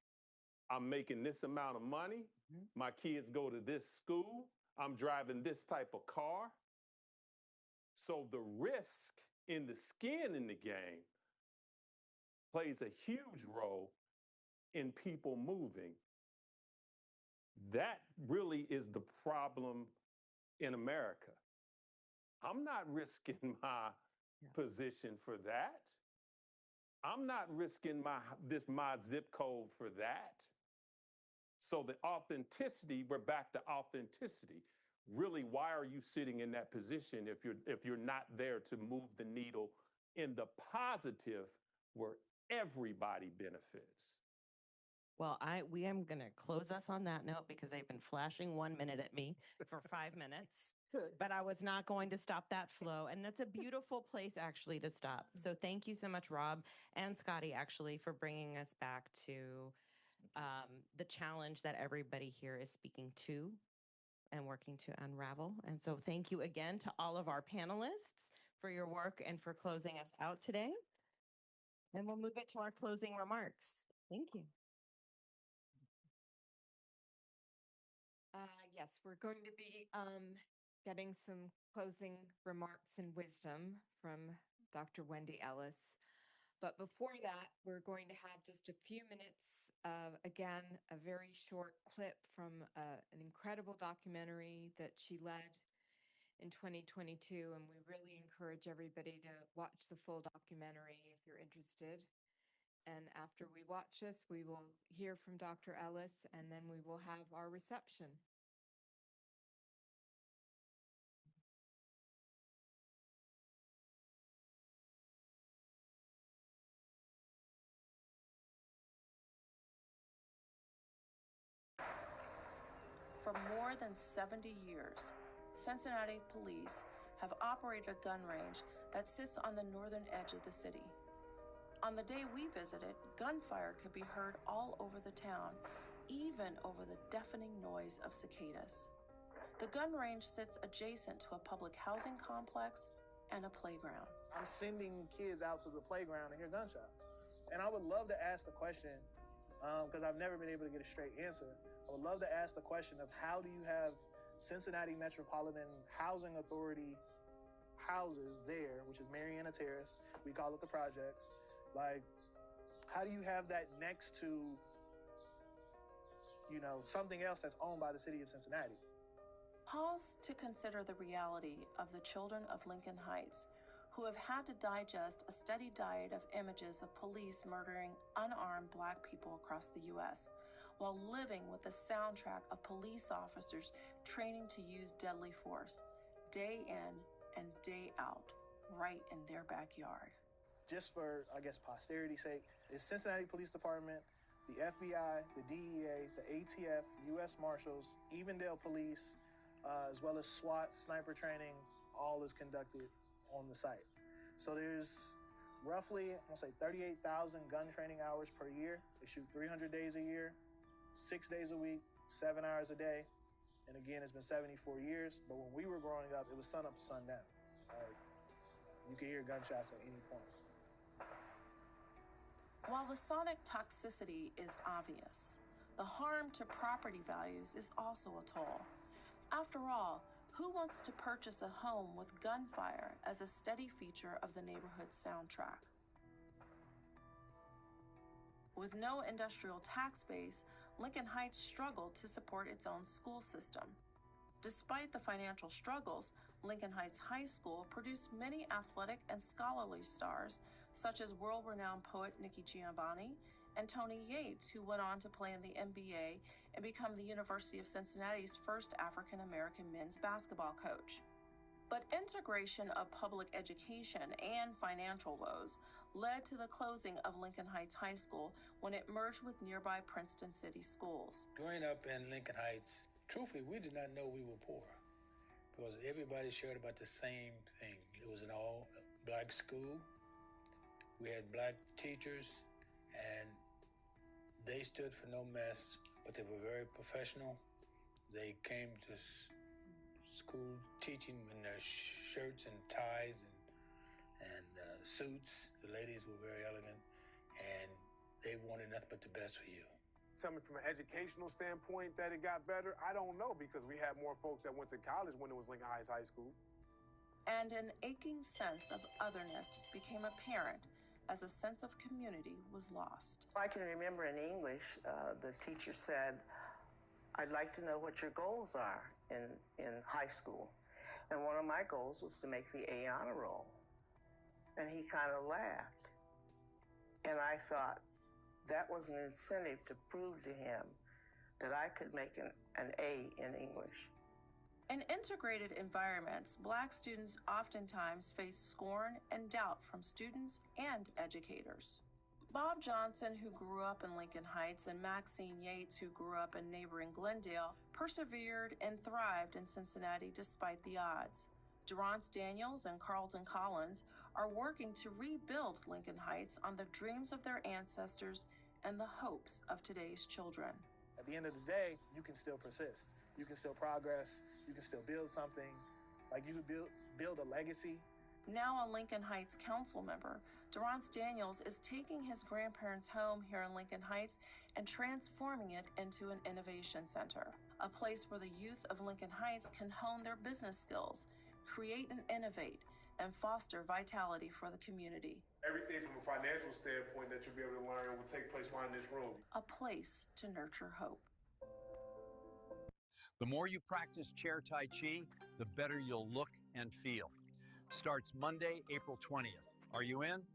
I: I'm making this amount of money. My kids go to this school. I'm driving this type of car. So the risk in the skin in the game plays a huge role in people moving. That really is the problem in America. I'm not risking my position for that. I'm not risking my zip code for that. So the authenticity, we're back to authenticity. Really, why are you sitting in that position if you're not there to move the needle in the positive where everybody benefits?
F: Well, we am going to close us on that note because they've been flashing 1 minute at me for 5 minutes. But I was not going to stop that flow. And that's a beautiful place, actually, to stop. So thank you so much, Rob and Scotty, actually, for bringing us back to the challenge that everybody here is speaking to and working to unravel. And so thank you again to all of our panelists for your work and for closing us out today. And we'll move it to our closing remarks. Thank you.
C: Yes, we're going to be getting some closing remarks and wisdom from Dr. Wendy Ellis. But before that, we're going to have just a few minutes of, again, a very short clip from an incredible documentary that she led in 2022. And we really encourage everybody to watch the full documentary if you're interested. And after we watch this, we will hear from Dr. Ellis, and then we will have our reception.
L: For more than 70 years, Cincinnati police have operated a gun range that sits on the northern edge of the city. On the day we visited, gunfire could be heard all over the town, even over the deafening noise of cicadas. The gun range sits adjacent to a public housing complex and a playground.
M: I'm sending kids out to the playground to hear gunshots. And I would love to ask the question, because I've never been able to get a straight answer. I would love to ask the question of how do you have Cincinnati Metropolitan Housing Authority houses there, which is Mariana Terrace, we call it the projects. Like, how do you have that next to, something else that's owned by the city of Cincinnati?
L: Pause to consider the reality of the children of Lincoln Heights who have had to digest a steady diet of images of police murdering unarmed Black people across the U.S., while living with the soundtrack of police officers training to use deadly force, day in and day out, right in their backyard.
M: Just for, I guess, posterity's sake, it's Cincinnati Police Department, the FBI, the DEA, the ATF, U.S. Marshals, Evendale Police, as well as SWAT, sniper training, all is conducted on the site. So there's roughly, I'm gonna say 38,000 gun training hours per year. They shoot 300 days a year, 6 days a week, 7 hours a day. And again, it's been 74 years, but when we were growing up, it was sun up to sundown. You could hear gunshots at any point.
L: While the sonic toxicity is obvious, the harm to property values is also a toll. After all, who wants to purchase a home with gunfire as a steady feature of the neighborhood soundtrack? With no industrial tax base, Lincoln Heights struggled to support its own school system. Despite the financial struggles, Lincoln Heights High School produced many athletic and scholarly stars, such as world-renowned poet Nikki Giovanni and Tony Yates, who went on to play in the NBA and become the University of Cincinnati's first African-American men's basketball coach. But integration of public education and financial woes led to the closing of Lincoln Heights High School when it merged with nearby Princeton City Schools.
H: Growing up in Lincoln Heights, truthfully, we did not know we were poor because everybody shared about the same thing. It was an all-black school. We had black teachers, and they stood for no mess, but they were very professional. They came to school teaching in their shirts and ties and suits. The ladies were very elegant, and they wanted nothing but the best for you.
K: Tell me from an educational standpoint that it got better, I don't know, because we had more folks that went to college when it was Lincoln Heights High School.
L: And an aching sense of otherness became apparent as a sense of community was lost.
R: I can remember in English, the teacher said, "I'd like to know what your goals are in high school." And one of my goals was to make the A honor roll. And he kind of laughed. And I thought that was an incentive to prove to him that I could make an A in English.
L: In integrated environments, Black students oftentimes face scorn and doubt from students and educators. Bob Johnson, who grew up in Lincoln Heights, and Maxine Yates, who grew up in neighboring Glendale, persevered and thrived in Cincinnati despite the odds. Durance Daniels and Carlton Collins are working to rebuild Lincoln Heights on the dreams of their ancestors and the hopes of today's children.
M: At the end of the day, you can still persist. You can still progress. You can still build something. Like you could build a legacy.
L: Now a Lincoln Heights council member, Durance Daniels is taking his grandparents' home here in Lincoln Heights and transforming it into an innovation center, a place where the youth of Lincoln Heights can hone their business skills, create and innovate, and foster vitality for the community.
K: Everything from a financial standpoint that you'll be able to learn will take place right in this room.
L: A place to nurture hope.
V: The more you practice chair Tai Chi, the better you'll look and feel. Starts Monday, April 20th. Are you in?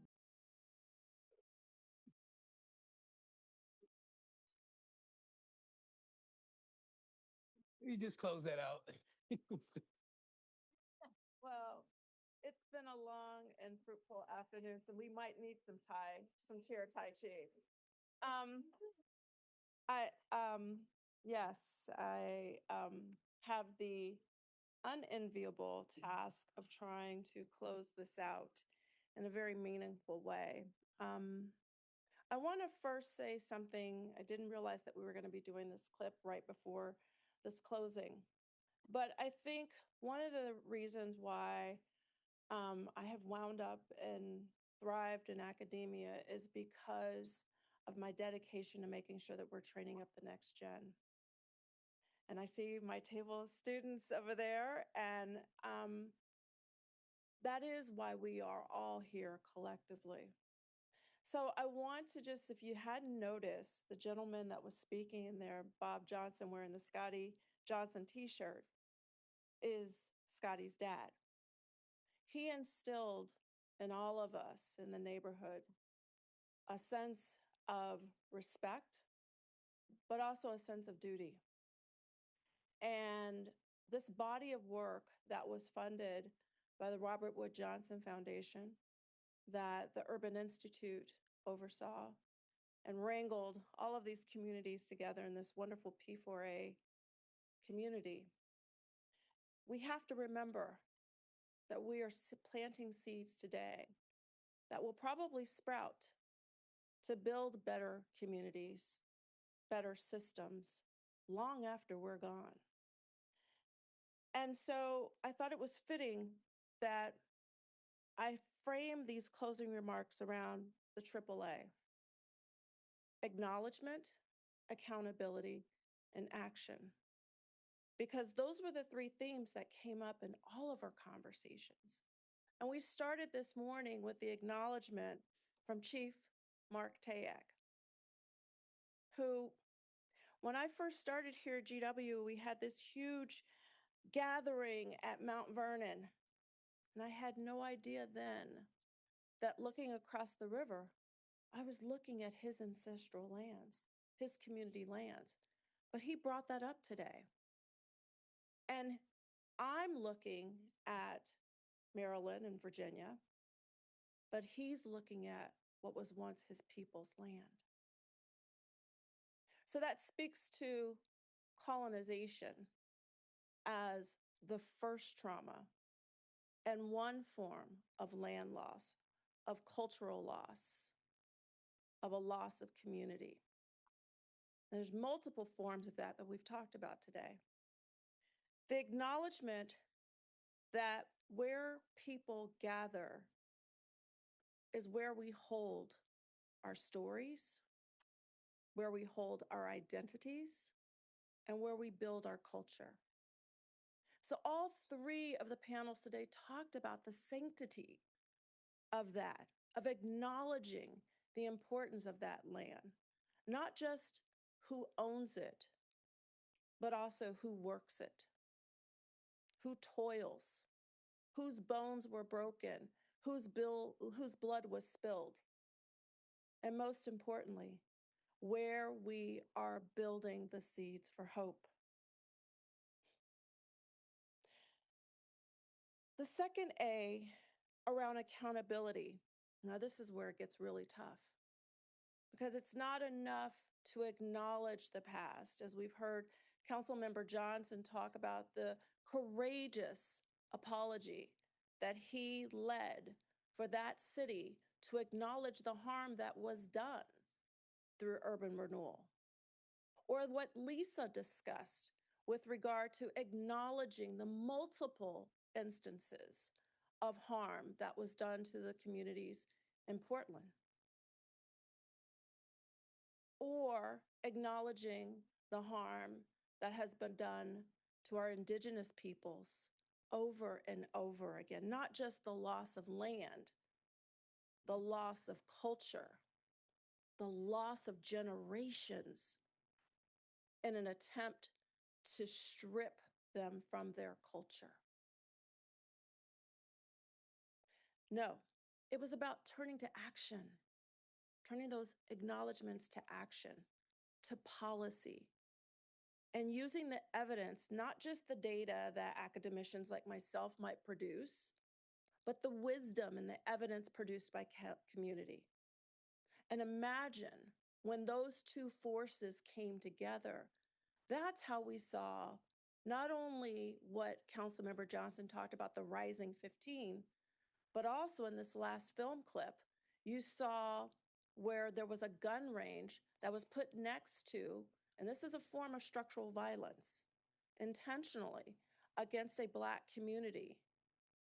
W: You just close that out.
X: Well, it's been a long and fruitful afternoon, so we might need some chair Tai Chi. Yes, I have the unenviable task of trying to close this out in a very meaningful way. I want to first say something. I didn't realize that we were going to be doing this clip right before this closing, but I think one of the reasons why I have wound up and thrived in academia is because of my dedication to making sure that we're training up the next gen. And I see my table of students over there, and that is why we are all here collectively. So I want to just, if you hadn't noticed, the gentleman that was speaking in there, Bob Johnson, wearing the Scotty Johnson t-shirt, is Scotty's dad. He instilled in all of us in the neighborhood a sense of respect, but also a sense of duty. And this body of work that was funded by the Robert Wood Johnson Foundation, that the Urban Institute oversaw, and wrangled all of these communities together in this wonderful P4A community. We have to remember that we are planting seeds today that will probably sprout to build better communities, better systems, long after we're gone. And so I thought it was fitting that I frame these closing remarks around the AAA: acknowledgement, accountability, and action. Because those were the three themes that came up in all of our conversations. And we started this morning with the acknowledgement from Chief Mark Tayak, who, when I first started here at GW, we had this huge gathering at Mount Vernon. And I had no idea then that looking across the river, I was looking at his ancestral lands, his community lands. But he brought that up today. And I'm looking at Maryland and Virginia, but he's looking at what was once his people's land. So that speaks to colonization as the first trauma and one form of land loss, of cultural loss, of a loss of community. There's multiple forms of that we've talked about today. The acknowledgement that where people gather is where we hold our stories, where we hold our identities, and where we build our culture. So all three of the panels today talked about the sanctity of that, of acknowledging the importance of that land, not just who owns it, but also who works it, who toils, whose bones were broken, whose blood was spilled, and most importantly, where we are building the seeds for hope. The second A, around accountability. Now, this is where it gets really tough, because it's not enough to acknowledge the past. As we've heard Councilmember Johnson talk about the courageous apology that he led for that city to acknowledge the harm that was done through urban renewal. Or what Lisa discussed with regard to acknowledging the multiple instances of harm that was done to the communities in Portland. Or acknowledging the harm that has been done to our indigenous peoples over and over again, not just the loss of land, the loss of culture, the loss of generations in an attempt to strip them from their culture. No, it was about turning to action, turning those acknowledgements to action, to policy, and using the evidence, not just the data that academicians like myself might produce, but the wisdom and the evidence produced by community. And imagine when those two forces came together, that's how we saw not only what Councilmember Johnson talked about, the Rising 15, but also in this last film clip, you saw where there was a gun range that was put next to, and this is a form of structural violence, intentionally against a Black community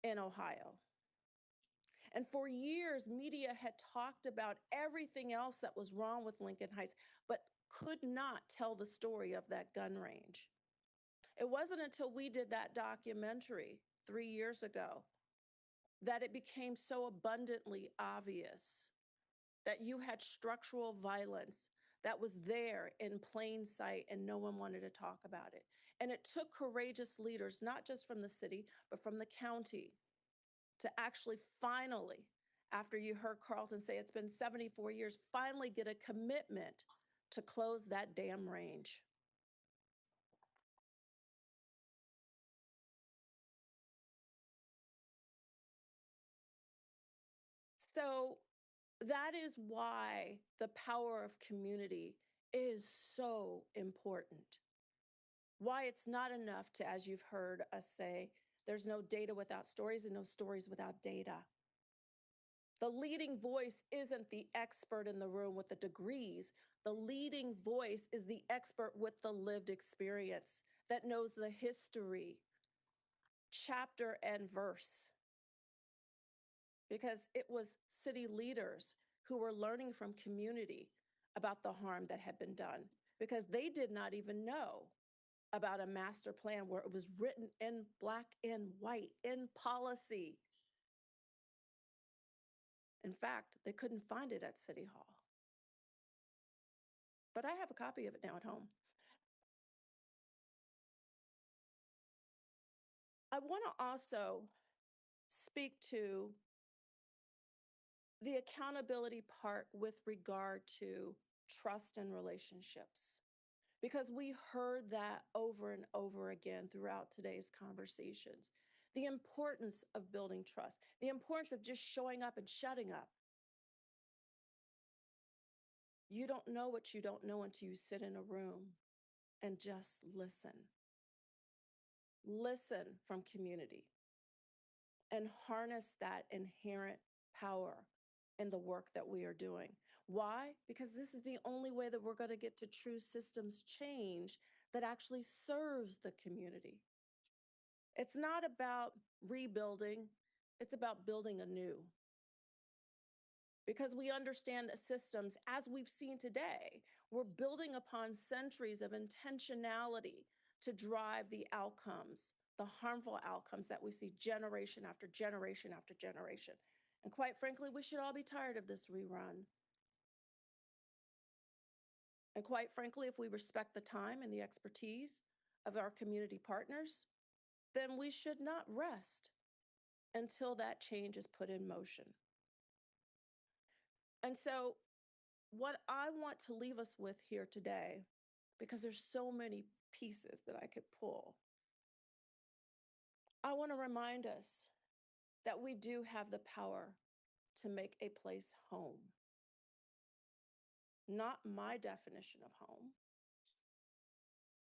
X: in Ohio. And for years, media had talked about everything else that was wrong with Lincoln Heights, but could not tell the story of that gun range. It wasn't until we did that documentary 3 years ago that it became so abundantly obvious that you had structural violence that was there in plain sight and no one wanted to talk about it. And it took courageous leaders, not just from the city, but from the county, to actually finally, after you heard Carlton say it's been 74 years, finally get a commitment to close that damn range. So that is why the power of community is so important. Why it's not enough to, as you've heard us say, there's no data without stories and no stories without data. The leading voice isn't the expert in the room with the degrees. The leading voice is the expert with the lived experience that knows the history, chapter and verse. Because it was city leaders who were learning from community about the harm that had been done, because they did not even know about a master plan where it was written in black and white in policy. In fact, they couldn't find it at City Hall. But I have a copy of it now at home. I want to also speak to the accountability part with regard to trust and relationships, because we heard that over and over again throughout today's conversations. The importance of building trust, the importance of just showing up and shutting up. You don't know what you don't know until you sit in a room and just listen. Listen from community and harness that inherent power in the work that we are doing. Why? Because this is the only way that we're going to get to true systems change that actually serves the community. It's not about rebuilding, it's about building anew. Because we understand that systems, as we've seen today, we're building upon centuries of intentionality to drive the outcomes, the harmful outcomes that we see generation after generation after generation. And quite frankly, we should all be tired of this rerun. And quite frankly, if we respect the time and the expertise of our community partners, then we should not rest until that change is put in motion. And so what I want to leave us with here today, because there's so many pieces that I could pull, I want to remind us that we do have the power to make a place home. Not my definition of home,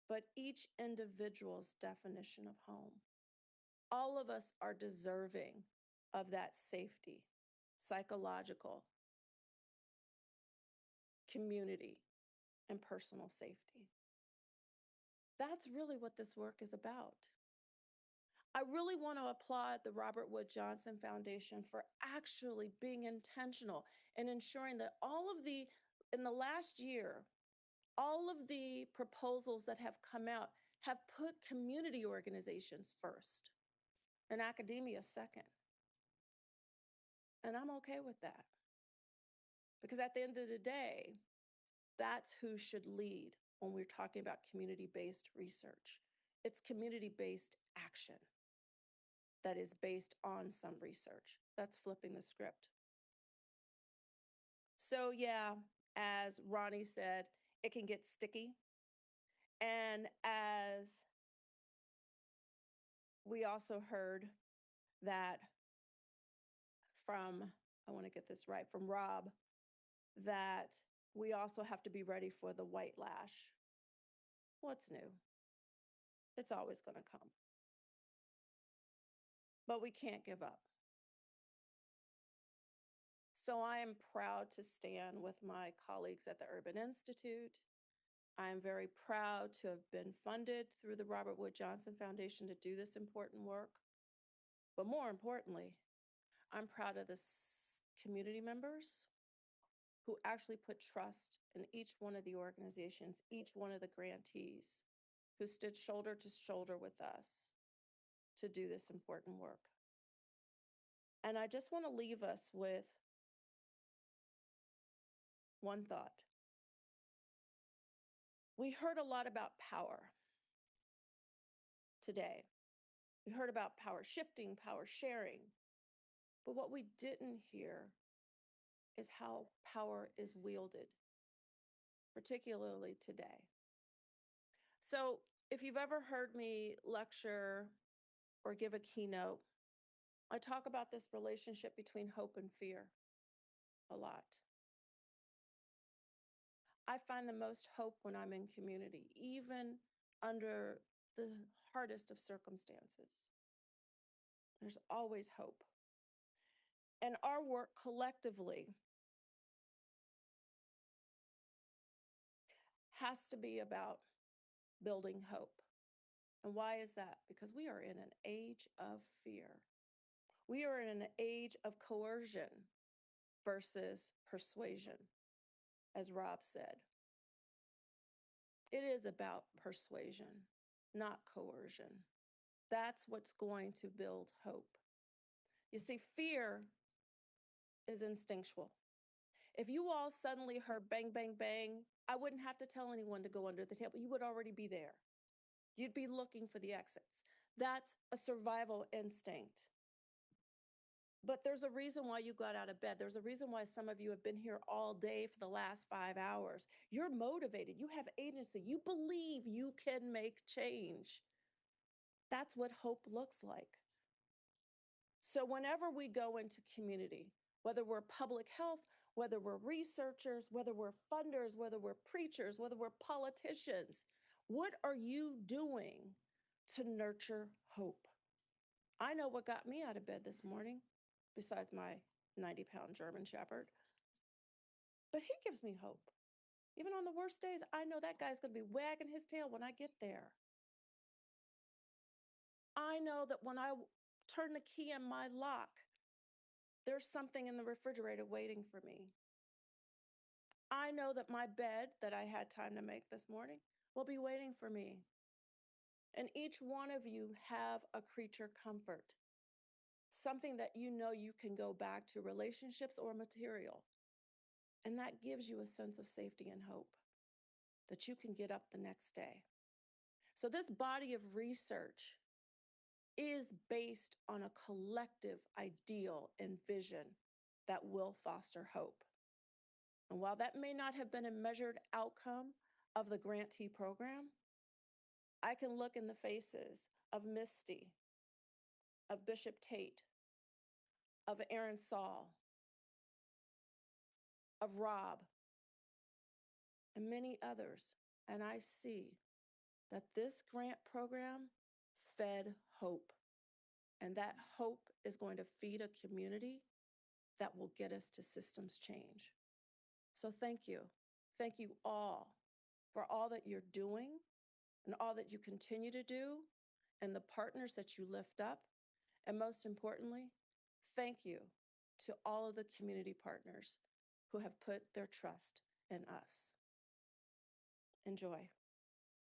X: but each individual's definition of home. All of us are deserving of that safety, psychological, community, and personal safety. That's really what this work is about. I really want to applaud the Robert Wood Johnson Foundation for actually being intentional and ensuring that in the last year, all of the proposals that have come out have put community organizations first and academia second. And I'm okay with that. Because at the end of the day, that's who should lead when we're talking about community-based research. It's community-based action that is based on some research. That's flipping the script. So yeah, as Ronnie said, it can get sticky. And as we also heard that from, I want to get this right, from Rob, that we also have to be ready for the white lash. What's new? It's always going to come. But we can't give up. So I am proud to stand with my colleagues at the Urban Institute. I am very proud to have been funded through the Robert Wood Johnson Foundation to do this important work. But more importantly, I'm proud of the community members who actually put trust in each one of the organizations, each one of the grantees, who stood shoulder to shoulder with us to do this important work. And I just want to leave us with one thought. We heard a lot about power today. We heard about power shifting, power sharing. But what we didn't hear is how power is wielded. particularly today. So if you've ever heard me lecture or give a keynote, I talk about this relationship between hope and fear a lot. I find the most hope when I'm in community, even under the hardest of circumstances. There's always hope. And our work collectively has to be about building hope. And why is that? Because we are in an age of fear. We are in an age of coercion versus persuasion, as Rob said. It is about persuasion, not coercion. That's what's going to build hope. You see, fear is instinctual. If you all suddenly heard bang, bang, bang, I wouldn't have to tell anyone to go under the table. You would already be there. You'd be looking for the exits. That's a survival instinct. But there's a reason why you got out of bed. There's a reason why some of you have been here all day for the last 5 hours. You're motivated. You have agency. You believe you can make change. That's what hope looks like. So whenever we go into community, whether we're public health, whether we're researchers, whether we're funders, whether we're preachers, whether we're politicians, what are you doing to nurture hope? I know what got me out of bed this morning, besides my 90-pound German Shepherd. But he gives me hope. Even on the worst days, I know that guy's going to be wagging his tail when I get there. I know that when I turn the key in my lock, there's something in the refrigerator waiting for me. I know that my bed that I had time to make this morning will be waiting for me. And each one of you have a creature comfort, something that you know you can go back to, relationships or material. And that gives you a sense of safety and hope that you can get up the next day. So this body of research is based on a collective ideal and vision that will foster hope. And while that may not have been a measured outcome of the grantee program, I can look in the faces of Misty, of Bishop Tate, of Aaron Saul, of Rob, and many others, and I see that this grant program fed hope. And that hope is going to feed a community that will get us to systems change. So thank you. Thank you all for all that you're doing and all that you continue to do and the partners that you lift up. And most importantly, thank you to all of the community partners who have put their trust in us. Enjoy.